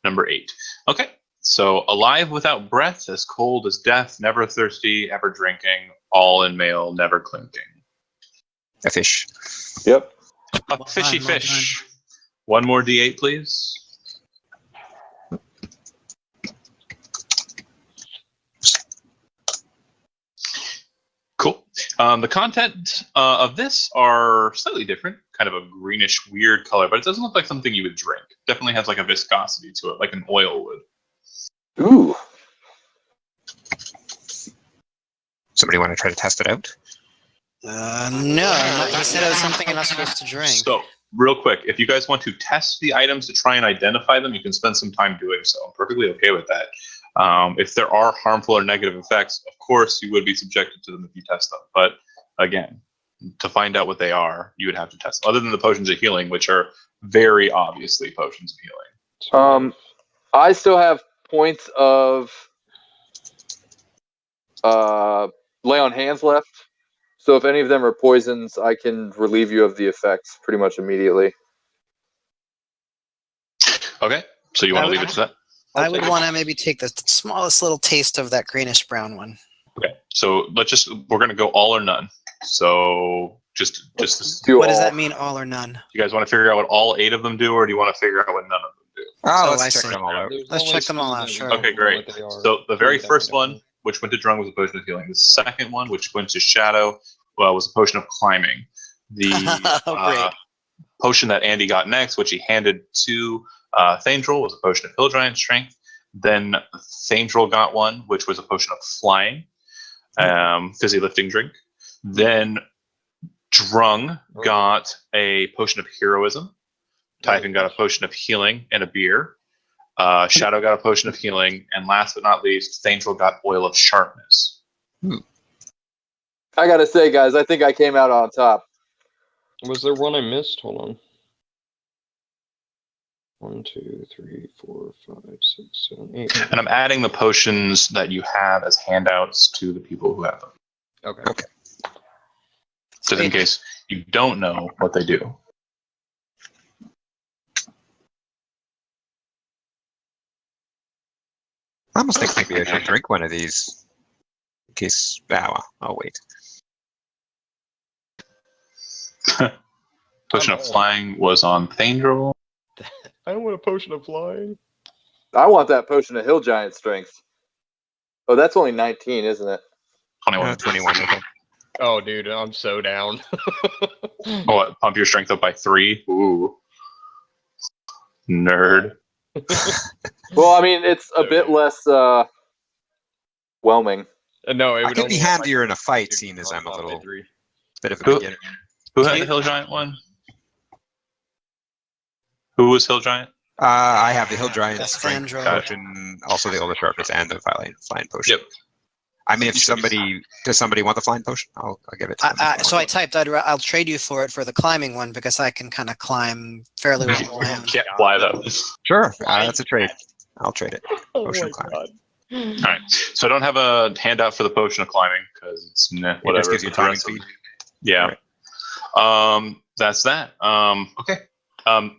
B: number 8. Okay. So alive without breath, as cold as death, never thirsty, ever drinking, all in male, never clinking.
D: A fish.
A: Yep.
B: A
C: Well
B: fishy
C: done, well
B: fish. One more d8, please. Cool. The content of this are slightly different, kind of a greenish, weird color, but it doesn't look like something you would drink. Definitely has like a viscosity to it, like an oil would.
A: Ooh.
D: Somebody want to try to test it out?
C: No, he said it was something I'm not supposed to drink.
B: So, real quick, if you guys want to test the items to try and identify them, you can spend some time doing so. I'm perfectly okay with that. If there are harmful or negative effects, of course, you would be subjected to them if you test them. But again, to find out what they are, you would have to test them. Other than the potions of healing, which are very obviously potions of healing.
A: I still have points of lay on hands left. So if any of them are poisons, I can relieve you of the effects pretty much immediately.
B: Okay, so you want to leave it to that?
C: I would want to maybe take the smallest little taste of that greenish brown one.
B: Okay, so we're going to go all or none. So just
A: Do
C: What does
A: all.
C: that mean, all or none?
B: you guys want to figure out what all 8 of them do, or do you want to figure out what none of them do?
D: Oh,
C: Oh,
D: let's
C: I
D: check
C: see.
D: them all out.
C: Let's check them all out, sure.
B: Okay, great. So the very first one, which went to Drung, was a potion of healing. The second one, which went to Shadow, was a potion of climbing. The
C: Oh, great.
B: potion that Andy got next, which he handed to Thandrel, was a potion of Hill Giant Strength. Then Thandrel got one, which was a potion of flying, fizzy lifting drink. Then Drung got a potion of heroism. Typhon got a potion of healing and a beer. Shadow got a potion of healing, and last but not least, Thandrel got oil of sharpness.
A: I gotta say, guys, I think I came out on top.
E: Was there one I missed? Hold on. 1, 2, 3, 4, 5, 6, 7, 8.
B: And I'm adding the potions that you have as handouts to the people who have them,
E: Okay.
B: just in case you don't know what they do.
D: I almost think maybe I should drink one of these. In case. I'll wait.
B: Potion of flying was on Thandrel.
E: I don't want a potion of flying.
A: I want that potion of hill giant strength. Oh, that's only 19, isn't it?
B: 21.
D: 21, I think.
E: Oh, dude, I'm so down.
B: What? Pump your strength up by 3? Ooh. Nerd.
A: Well, I mean, it's a bit less whelming.
E: No, it
D: I
E: would
D: could be
E: only have
D: handier
E: my-
D: in a fight, seeing as I'm a little bit of a
B: Who-
D: beginner.
B: Who had the Hill Giant one? Who was Hill Giant?
D: I have the Hill Giant
C: That's
D: Strength
C: Thandrel.
D: potion, also the Older Sharpness, and the flying potion.
B: Yep.
D: I mean, if does somebody want the flying potion? I'll give it to them.
C: So I typed, I'll trade you for it for the climbing one because I can kind of climb fairly well on my own.
B: Can't fly though.
D: Sure, that's a trade. I'll trade it.
E: Oh
D: Potion
E: my
D: climbing.
E: god.
B: All right. So I don't have a handout for the potion of climbing because it's
D: It
B: whatever.
D: just gives you
B: The
D: timing
B: rest of-
D: speed.
B: Yeah. That's that. Okay.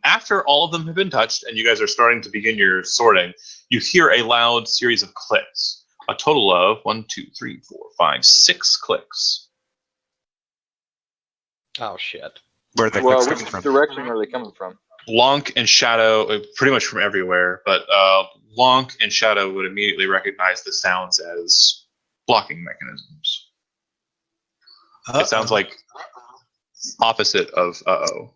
B: After all of them have been touched and you guys are starting to begin your sorting, you hear a loud series of clicks. A total of 1, 2, 3, 4, 5, 6 clicks.
E: Oh shit.
D: Where are the
A: Well,
D: clicks
A: which
D: coming from?
A: direction are they coming from?
B: Lonk and Shadow, pretty much from everywhere, but Lonk and Shadow would immediately recognize the sounds as blocking mechanisms. It sounds like opposite of uh-oh.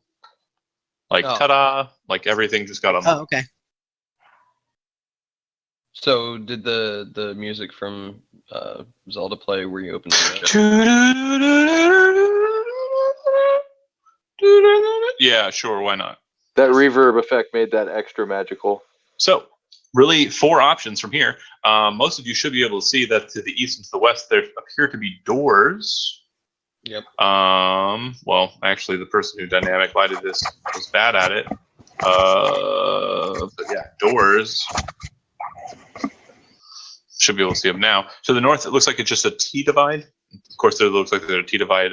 B: Like,
E: Oh.
B: ta-da, like everything just got
C: Oh,
B: unlocked.
C: okay.
E: So did the music from Zelda play where you opened the
B: Yeah, sure, why not?
A: That reverb effect made that extra magical.
B: So, really, 4 options from here. Most of you should be able to see that to the east and to the west, there appear to be doors.
E: Yep.
B: Well, actually, the person who dynamic lighted this was bad at it. But yeah, doors. Should be able to see them now. To the north, it looks like it's just a T divide. Of course, there looks like there's a T divide,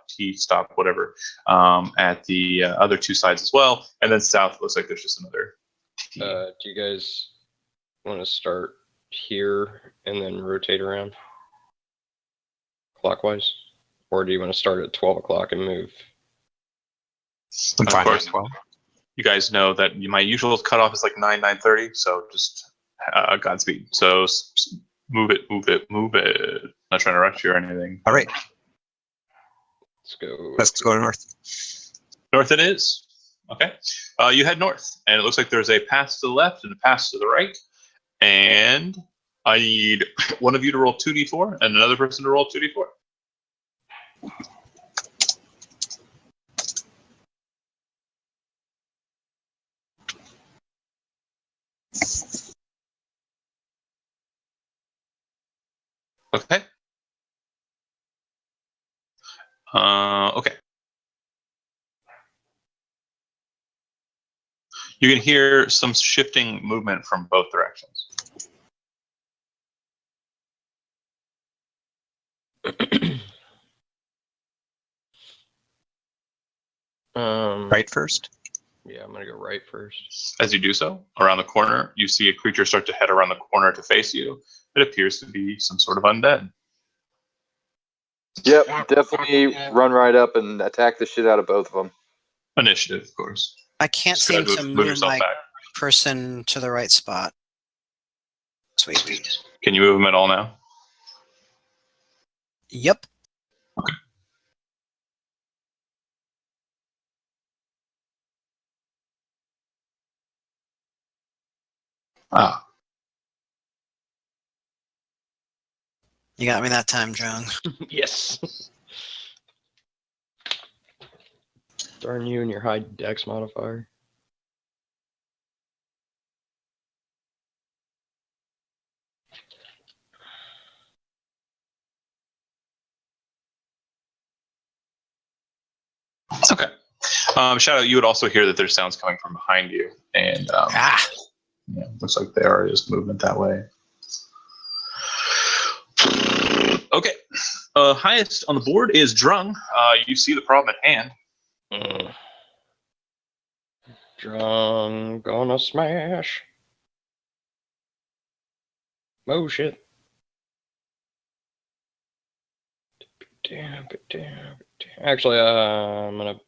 B: T stop, whatever, at the other 2 sides as well. And then south, it looks like there's just another T.
E: Do you guys want to start here and then rotate around clockwise? Or do you want to start at 12 o'clock and move?
D: I'm
B: Of
D: fine
B: course.
D: as well.
B: You guys know that my usual cutoff is like 9:30, so just Godspeed. So move it. Not trying to rush you or anything.
D: All right,
E: Let's go.
D: let's go north.
B: North it is. Okay. You head north, and it looks like there's a path to the left and a path to the right. And I need one of you to roll 2d4 and another person to roll 2d4. Okay. Okay. You can hear some shifting movement from both directions.
D: Right first.
E: Yeah, I'm gonna go right first.
B: As you do so, around the corner, you see a creature start to head around the corner to face you. It appears to be some sort of undead.
A: Yep, definitely run right up and attack the shit out of both of them.
B: Initiative, of course.
C: I can't
B: Just
C: seem
B: gotta
C: to
B: move
C: move
B: yourself
C: my
B: back.
C: person to the right spot. Sweet.
B: Can you move him at all now?
C: Yep.
B: Ah,
C: You got me that time, Drone.
E: Yes. Darn you and your high dex modifier.
B: okay. Shadow, you would also hear that there's sounds coming from behind you, and yeah, looks like there is movement that way. Okay. Highest on the board is Drung. You see the problem at hand.
E: Drunk gonna smash. Oh shit. Damn. Actually, I'm gonna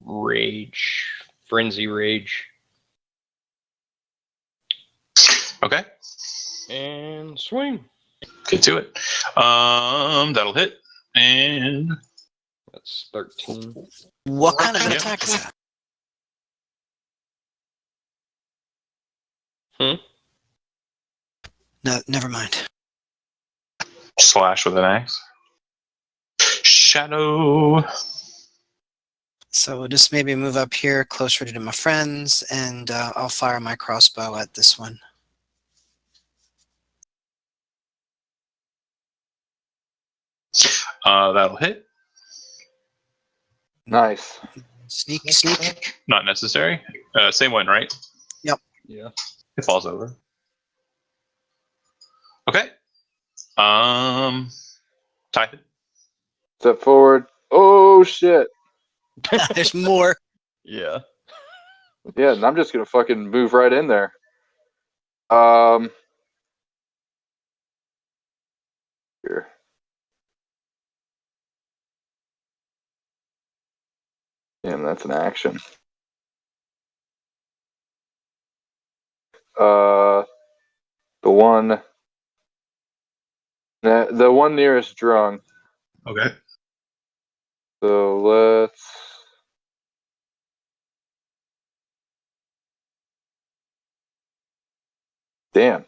E: rage. Frenzy rage.
B: Okay.
E: And swing.
B: Get to it. That'll hit. And
E: That's 13.
C: What kind of an
B: Yeah.
C: attack is that? No, never mind.
B: slash with an axe. Shadow.
C: So we'll just maybe move up here closer to my friends, and I'll fire my crossbow at this one.
B: That'll hit.
A: Nice.
C: Sneak.
B: Not necessary. Same one, right?
E: Yeah.
B: It falls over. Okay. Type it.
A: Step forward. Oh shit.
C: There's more.
E: Yeah.
A: Yeah, and I'm just gonna fucking move right in there. Here. Damn, that's an action. The one nearest Drung.
B: Okay.
A: So let's. Damn.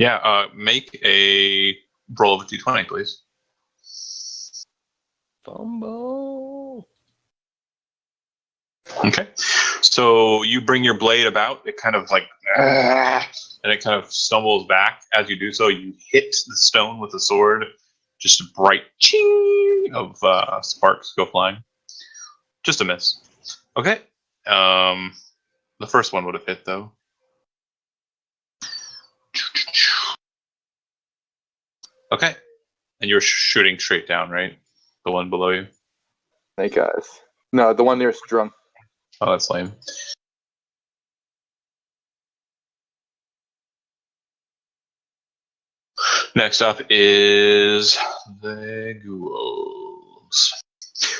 B: Yeah, make a roll of a d20, please.
E: Fumble.
B: Okay. So you bring your blade about. It kind of like, and it kind of stumbles back. As you do so, you hit the stone with the sword. Just a bright ching of sparks go flying. Just a miss. Okay. The first one would have hit, though. Okay. And you're shooting straight down, right? The one below you?
A: Snake eyes. No, the one nearest drunk.
B: Oh, that's lame. Next up is the ghouls.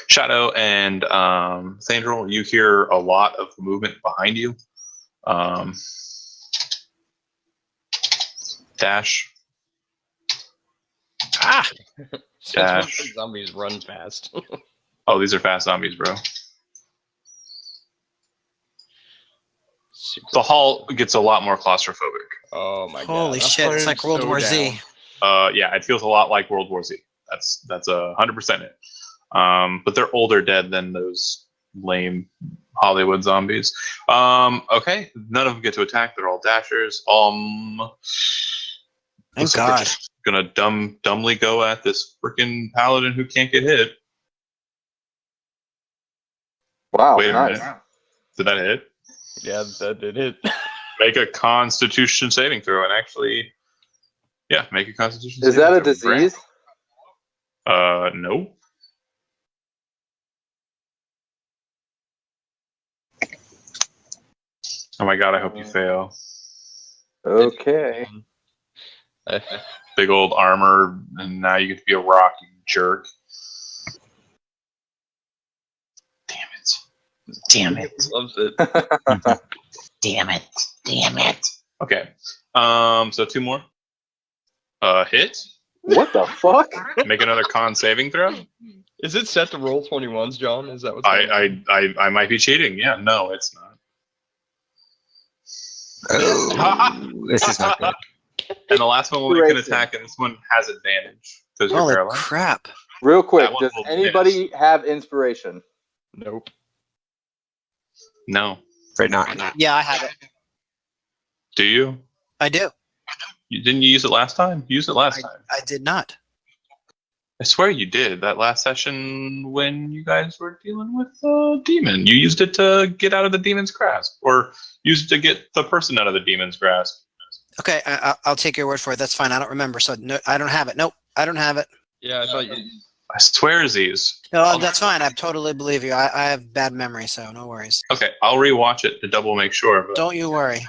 B: Shadow and Thandrel, you hear a lot of movement behind you. Dash.
C: Ah,
E: Since when
B: Dash.
E: do zombies run fast?
B: Oh, these are fast zombies, bro.
E: Super.
B: The hall gets a lot more claustrophobic.
E: Oh my god!
C: holy
E: I'm
C: shit! It's like World
E: so
C: War
E: down.
C: Z.
B: Yeah, it feels a lot like World War Z. That's 100% it. But they're older dead than those lame Hollywood zombies. Okay, none of them get to attack. They're all dashers.
C: Thank
B: looks like we're
C: God.
B: just gonna dumbly go at this freaking paladin who can't get hit.
A: Wow,
B: Wait a
A: nice.
B: minute. Did that hit?
E: Yeah, that did it.
B: Make a Constitution saving throw, and actually, yeah, make a Constitution.
A: Is
B: saving
A: that a
B: throw.
A: disease?
B: No. Oh my god! I hope you fail.
A: Okay.
B: Big old armor, and now you get to be a rock, you jerk. Damn it.
E: Loves it.
F: Damn it. Damn it.
B: Okay. So 2 more. Hit.
A: What the fuck?
B: Make another con saving throw.
E: Is it set to roll 21s, John? Is that what's going on?
B: I might be cheating. Yeah, no, it's not.
D: Oh, this is not good.
B: And the last one will make an
A: Racing.
B: attack, and this one has advantage because you're
C: Holy
B: paralyzed.
C: crap!
A: Real quick,
B: That one
A: does
B: will
A: anybody have inspiration?
E: Nope.
B: No.
D: Afraid not.
C: Yeah, I have it.
B: Do you?
C: I do.
B: Didn't you use it last time? You used it last time.
C: I did not.
B: I swear you did. That last session when you guys were dealing with the demon. You used it to get out of the demon's grasp. Or used it to get the person out of the demon's grasp.
C: Okay, I'll take your word for it. That's fine. I don't remember, so no, I don't have it. Nope, I don't have it.
E: Yeah, I thought you.
B: I swear these.
C: No, that's fine. I totally believe you. I have bad memory, so no worries.
B: Okay, I'll rewatch it to double make sure. But
C: Don't you worry.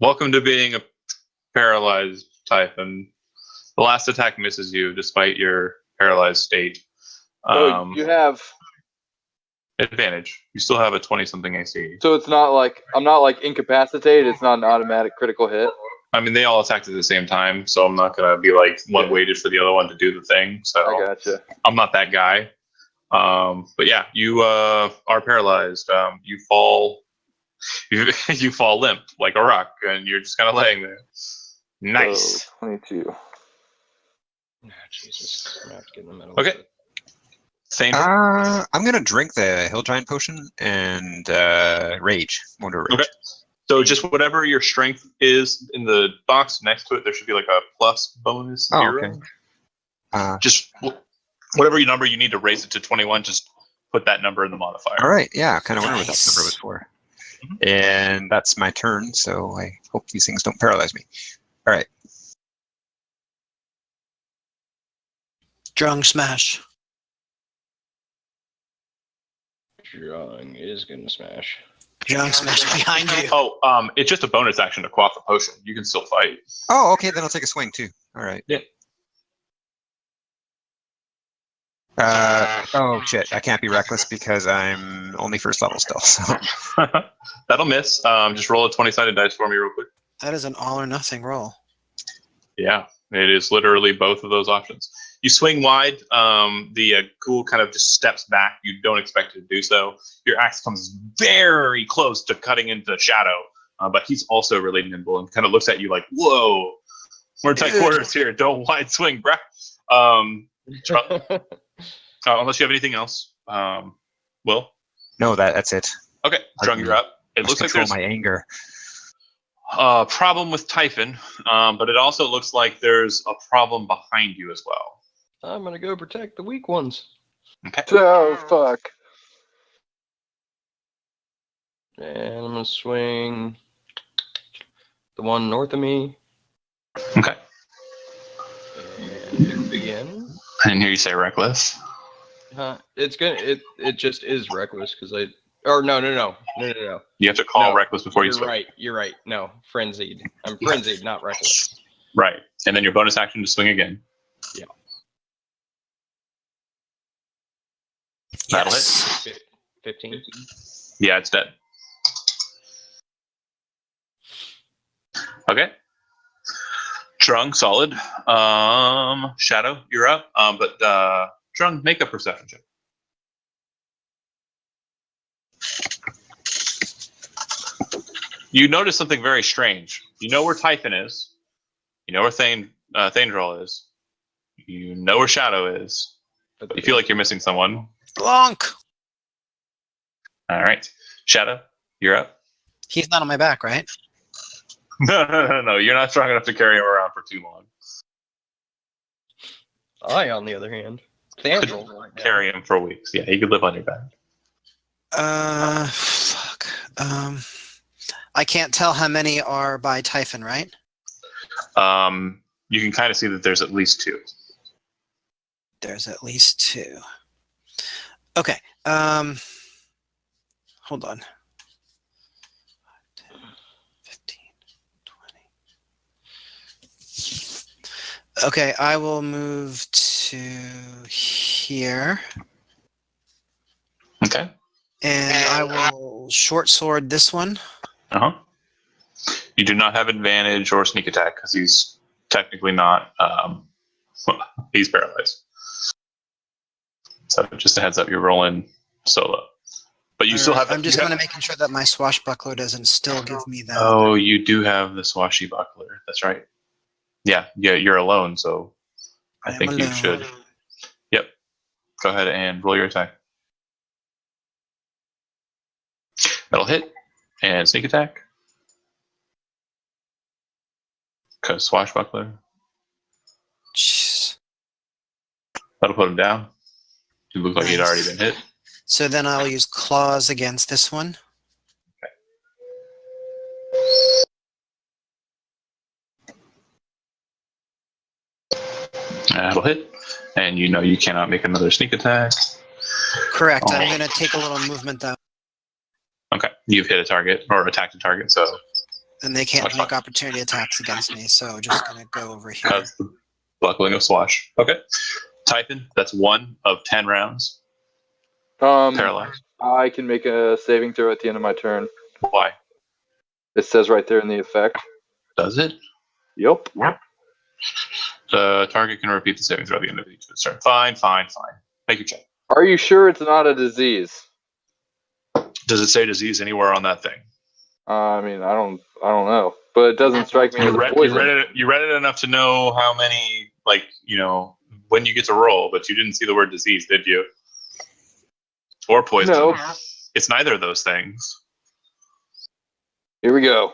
B: welcome to being a paralyzed type, and the last attack misses you despite your paralyzed state.
A: So you have.
B: Advantage. You still have a 20-something AC.
A: So it's not like I'm not like incapacitated. It's not an automatic critical hit.
B: I mean, they all attacked at the same time, so I'm not gonna be like one waited for the other one to do the thing. So
A: I gotcha.
B: I'm not that guy. But yeah, you are paralyzed. You fall. You fall limp like a rock, and you're just kind of laying there. Nice.
A: So, 22.
E: Oh, Jesus. I'm gonna have to get in the middle.
B: Okay.
E: Of it.
B: Same.
D: I'm gonna drink the Hill Giant potion and rage. Wonder rage.
B: Okay. So just whatever your strength is in the box next to it, there should be like a plus bonus
D: Oh,
B: 0.
D: okay.
B: Just whatever your number you need to raise it to 21. Just put that number in the modifier.
D: All right. Yeah. Kind of wonder what that
C: Nice.
D: number was for. And that's my turn. So I hope these things don't paralyze me. All right.
C: Drunk smash.
E: Strong is gonna smash.
C: Drunk smash behind you.
B: Oh, it's just a bonus action to quaff the potion. You can still fight.
D: Oh, okay. Then I'll take a swing too. All right.
B: Yeah.
D: Oh shit! I can't be reckless because I'm only first level still. So
B: That'll miss. Just roll a 20-sided dice for me real quick.
C: That is an all or nothing roll.
B: Yeah, it is literally both of those options. You swing wide. The ghoul kind of just steps back. You don't expect it to do so. Your axe comes very close to cutting into Shadow, but he's also really nimble and kind of looks at you like, whoa. We're tight
C: Dude.
B: quarters here. Don't wide swing, bruh. Trunk, unless you have anything else. Will?
D: No, that's it.
B: Okay, Drung, you're up. It
D: Must
B: looks like
D: control
B: there's
D: my anger.
B: a problem with Typhon, but it also looks like there's a problem behind you as well.
E: I'm gonna go protect the weak ones.
B: Okay.
A: Oh, fuck.
E: And I'm gonna swing the one north of me.
B: Okay.
E: And do it again.
B: I didn't hear you say reckless.
E: It's gonna it just is reckless because I or no.
B: You have to call
E: No,
B: reckless before you
E: You're
B: swing.
E: right. You're right. No, frenzied. I'm frenzied, not reckless.
B: Right. And then your bonus action to swing again.
E: Yeah.
B: That'll
C: Yes.
E: 15.
B: Yeah, it's dead. Okay. Drung, solid. Shadow, you're up. But Drung, make a perception check. You notice something very strange. You know where Typhon is. You know where Thandral is. You know where Shadow is. But you feel like you're missing someone.
C: Blanc.
B: All right. Shadow, you're up.
C: He's not on my back, right?
B: No. You're not strong enough to carry him around for too long.
E: I, on the other hand, Thandral right now.
B: Carry him for weeks. Yeah, he could live on your back.
C: Fuck. I can't tell how many are by Typhon, right?
B: You can kind of see that there's at least 2.
C: There's at least 2. Okay. Hold on. 10, 15, 20. Okay, I will move to here.
B: Okay.
C: And I will short sword this one.
B: Uh huh. You do not have advantage or sneak attack because he's technically not. He's paralyzed. So just a heads up, you're rolling solo, but you still have.
C: I'm just going to making sure that my swashbuckler doesn't still give me that.
B: Oh, you do have the swashbuckler. That's right. Yeah. You're alone, so I think you should. Yep. Go ahead and roll your attack. That'll hit and sneak attack. Because swashbuckler.
C: Jeez.
B: That'll put him down. You look like he'd already been hit.
C: So then I'll use claws against this one.
B: That'll hit. And you know you cannot make another sneak attack.
C: Correct.
B: Oh.
C: I'm going to take a little movement though.
B: Okay. You've hit a target or attacked a target, so.
C: And they can't
B: That's
C: make
B: fine.
C: opportunity attacks against me, so just going to go over here.
B: That's the buckling of swash. Okay. Typhon, that's 1 of 10 rounds. Paralyzed.
A: I can make a saving throw at the end of my turn.
B: Why?
A: It says right there in the effect.
B: Does it?
A: Yep.
B: The target can repeat the saving throw at the end of each of its turn. Fine. Make your check.
A: Are you sure it's not a disease?
B: Does it say disease anywhere on that thing?
A: I mean, I don't know, but it doesn't strike me as a poison.
B: You read it enough to know how many, when you get to roll, but you didn't see the word disease, did you? Or poison.
A: No.
B: It's neither of those things.
A: Here we go.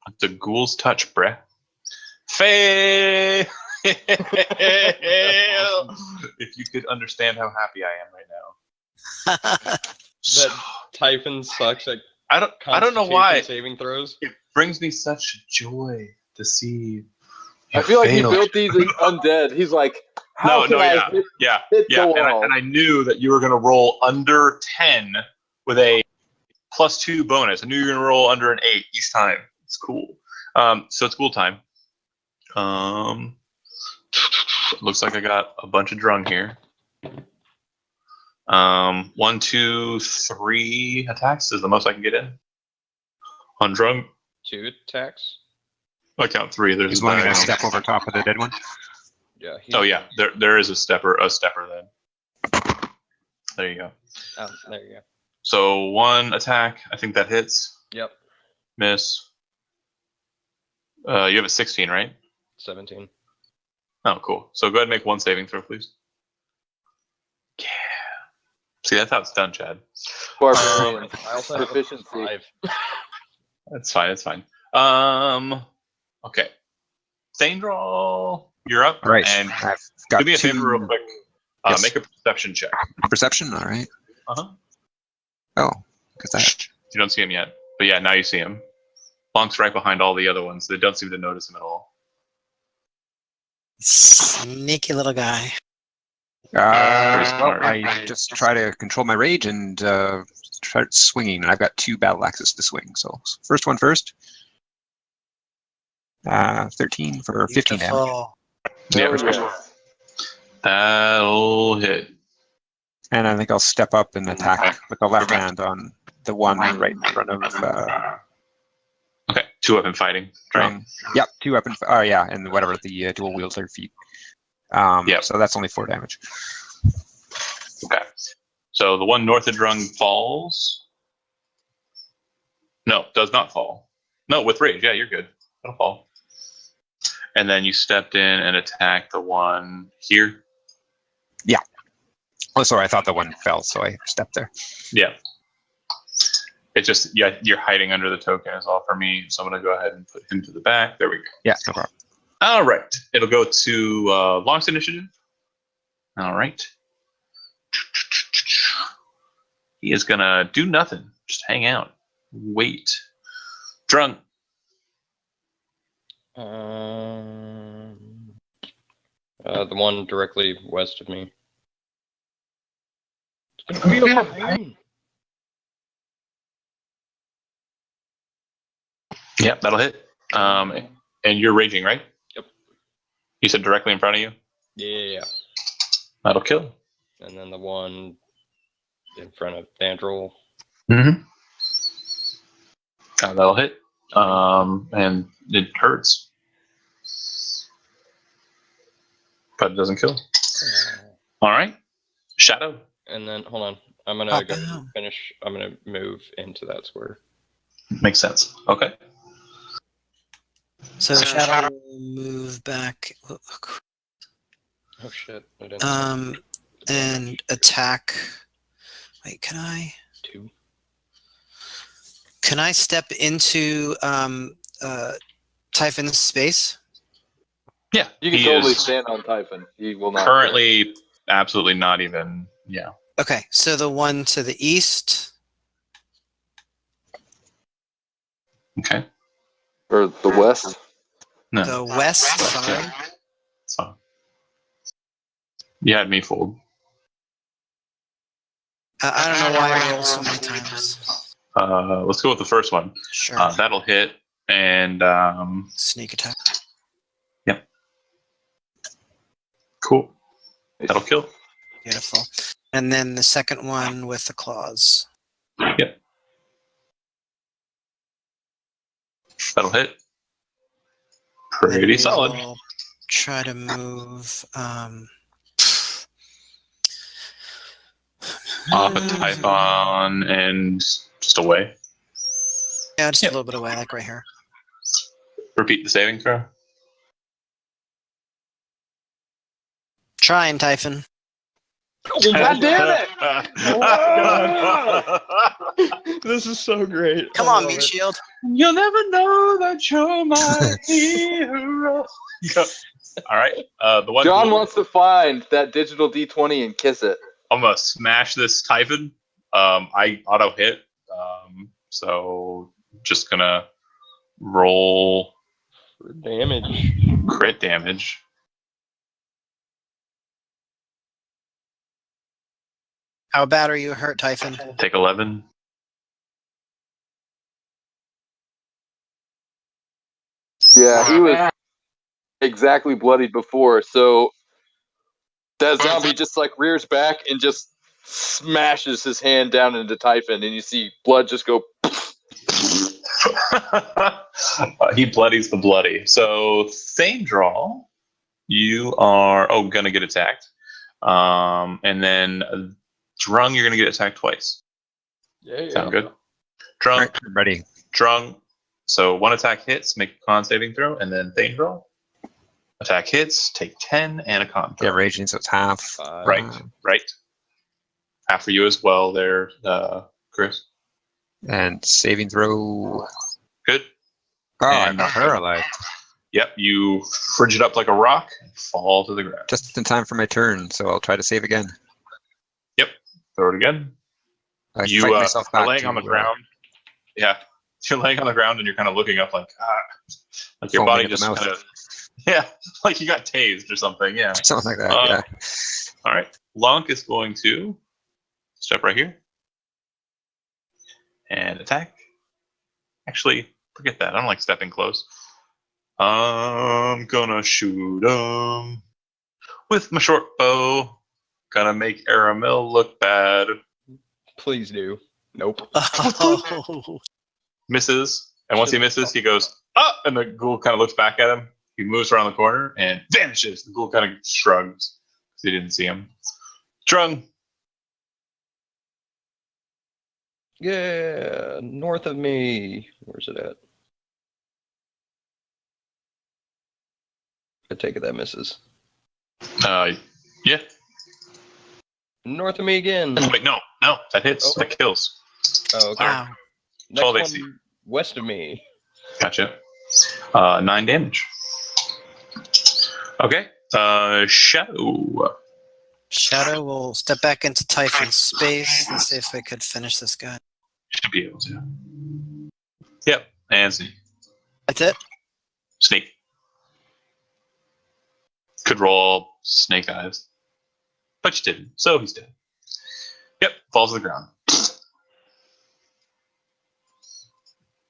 B: It's a ghoul's touch, bruh. Fail! If you could understand how happy I am right now.
E: That Typhon sucks at
B: I don't know why.
E: saving throws.
B: It brings me such joy to see.
A: I feel like he built these undead. He's like, hit the wall?
B: And I knew that you were going to roll under 10 with a +2 bonus. I knew you were going to roll under an 8 each time. It's cool. So it's cool time. Looks like I got a bunch of drung here. 1, 2, 3 attacks is the most I can get in. On drunk.
E: 2 attacks.
B: I count 3. There's
D: He's willing to step over top of the dead one.
E: Yeah.
B: Oh yeah, there is a stepper then. There you go.
E: Oh, there you go.
B: So 1 attack, I think that hits.
E: Yep.
B: Miss. You have a 16, right?
E: 17.
B: Oh, cool. So go ahead and make one saving throw, please. Yeah. See, that's how it's done, Chad.
A: Barbarian.
E: I also have a
A: Proficiency.
E: 5.
B: That's fine. That's fine. Okay. Sandral, you're up.
D: All right.
B: And
D: I've got
B: do me a
D: two.
B: favor real quick.
D: Yes.
B: Make a perception check.
D: Perception. All right.
B: Uh-huh.
D: Oh, because that.
B: You don't see him yet. But yeah, now you see him. Bonk's right behind all the other ones. They don't seem to notice him at all.
C: Sneaky little guy.
B: Very smart.
D: I just try to control my rage and start swinging. And I've got 2 battle axes to swing. So first one first. 13 for 15 damage.
C: Beautiful.
B: Yeah,
A: Oh, yes.
B: that'll hit.
D: And I think I'll step up and attack with the left hand on the one right in front of
B: Okay, 2 weapon fighting. Right?
D: Drum. Yep, 2 weapon. Oh yeah, and whatever the dual wields their feet.
B: Yep.
D: So that's only 4 damage.
B: Okay. So the one north of Drung falls. No, does not fall. No, with rage. Yeah, you're good. It'll fall. And then you stepped in and attacked the one here.
D: Oh, sorry, I thought the one fell, so I stepped there.
B: Yeah. It's just, yeah, you're hiding under the token is all for me. So I'm going to go ahead and put him to the back. There we go.
D: Yeah, no problem.
B: All right. It'll go to Long's initiative. All right. He is going to do nothing. Just hang out. Wait. Drunk.
E: The one directly west of me. It's gonna be a pain.
B: Yep, that'll hit. And you're raging, right?
E: Yep.
B: You said directly in front of you?
E: Yeah.
B: That'll kill.
E: And then the one in front of Thandrel.
B: Mm-hmm. That'll hit. And it hurts. But it doesn't kill. All right. Shadow.
E: And then, hold on. I'm gonna go ahead and finish. I'm gonna move into that square.
B: Makes sense. Okay.
C: So Shadow will move back.
E: Oh shit! I didn't.
C: And attack. Wait, can I?
E: 2.
C: Can I step into Typhon's space?
B: Yeah.
A: You can
B: he
A: totally
B: is
A: stand on Typhon. He will not.
B: currently absolutely not even. Yeah.
C: Okay, so the one to the east.
B: Okay.
A: Or the west.
B: No.
C: The west, sorry.
B: It's fine. You had me fooled.
C: I don't know why I roll so many times.
B: Let's go with the first one.
C: Sure.
B: That'll hit. And
C: Sneak attack.
B: cool. That'll kill.
C: Beautiful. And then the second one with the claws.
B: Yep. That'll hit.
C: Then
B: Pretty
C: we
B: solid.
C: will try to move.
B: Off a Typhon and just away.
C: Yeah, just
B: Yep.
C: a little bit away, like right here.
B: Repeat the saving throw.
C: Trying, Typhon.
A: God damn
E: it! This is so great.
C: Come
E: I
C: on,
E: love
C: meat
E: it.
C: shield.
B: You'll never know that you're my hero. All right. The one
A: John wants to find that digital D20 and kiss it.
B: I'm gonna smash this Typhon. I auto hit. So just gonna roll
E: For damage.
B: crit damage.
C: How bad are you hurt, Typhon?
B: Take 11.
A: Yeah, he was exactly bloodied before, so that zombie just like rears back and just smashes his hand down into Typhon, and you see blood just go.
B: He bloodies the bloody. So same draw. You are gonna get attacked. And then Drung, you're gonna get attacked twice.
E: Yeah.
B: Sound good? Drung,
D: Right, ready.
B: Drung. So one attack hits, make a con saving throw, and then Thane draw. Attack hits, take 10, and a con.
D: Yeah, raging, so it's half.
B: Right,
D: Um,
B: right. Half for you as well there, Chris.
D: And saving throw.
B: Good.
D: Oh, I'm
B: And-
D: paralyzed.
B: Yep, you frigid up like a rock and fall to the ground.
D: Just in time for my turn, so I'll try to save again.
B: Yep, throw it again.
D: I
B: You
D: fight myself
B: are
D: back
B: laying
D: to,
B: on the ground. Yeah, you're laying on the ground and you're kind of looking up like your
D: foaming
B: body
D: at the
B: just
D: mouth.
B: kind of, yeah, like you got tased or something. Yeah.
D: Something like that,
B: Uh,
D: yeah.
B: All right, Lonk is going to step right here and attack. Actually, forget that. I don't like stepping close. I'm gonna shoot him with my short bow. Gonna make Aramil look bad.
E: Please do. Nope.
C: Oh,
B: Misses, and once he misses, he goes up, and the ghoul kind of looks back at him. He moves around the corner and vanishes. The ghoul kind of shrugs because he didn't see him. Drung.
E: Yeah, north of me. Where's it at? I take it that misses.
B: Yeah.
E: North of me again.
B: Wait, no, that hits.
E: Oh.
B: That kills.
E: Oh, okay.
C: wow.
E: Next
B: 12
E: one
B: AC.
E: west of me.
B: Gotcha. 9 damage. Okay. Shadow.
C: Shadow will step back into Typhon's space and see if we could finish this guy.
B: Should be able to. Yep. And Sneak.
C: That's it?
B: Sneak. Could roll snake eyes. But you didn't, so he's dead. Yep, falls to the ground.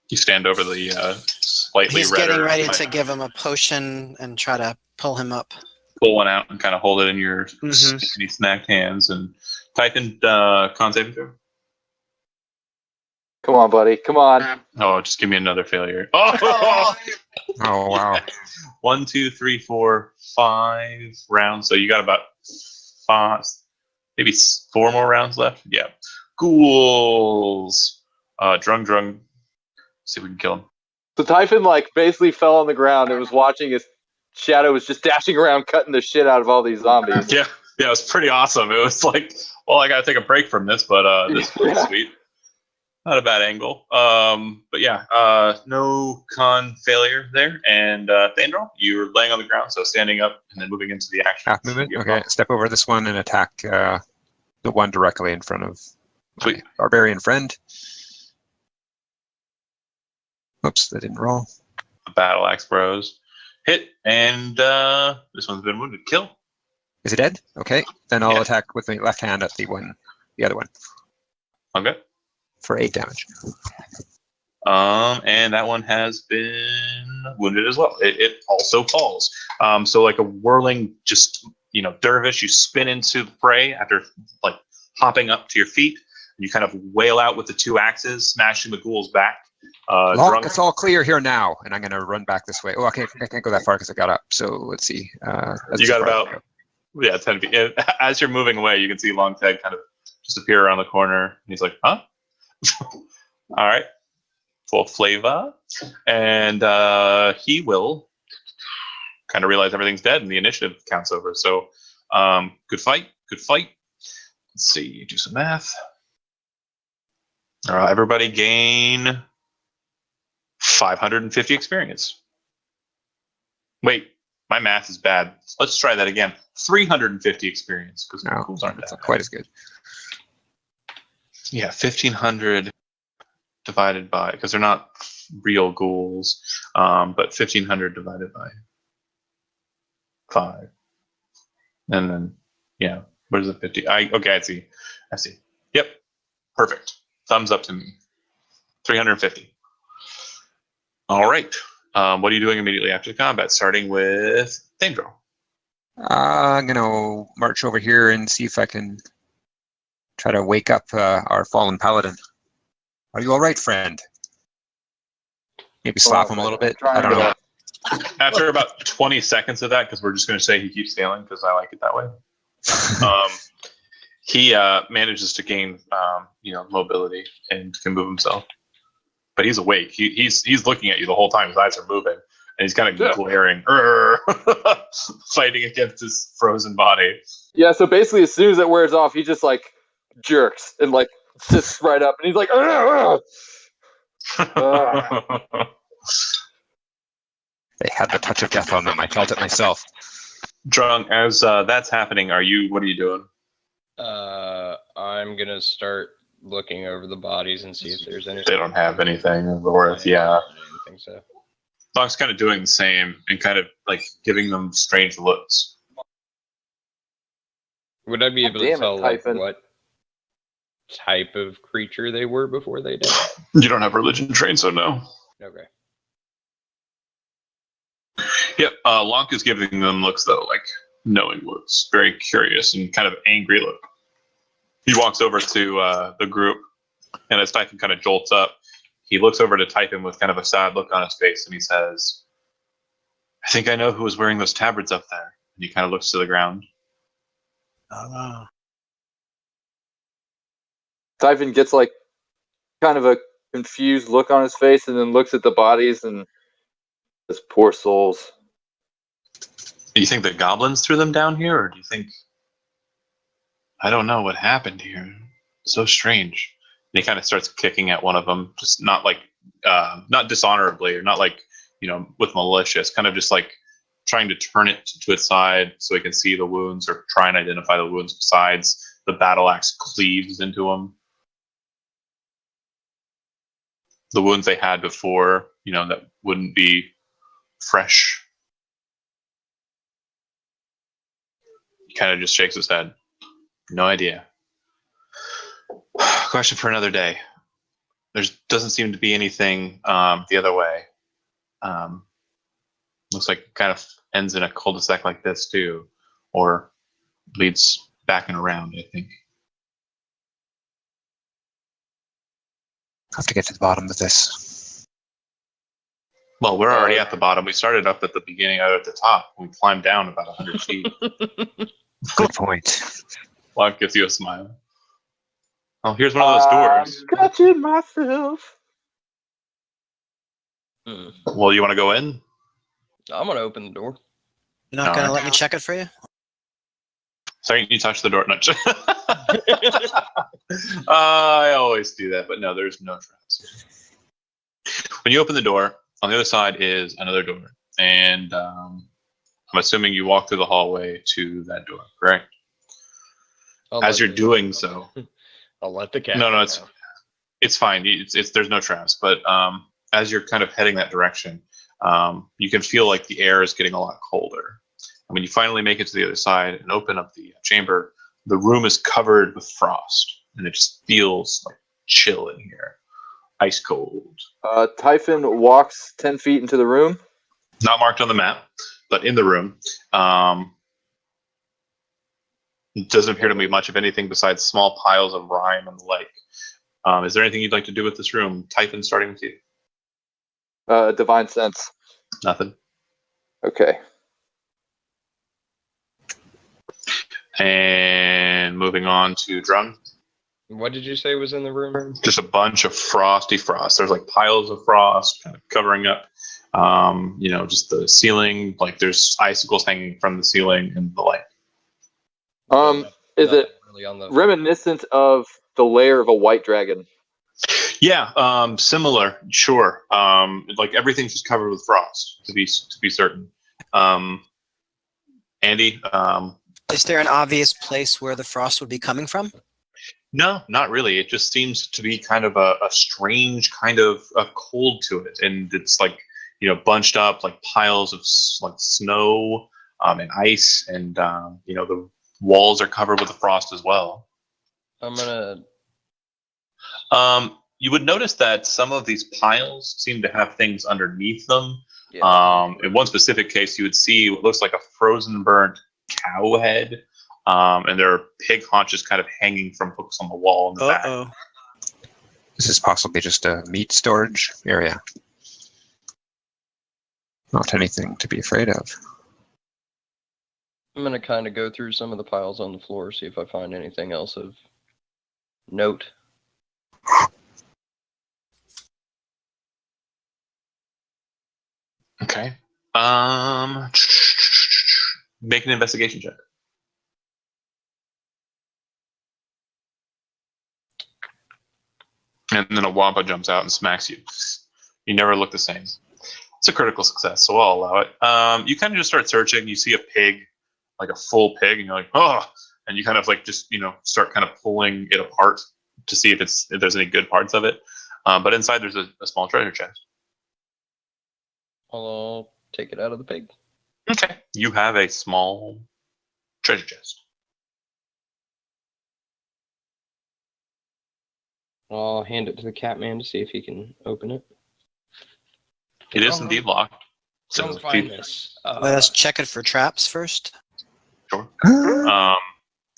B: You stand over the slightly
C: He's
B: redder.
C: getting ready to give him a potion and try to pull him up.
B: Pull one out and kind of hold it in your
C: Mhm.
B: skinny snacked hands and Typhon con saving throw.
A: Come on, buddy. Come on.
B: Oh, just give me another failure. Oh,
D: Oh, wow.
B: 1, 2, 3, 4, 5 rounds. So you got about 5, maybe 4 more rounds left. Yeah. Ghouls. Drung. See if we can kill him.
A: So Typhon like basically fell on the ground and was watching his shadow was just dashing around, cutting the shit out of all these zombies.
B: Yeah, it was pretty awesome. It was like, well, I gotta take a break from this, but this was
A: Yeah.
B: sweet. Not a bad angle. But yeah, no con failure there. And Thandral, you're laying on the ground, so standing up and then moving into the action.
D: Half movement?
B: Yep.
D: Okay, step over this one and attack the one directly in front of my
B: Sweet.
D: barbarian friend. Oops, that didn't roll.
B: Battle axe bros. Hit, and this one's been wounded. Kill.
D: Is it dead? Okay, then I'll
B: Yeah.
D: attack with my left hand at the other one,
B: Okay.
D: for 8 damage.
B: And that one has been wounded as well. It also falls. So like a whirling, just dervish, you spin into the prey after like hopping up to your feet. And you kind of wail out with the 2 axes, smashing the ghoul's back.
D: Lock,
B: Drunk,
D: it's all clear here now, and I'm going to run back this way. Oh, I can't go that far because I got up. So let's see. That's
B: You got
D: as far as I
B: about-
D: go.
B: 10 feet. And as you're moving away, you can see Longtag kind of just appear around the corner. And he's like, huh? All right. Full flavor. And he will kind of realize everything's dead and the initiative counts over. So good fight. Let's see. Do some math. Everybody gain 550 experience. Wait, my math is bad. Let's try that again. 350 experience because
D: No,
B: ghouls aren't
D: it's
B: that
D: not quite
B: bad.
D: as good.
B: Yeah, 1,500 divided by, because they're not real ghouls, but 1,500 divided by 5. And then, yeah, where's the 50? Okay, I see. Yep, perfect. Thumbs up to me. 350. All right. What are you doing immediately after the combat? Starting with Thandral.
D: I'm going to march over here and see if I can try to wake up our fallen paladin. Are you all right, friend? Maybe slap him a little bit. I don't know.
B: After about 20 seconds of that, because we're just going to say he keeps scaling because I like it that way. He manages to gain, mobility and can move himself. But he's awake. He's looking at you the whole time. His eyes are moving, and he's kind of glaring, fighting against his frozen body.
A: Yeah, so basically, as soon as it wears off, he just like jerks and like sits right up, and he's like, "Ugh, ugh."
D: They had the touch of death on them. I felt it myself.
B: Drunk, as that's happening, what are you doing?
E: I'm gonna start looking over the bodies and see if there's anything.
B: They don't have anything worth, yeah.
E: I didn't think so.
B: Doc's kind of doing the same and kind of like giving them strange looks.
E: Would I be able to
A: Damn it,
E: tell like
A: Typhon.
E: what type of creature they were before they died?
B: You don't have religion trained, so no.
E: Okay.
B: Yep, Lonk is giving them looks though, like knowing looks, very curious and kind of angry look. He walks over to the group, and as Typhon kind of jolts up, he looks over to Typhon with kind of a sad look on his face, and he says, "I think I know who was wearing those tabards up there." And he kind of looks to the ground.
A: Typhon gets like kind of a confused look on his face, and then looks at the bodies and says, "Poor souls."
B: Do you think the goblins threw them down here, or do you think... I don't know what happened here. So strange. And he kind of starts kicking at one of them, just not like, not dishonorably, or not like, with malicious, kind of just like trying to turn it to its side so he can see the wounds or try and identify the wounds besides the battle axe cleaves into them. The wounds they had before, that wouldn't be fresh. He kind of just shakes his head. No idea. Question for another day. There doesn't seem to be anything the other way. Looks like it kind of ends in a cul-de-sac like this too, or leads back and around, I think.
D: I have to get to the bottom of this.
B: Well, we're already at the bottom. We started up at the beginning, out at the top. We climbed down about 100 feet.
D: Good point.
B: Locke gives you a smile. Oh, here's one of those doors.
A: I'm touching myself.
B: Well, you want to go in?
E: I'm gonna open the door.
C: You're not going to let me check it for you?
B: Sorry, you touched the door. No. I always do that, but no, there's no traps. When you open the door, on the other side is another door, and I'm assuming you walk through the hallway to that door, correct? As you're doing so,
E: I'll let the cat.
B: no, it's fine. There's no traps, but as you're kind of heading that direction, you can feel like the air is getting a lot colder. And when you finally make it to the other side and open up the chamber, the room is covered with frost, and it just feels like chill in here, ice cold.
A: Typhon walks 10 feet into the room.
B: Not marked on the map, but in the room. It doesn't appear to be much of anything besides small piles of rime and the like. Is there anything you'd like to do with this room? Typhon, starting with you.
A: Divine sense.
B: Nothing.
A: Okay.
B: And moving on to Drum.
E: What did you say was in the room?
B: Just a bunch of frosty frost. There's like piles of frost kind of covering up, just the ceiling. Like there's icicles hanging from the ceiling and the like.
A: Is it
E: really on the...
A: reminiscent of the lair of a white dragon?
B: Yeah, similar. Sure. Like everything's just covered with frost. To be certain. Andy.
C: Is there an obvious place where the frost would be coming from?
B: No, not really. It just seems to be kind of a strange kind of a cold to it, and it's like bunched up like piles of like snow and ice, and the walls are covered with the frost as well.
E: I'm gonna.
B: You would notice that some of these piles seem to have things underneath them.
E: Yeah.
B: In one specific case, you would see what looks like a frozen burnt cow head. And there are pig haunches kind of hanging from hooks on the wall in the back.
D: This is possibly just a meat storage area. Not anything to be afraid of.
E: I'm gonna kind of go through some of the piles on the floor, see if I find anything else of note.
B: Okay. Make an investigation check. And then a wampa jumps out and smacks you. You never look the same. It's a critical success, so I'll allow it. You kind of just start searching. You see a pig, like a full pig, and you're like, oh, and you kind of like just start kind of pulling it apart to see if there's any good parts of it. But inside there's a small treasure chest.
E: I'll take it out of the pig.
B: Okay, you have a small treasure chest.
E: I'll hand it to the Catman to see if he can open it.
B: It is indeed locked. So
E: Don't find this.
C: Let us check it for traps first.
B: Sure.
D: I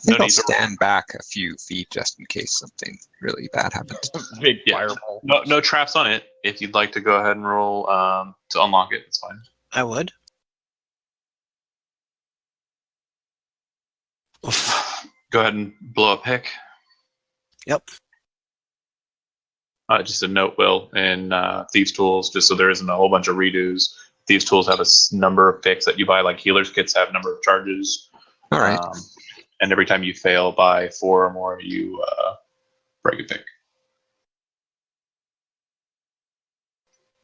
D: think
B: no
D: I'll
B: need to-
D: stand back a few feet just in case something really bad happens.
E: Big
B: Yeah.
E: fireball.
B: No traps on it. If you'd like to go ahead and roll to unlock it, it's fine.
C: I would. Oof.
B: Go ahead and blow a pick.
C: Yep.
B: Just a note, Will, in Thieves' Tools, just so there isn't a whole bunch of redos. Thieves' Tools have a number of picks that you buy, like healers kits have a number of charges.
D: All right.
B: And every time you fail by 4 or more, you break a pick.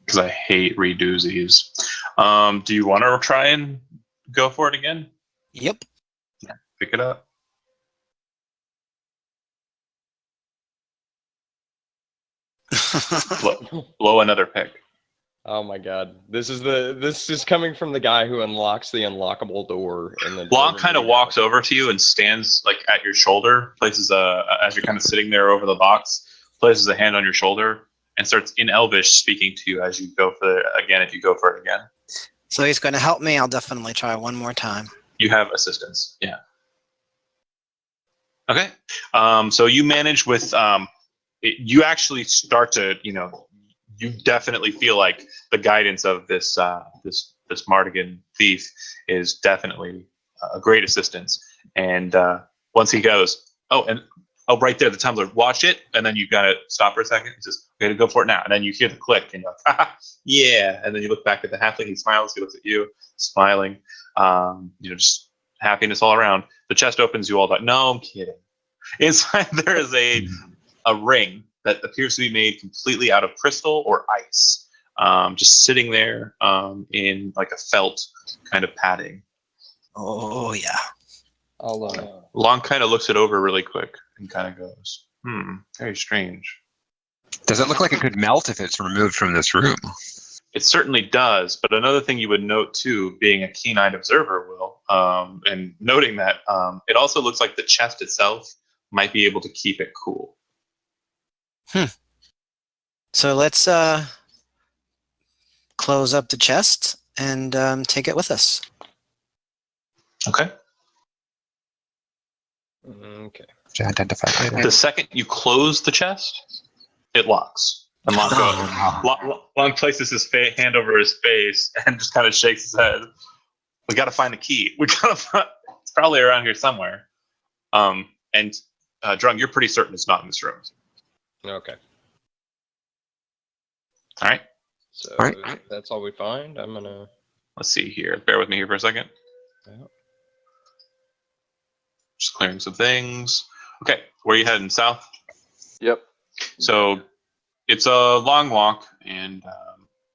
B: Because I hate redoozies. Do you want to try and go for it again?
C: Yep.
B: Pick it up. Blow another pick.
E: Oh my god. This is coming from the guy who unlocks the unlockable door and then
B: Lon kind of walks over to you and stands like at your shoulder, places as you're kind of sitting there over the box, places a hand on your shoulder and starts in Elvish speaking to you as you go for it again. If you go for it again,
C: So he's going to help me. I'll definitely try one more time.
B: you have assistance. Yeah. Okay. So you manage with you actually start to you definitely feel like the guidance of this Mardigan thief is definitely a great assistance. And once he goes, right there, the tumbler, watch it, and then you gotta stop for a second. He says, "Okay, to go for it now." And then you hear the click, and you're like, "Haha, yeah!" And then you look back at the halfling. He smiles. He looks at you, smiling. Just happiness all around. The chest opens. You all like, "No, I'm kidding." Inside there is a ring that appears to be made completely out of crystal or ice, just sitting there in like a felt kind of padding.
C: Oh, yeah.
E: I'll
B: Long kind of looks it over really quick and kind of goes, very strange.
D: Does it look like it could melt if it's removed from this room?
B: It certainly does, but another thing you would note too, being a keen-eyed observer, Will, and noting that it also looks like the chest itself might be able to keep it cool.
C: So let's close up the chest and take it with us.
B: Okay.
E: Okay.
D: To identify later.
B: The second you close the chest, it locks. And Long goes. Long places his hand over his face and just kind of shakes his head. We got to find the key. It's probably around here somewhere. And Drung, you're pretty certain it's not in this room.
E: Okay.
B: All right.
E: So
D: All right.
E: if that's all we find, I'm gonna.
B: Let's see here. Bear with me here for a second.
E: Yeah.
B: Just clearing some things. Okay, where are you heading? South?
A: Yep.
B: So it's a long walk, and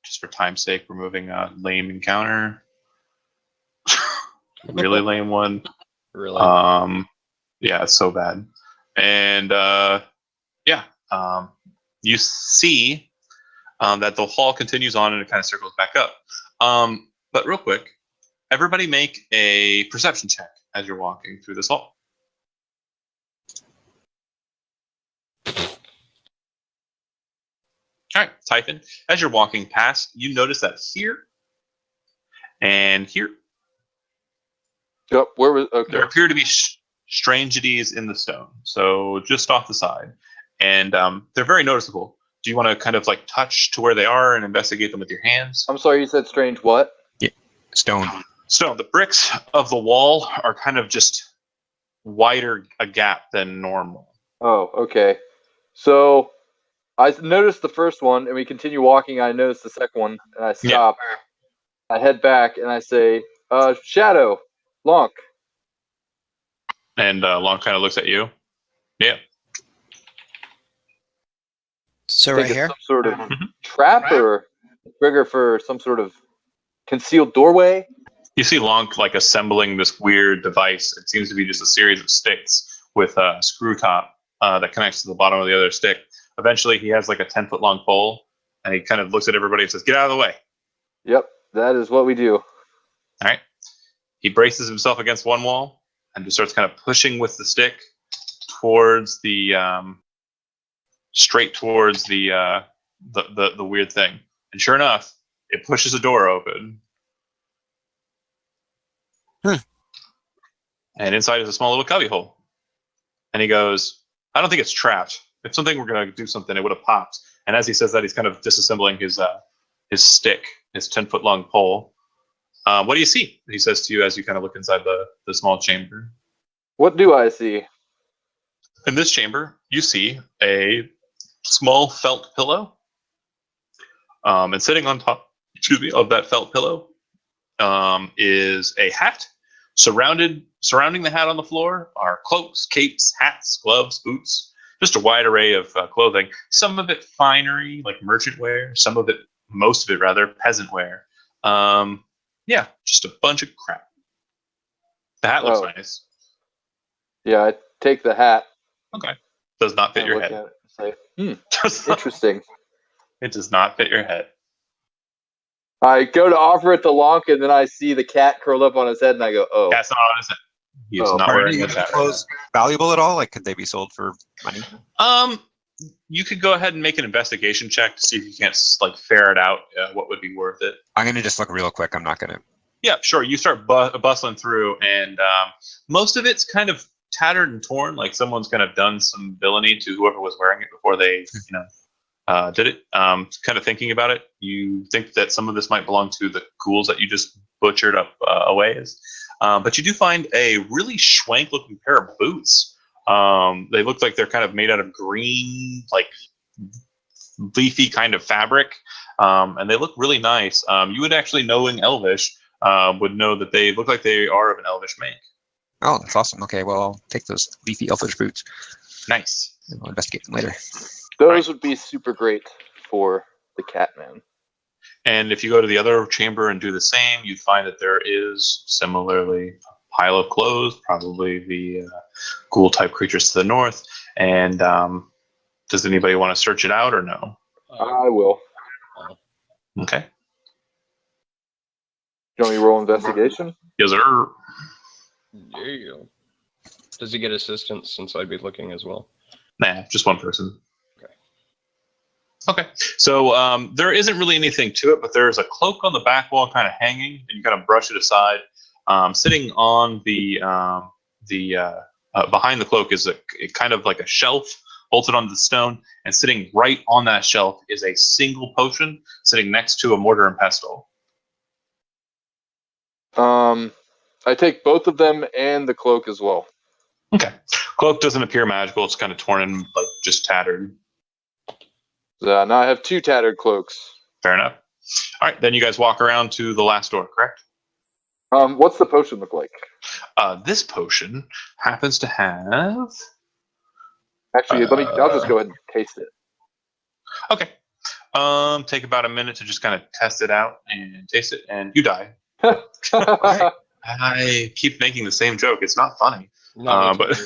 B: just for time's sake, we're moving a lame encounter. Really lame one.
E: Really.
B: Yeah, it's so bad. And you see that the hall continues on and it kind of circles back up. But real quick, everybody make a perception check as you're walking through this hall. All right, Typhon, as you're walking past, you notice that here and here,
A: Yep. Where was? Okay.
B: there appear to be strangities in the stone. So just off the side. And they're very noticeable. Do you want to kind of like touch to where they are and investigate them with your hands?
A: I'm sorry. You said strange. What?
D: Stone.
B: Stone. The bricks of the wall are kind of just wider a gap than normal.
A: Oh, okay. So I noticed the first one, and we continue walking. I noticed the second one, and I stop. I head back and I say, Shadow, Lonk.
B: And Long kind of looks at you. Yeah.
C: So
A: I
C: right
A: think it's
C: here.
A: some sort of trap or trigger for some sort of concealed doorway.
B: You see Long like assembling this weird device. It seems to be just a series of sticks with a screw top that connects to the bottom of the other stick. Eventually, he has like a 10-foot long pole, and he kind of looks at everybody and says, "Get out of the way."
A: Yep, that is what we do.
B: All right. He braces himself against one wall and just starts kind of pushing with the stick towards the straight towards the weird thing. And sure enough, it pushes a door open. And inside is a small little cubby hole. And he goes, "I don't think it's trapped. If something were going to do something, it would have popped." And as he says that, he's kind of disassembling his stick, his 10-foot long pole. What do you see? He says to you as you kind of look inside the small chamber.
A: What do I see?
B: In this chamber, you see a small felt pillow. And sitting on top, of that felt pillow is a hat. Surrounding the hat on the floor are cloaks, capes, hats, gloves, boots, just a wide array of clothing. Some of it finery, like merchant wear. Most of it rather, peasant wear. Yeah, just a bunch of crap. The hat looks nice.
A: Yeah, I take the hat.
B: Okay. Does not fit
A: and
B: your
A: look
B: head.
A: at it and say, interesting.
B: It does not fit your head.
A: I go to offer it to Lonk, and then I see the cat curled up on his head, and I go, "Oh,
B: Cat's not on his head. He's not
D: Are
B: wearing
D: any
B: a
D: of the
B: hat.
D: clothes valuable at all? Like, could they be sold for money?
B: You could go ahead and make an investigation check to see if you can't like ferret out what would be worth it.
D: I'm gonna just look real quick. I'm not gonna.
B: Yeah, sure. You start bustling through, and most of it's kind of tattered and torn, like someone's kind of done some villainy to whoever was wearing it before they, did it. Kind of thinking about it, you think that some of this might belong to the ghouls that you just butchered up away. But you do find a really schwank-looking pair of boots. They look like they're kind of made out of green, like leafy kind of fabric, and they look really nice. You would actually, knowing Elvish, would know that they look like they are of an Elvish make.
D: Oh, that's awesome. Okay, well, I'll take those leafy elfish boots
B: Nice.
D: and we'll investigate them later.
A: those would be super great for the Catman."
B: And if you go to the other chamber and do the same, you'd find that there is similarly a pile of clothes, probably the ghoul type creatures to the north. And does anybody want to search it out or no?
A: I will.
B: Okay.
A: You want me to roll investigation?
B: Yes, sir.
E: There you go. Does he get assistance since I'd be looking as well?
B: Nah, just one person.
E: Okay.
B: Okay. So there isn't really anything to it, but there's a cloak on the back wall kind of hanging, and you kind of brush it aside. Sitting on the behind the cloak is a kind of like a shelf bolted onto the stone, and sitting right on that shelf is a single potion sitting next to a mortar and pestle.
A: I take both of them and the cloak as well.
B: Okay. Cloak doesn't appear magical. It's kind of torn and like just tattered.
A: Now I have 2 tattered cloaks.
B: Fair enough. All right, then you guys walk around to the last door, correct?
A: What's the potion look like?
B: This potion happens to have.
A: Actually, I'll just go ahead and taste it.
B: Okay. Take about a minute to just kind of test it out and taste it, and you die. I keep making the same joke. It's not funny.
E: No,
B: But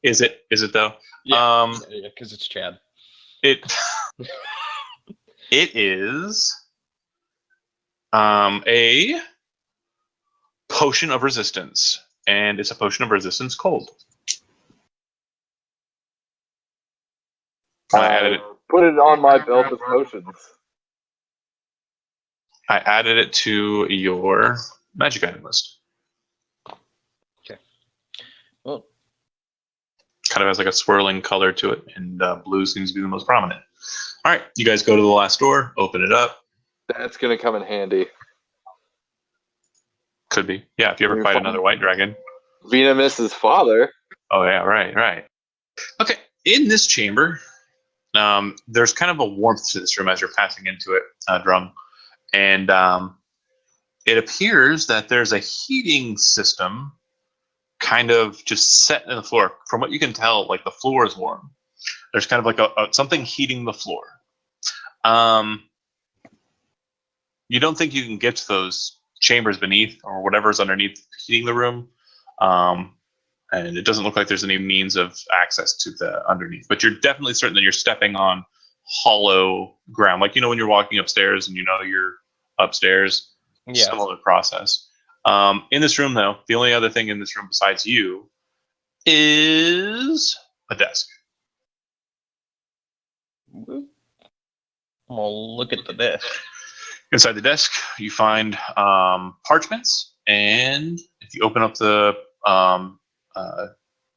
B: is it though?
E: Yeah, because it's Chad.
B: It is a potion of resistance, and it's a potion of resistance cold. I added it.
A: Put it on my belt of potions.
B: I added it to your magic item list.
E: Well,
B: Kind of has like a swirling color to it, and blue seems to be the most prominent. All right, you guys go to the last door, open it up.
A: That's gonna come in handy.
B: Could be. Yeah, if you ever fight another white dragon.
A: Venomous' father.
B: Oh, yeah, right. Okay, in this chamber, there's kind of a warmth to this room as you're passing into it, Drum. And it appears that there's a heating system kind of just set in the floor. From what you can tell, like the floor is warm. There's kind of like a something heating the floor. You don't think you can get to those chambers beneath or whatever's underneath heating the room. And it doesn't look like there's any means of access to the underneath, but you're definitely certain that you're stepping on hollow ground. Like, when you're walking upstairs and you're upstairs,
E: Yeah.
B: similar process. In this room, though, the only other thing in this room besides you is a desk.
E: I'll look at the desk.
B: Inside the desk, you find parchments, and if you open up the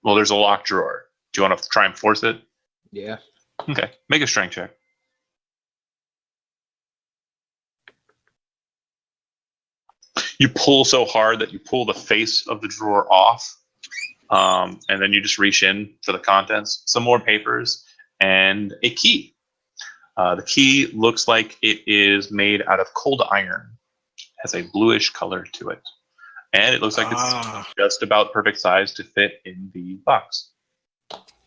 B: there's a locked drawer. Do you want to try and force it?
E: Yeah.
B: Okay, make a strength check. You pull so hard that you pull the face of the drawer off, and then you just reach in for the contents, some more papers, and a key. The key looks like it is made out of cold iron. It has a bluish color to it. And it looks like it's just about perfect size to fit in the box.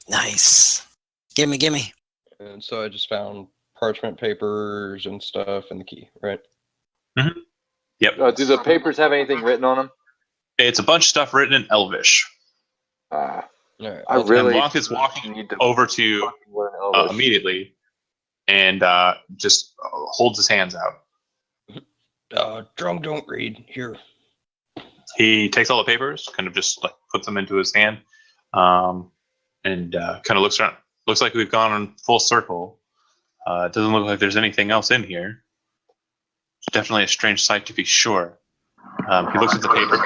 C: Nice. Gimme.
E: And so I just found parchment papers and stuff and the key, right?
B: Yep.
A: Do the papers have anything written on them?
B: It's a bunch of stuff written in Elvish.
E: All right.
A: I really
B: And Blanc is walking
A: need to
B: over to
A: fucking learn Elvish.
B: immediately and just holds his hands out.
E: Drunk don't read. Here.
B: He takes all the papers, kind of just like puts them into his hand, and kind of looks around. Looks like we've gone in full circle. It doesn't look like there's anything else in here. It's definitely a strange sight to be sure. He looks at the paper.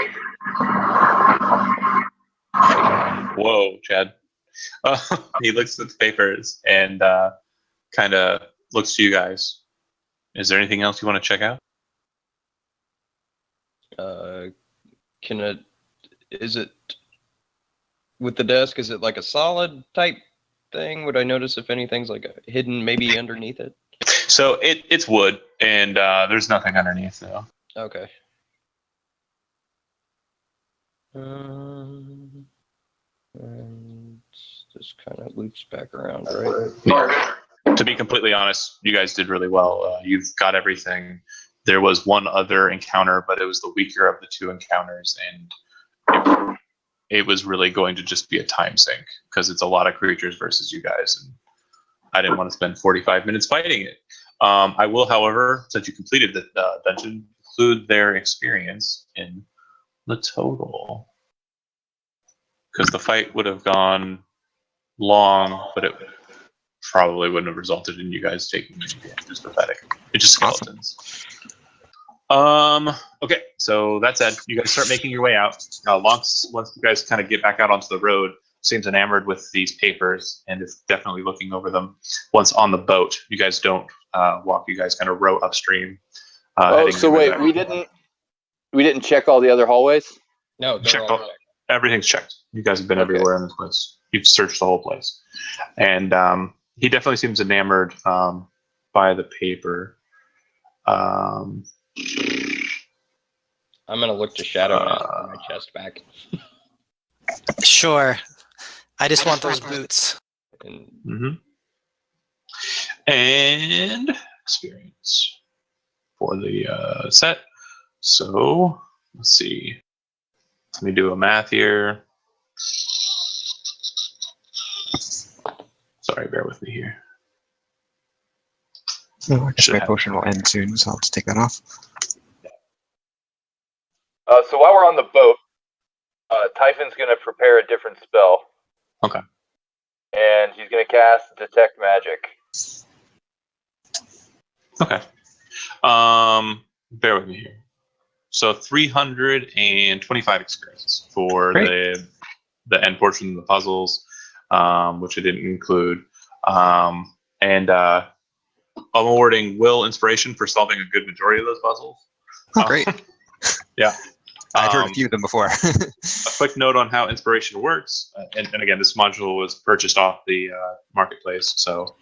B: Whoa, Chad. He looks at the papers and kind of looks to you guys. Is there anything else you want to check out?
E: Is it with the desk? Is it like a solid type thing? Would I notice if anything's like hidden maybe underneath it?
B: So it's wood, and there's nothing underneath, though.
E: Okay. And this kind of loops back around, right?
B: Yeah. To be completely honest, you guys did really well. You've got everything. There was one other encounter, but it was the weaker of the two encounters, and it was really going to just be a time sink because it's a lot of creatures versus you guys, and I didn't want to spend 45 minutes fighting it. I will, however, since you completed the dungeon, include their experience in the total, because the fight would have gone long, but it probably wouldn't have resulted in you guys taking any damage. It's pathetic. It's just skeletons. Okay, so that said, you guys start making your way out. Once you guys kind of get back out onto the road, seems enamored with these papers and is definitely looking over them. Once on the boat, you guys don't walk. You guys kind of row upstream.
A: So wait, we didn't check all the other hallways?
E: No, they're
B: Checked
E: all
B: all, everything's checked. You guys have been
A: Okay.
B: everywhere in this place. You've searched the whole place, and he definitely seems enamored by the paper.
E: I'm gonna look to Shadow and ask for my chest back.
C: Sure. I just want those boots.
E: And
B: Mm-hmm. And experience for the set. So let's see. Let me do a math here. Sorry, bear with me here.
D: Oh, I guess
B: Should
D: my
B: have-
D: potion will end soon, so I'll just take that off.
A: So while we're on the boat, Typhon's going to prepare a different spell.
B: Okay.
A: And he's going to cast Detect Magic.
B: Okay. Bear with me here. So 325 experience for
D: Great.
B: the end portion of the puzzles, which I didn't include. And I'm awarding Will inspiration for solving a good majority of those puzzles.
D: Oh, great.
B: Yeah.
D: I've heard a few of them before.
B: A quick note on how inspiration works, and again, this module was purchased off the marketplace, so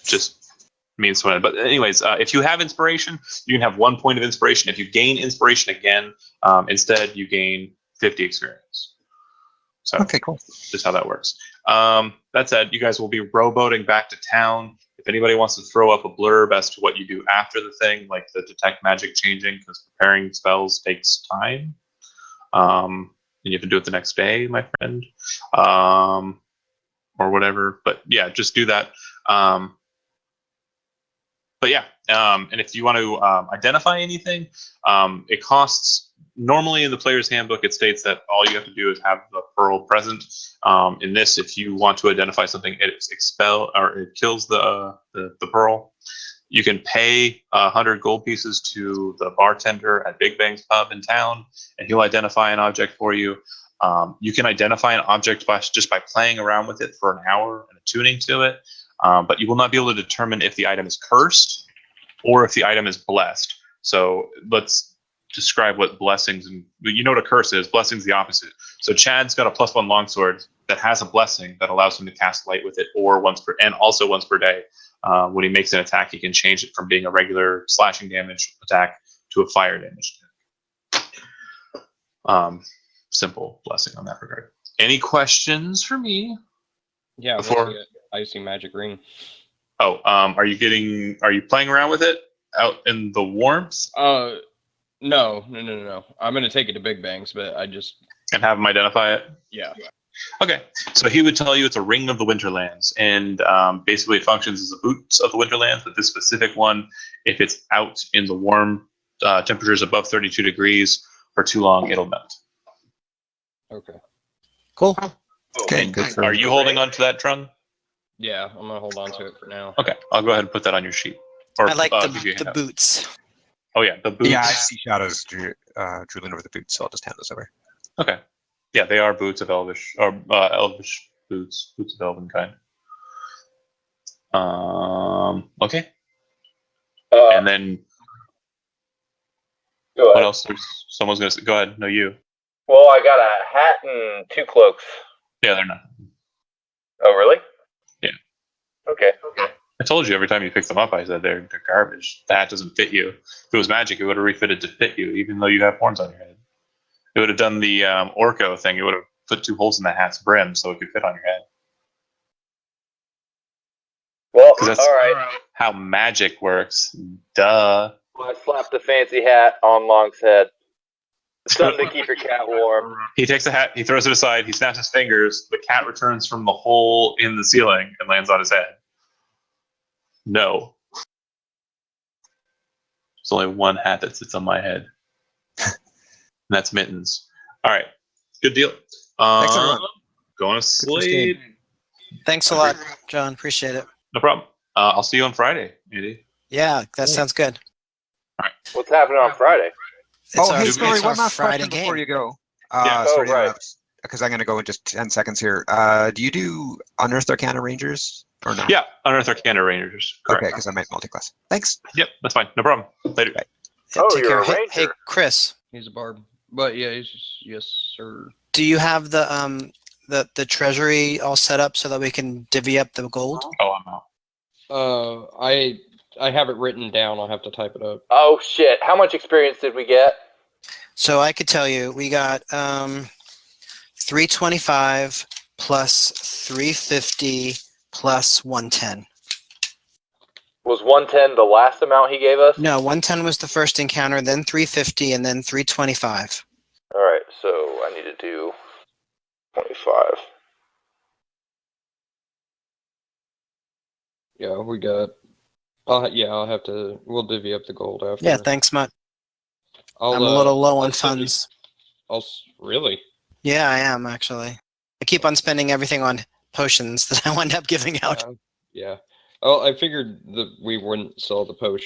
B: just means to win. But anyways, if you have inspiration, you can have 1 point of inspiration. If you gain inspiration again, instead you gain 50 experience. So
D: Okay, cool.
B: just how that works. That said, you guys will be rowboating back to town. If anybody wants to throw up a blurb as to what you do after the thing, like the detect magic changing, because preparing spells takes time. And you have to do it the next day, my friend. Or whatever. But yeah, just do that. But yeah, and if you want to identify anything, it costs. Normally in the player's handbook, it states that all you have to do is have the pearl present. In this, if you want to identify something, it kills the pearl. You can pay 100 gold pieces to the bartender at Big Bang's pub in town, and he'll identify an object for you. You can identify an object just by playing around with it for an hour and attuning to it, but you will not be able to determine if the item is cursed or if the item is blessed. So let's describe what blessings and you know what a curse is. Blessing's the opposite. So Chad's got a +1 longsword that has a blessing that allows him to cast light with it, or once per day. When he makes an attack, he can change it from being a regular slashing damage attack to a fire damage attack. Simple blessing on that regard. Any questions for me?
E: Yeah,
B: Before-
E: icy magic ring.
B: Oh, are you playing around with it out in the warmth
E: No. I'm gonna take it to Big Bangs, but
B: and have him identify it?
E: yeah.
B: Okay, so he would tell you it's a ring of the Winterlands, and basically it functions as the boots of the Winterlands, but this specific one, if it's out in the warm temperatures above 32 degrees for too long, it'll melt.
E: Okay.
C: Cool.
D: Okay,
B: And
D: good for-
B: are you holding on to that, Trung?
E: Yeah, I'm gonna hold on to it for now.
B: Okay, I'll go ahead and put that on your sheet. Or
C: I like
B: give you a
C: the
B: handout.
C: boots.
B: Oh yeah, the boots.
D: Yeah, I see shadows drooling over the boots, so I'll just hand those over.
B: Okay. Yeah, they are boots of Elvish, or Elvish boots of Elven kind. Okay. And then
A: Go
B: what
A: ahead.
B: else? Someone's gonna say, go ahead. No, you.
A: Well, I got a hat and 2 cloaks.
B: Yeah, they're not.
A: Oh, really?
B: Yeah.
A: Okay.
B: I told you every time you pick them up, I said they're garbage. The hat doesn't fit you. If it was magic, it would have refitted to fit you, even though you have horns on your head. It would have done the Orko thing. It would have put 2 holes in the hat's brim so it could fit on your head.
A: Well,
B: 'Cause that's-
A: all right.
B: How magic works. Duh.
A: I slapped the fancy hat on Long's head. Something to keep your cat warm.
B: He takes the hat, he throws it aside, he snaps his fingers, the cat returns from the hole in the ceiling and lands on his head. No. There's only one hat that sits on my head. And that's Mittens. Alright. Good deal.
D: Thanks, everyone.
B: Going to
D: first
B: sleep.
C: Thanks a lot, John. Appreciate it.
B: No problem. I'll see you on Friday, Andy.
C: Yeah, that sounds good.
A: What's happening on Friday?
C: It's
D: Oh,
C: our,
D: hey,
C: it's
D: sorry,
C: our
D: one last
C: Friday
D: question
C: game.
D: before you go.
B: Yeah.
A: Oh,
D: Sorry to
A: right.
D: interrupt, because I'm going to go in just 10 seconds here. Do you do Unearthed Arcana Rangers or not?
B: Yeah, Unearthed Arcana Rangers. Correct.
D: Okay, because I might multi-class. Thanks.
B: Yep, that's fine. No problem. Later.
D: Bye.
C: Yeah,
A: Oh,
C: take
A: you're
C: care.
A: a
C: Hey,
A: ranger.
C: Chris,
E: He's a barb. But yeah, yes, sir.
C: do you have the treasury all set up so that we can divvy up the gold?
B: Oh, I'm out.
E: I have it written down. I'll have to type it up.
A: Oh, shit. How much experience did we get?
C: So I could tell you, we got 325 plus 350 plus 110.
A: Was 110 the last amount he gave us?
C: No, 110 was the first encounter, then 350, and then 325.
A: All right, so I need to do 25.
E: Yeah, we got. I'll have to. We'll divvy up the gold after.
C: Yeah, thanks, Mutt. I'm a
E: I'll,
C: little low on
E: I'll send you-
C: funds.
E: Really?
C: Yeah, I am actually. I keep on spending everything on potions that I wind up giving out.
E: Yeah. Oh, I figured that we wouldn't sell the potion.